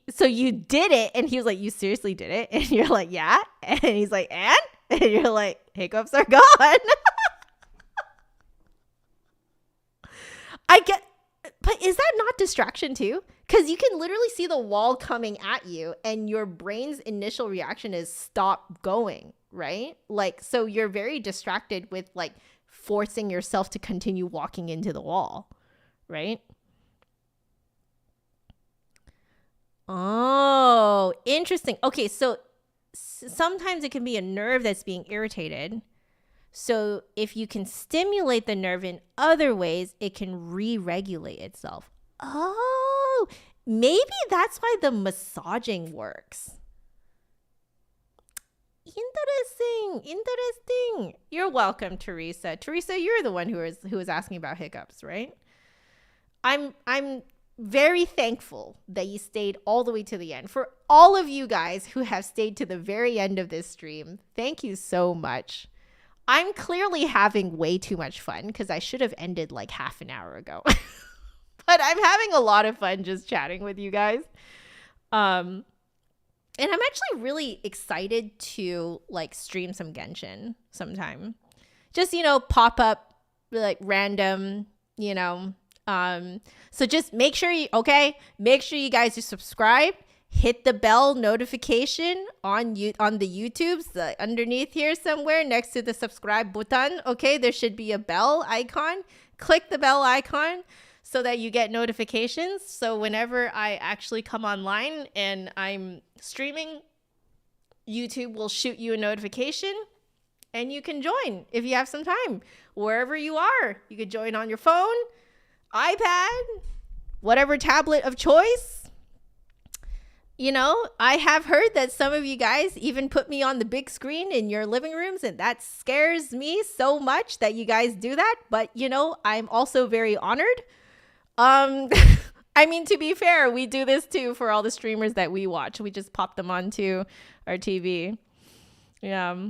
Speaker 1: So you did it, and he was like, you seriously did it? And you're like, yeah. And he's like, and you're like, hiccups are gone. I get, but is that not distraction too? Because you can literally see the wall coming at you, and your brain's initial reaction is stop going, right? Like, so you're very distracted with like forcing yourself to continue walking into the wall, right? Oh, interesting. Okay, so sometimes it can be a nerve that's being irritated. So if you can stimulate the nerve in other ways, it can re-regulate itself. Oh, maybe that's why the massaging works. Interesting. You're welcome, Teresa. Teresa, you're the one who was asking about hiccups, right? I'm very thankful that you stayed all the way to the end. For all of you guys who have stayed to the very end of this stream, thank you so much. I'm clearly having way too much fun because I should have ended like half an hour ago. But I'm having a lot of fun just chatting with you guys. And I'm actually really excited to like stream some Genshin sometime. Just, pop up like random, so just make sure you guys just subscribe, hit the bell notification on the YouTubes underneath here somewhere next to the subscribe button. Okay, there should be a bell icon. Click the bell icon so that you get notifications. So whenever I actually come online and I'm streaming, YouTube will shoot you a notification and you can join if you have some time. Wherever you are, you could join on your phone, iPad, whatever tablet of choice. I have heard that some of you guys even put me on the big screen in your living rooms, and that scares me so much that you guys do that. But, I'm also very honored. I mean, to be fair, we do this too for all the streamers that we watch. We just pop them onto our TV. Yeah.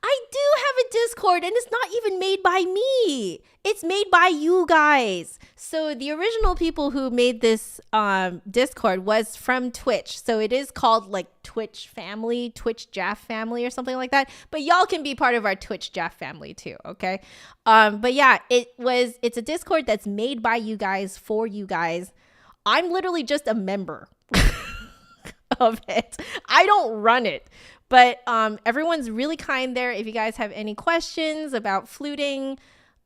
Speaker 1: I do have a Discord, and it's not even made by me. It's made by you guys. So the original people who made this Discord was from Twitch. So it is called like Twitch family, Twitch Jaff family or something like that. But y'all can be part of our Twitch Jaff family too, okay? But yeah, it's a Discord that's made by you guys for you guys. I'm literally just a member of it. I don't run it. But everyone's really kind there. If you guys have any questions about fluting,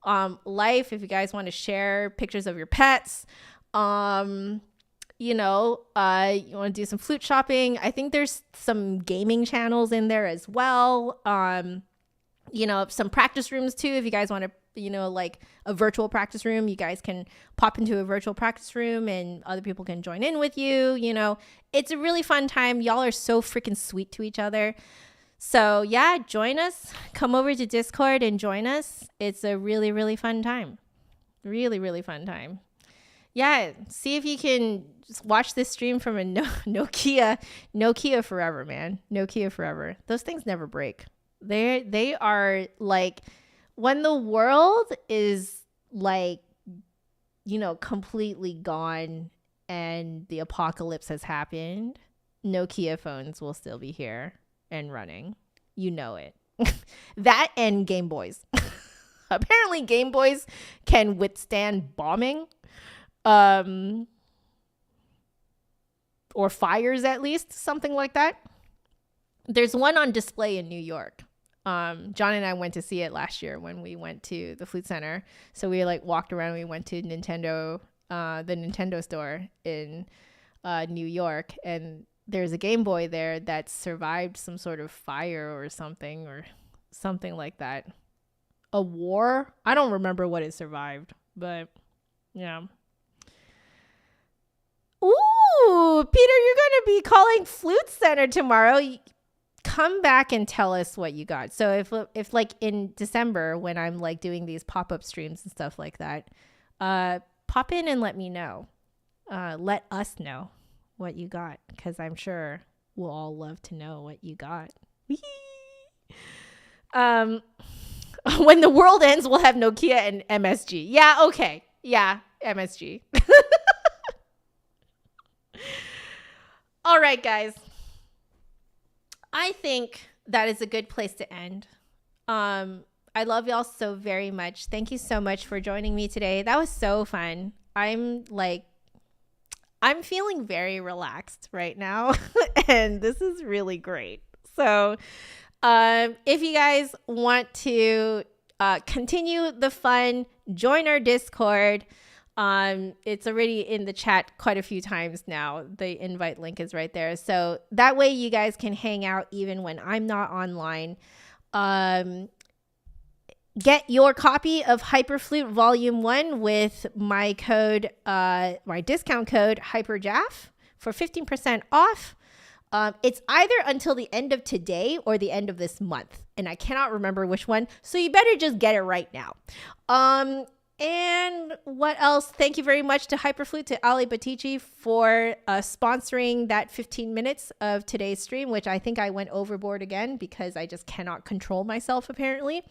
Speaker 1: life, if you guys want to share pictures of your pets, you want to do some flute shopping. I think there's some gaming channels in there as well. Some practice rooms too. If you guys want to, like a virtual practice room, you guys can pop into a virtual practice room and other people can join in with you. It's a really fun time. Y'all are so freaking sweet to each other. So yeah, join us. Come over to Discord and join us. It's a really, really fun time. Really, really fun time. Yeah, see if you can just watch this stream from a Nokia forever, man. Nokia forever. Those things never break. They are like, when the world is like, completely gone and the apocalypse has happened, Nokia phones will still be here and running. You know it. That and Game Boys. Apparently Game Boys can withstand bombing. Or fires, at least, something like that. There's one on display in New York. John and I went to see it last year when we went to the Flute Center. So we walked around. We went to the Nintendo store in New York, and there's a Game Boy there that survived some sort of fire or something like that. A war? I don't remember what it survived, but yeah. Ooh, Peter, you're going to be calling Flute Center tomorrow. Come back and tell us what you got. So if like in December when I'm like doing these pop-up streams and stuff like that, pop in and let me know. Let us know what you got, because I'm sure we'll all love to know what you got. When the world ends, we'll have Nokia and MSG. Yeah, okay. Yeah, MSG. All right, guys. I think that is a good place to end. I love y'all so very much. Thank you so much for joining me today. That was so fun. I'm feeling very relaxed right now, and this is really great. So if you guys want to continue the fun, join our Discord. It's already in the chat quite a few times now. The invite link is right there. So that way you guys can hang out even when I'm not online. Get your copy of Hyperflute Volume 1 with my code, my discount code HYPERJAF for 15% off. It's either until the end of today or the end of this month, and I cannot remember which one. So you better just get it right now. And what else? Thank you very much to Hyperflute, to Ali Batici for sponsoring that 15 minutes of today's stream, which I think I went overboard again because I just cannot control myself apparently.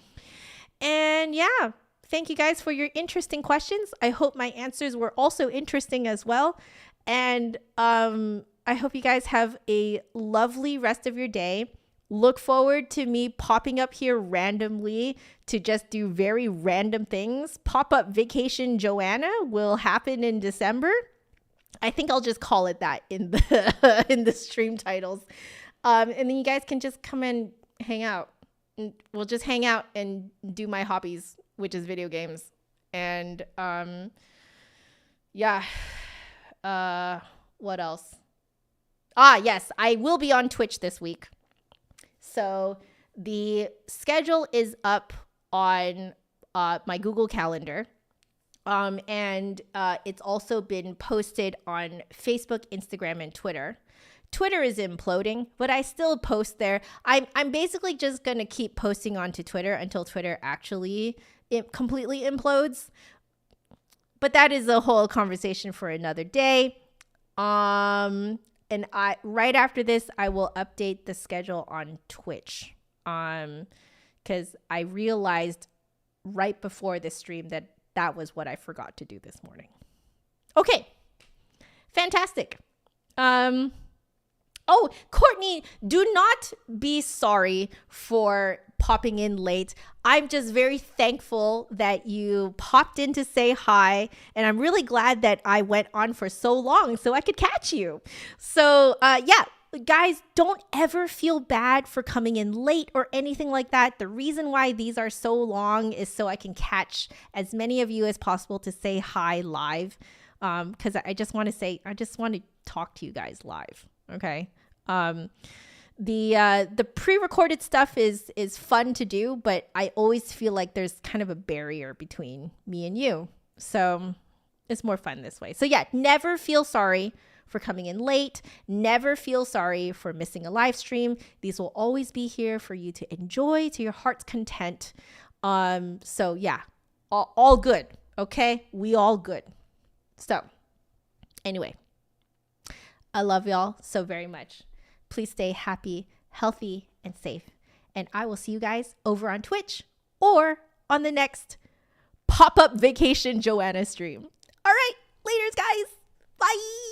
Speaker 1: And yeah, thank you guys for your interesting questions. I hope my answers were also interesting as well. And I hope you guys have a lovely rest of your day. Look forward to me popping up here randomly to just do very random things. Pop-Up Vacation Joanna will happen in December. I think I'll just call it that in the in the stream titles. And then you guys can just come and hang out. We'll just hang out and do my hobbies, which is video games. And yeah. What else? Yes, I will be on Twitch this week. So the schedule is up on my Google Calendar. And it's also been posted on Facebook, Instagram, and Twitter. Twitter is imploding, but I still post there. I'm basically just going to keep posting onto Twitter until Twitter actually completely implodes. But that is a whole conversation for another day. And right after this, I will update the schedule on Twitch. Because I realized right before this stream that was what I forgot to do this morning. Okay. Fantastic. Oh, Courtney, do not be sorry for popping in late. I'm just very thankful that you popped in to say hi. And I'm really glad that I went on for so long so I could catch you. So yeah, guys, don't ever feel bad for coming in late or anything like that. The reason why these are so long is so I can catch as many of you as possible to say hi live. Because I just want to talk to you guys live. Okay. The pre-recorded stuff is fun to do, but I always feel like there's kind of a barrier between me and you. So it's more fun this way. So yeah, never feel sorry for coming in late. Never feel sorry for missing a live stream. These will always be here for you to enjoy to your heart's content. So yeah, all good. Okay. We all good. So anyway, I love y'all so very much. Please stay happy, healthy, and safe. And I will see you guys over on Twitch or on the next Pop-Up Vacation Joanna stream. All right, laters, guys. Bye.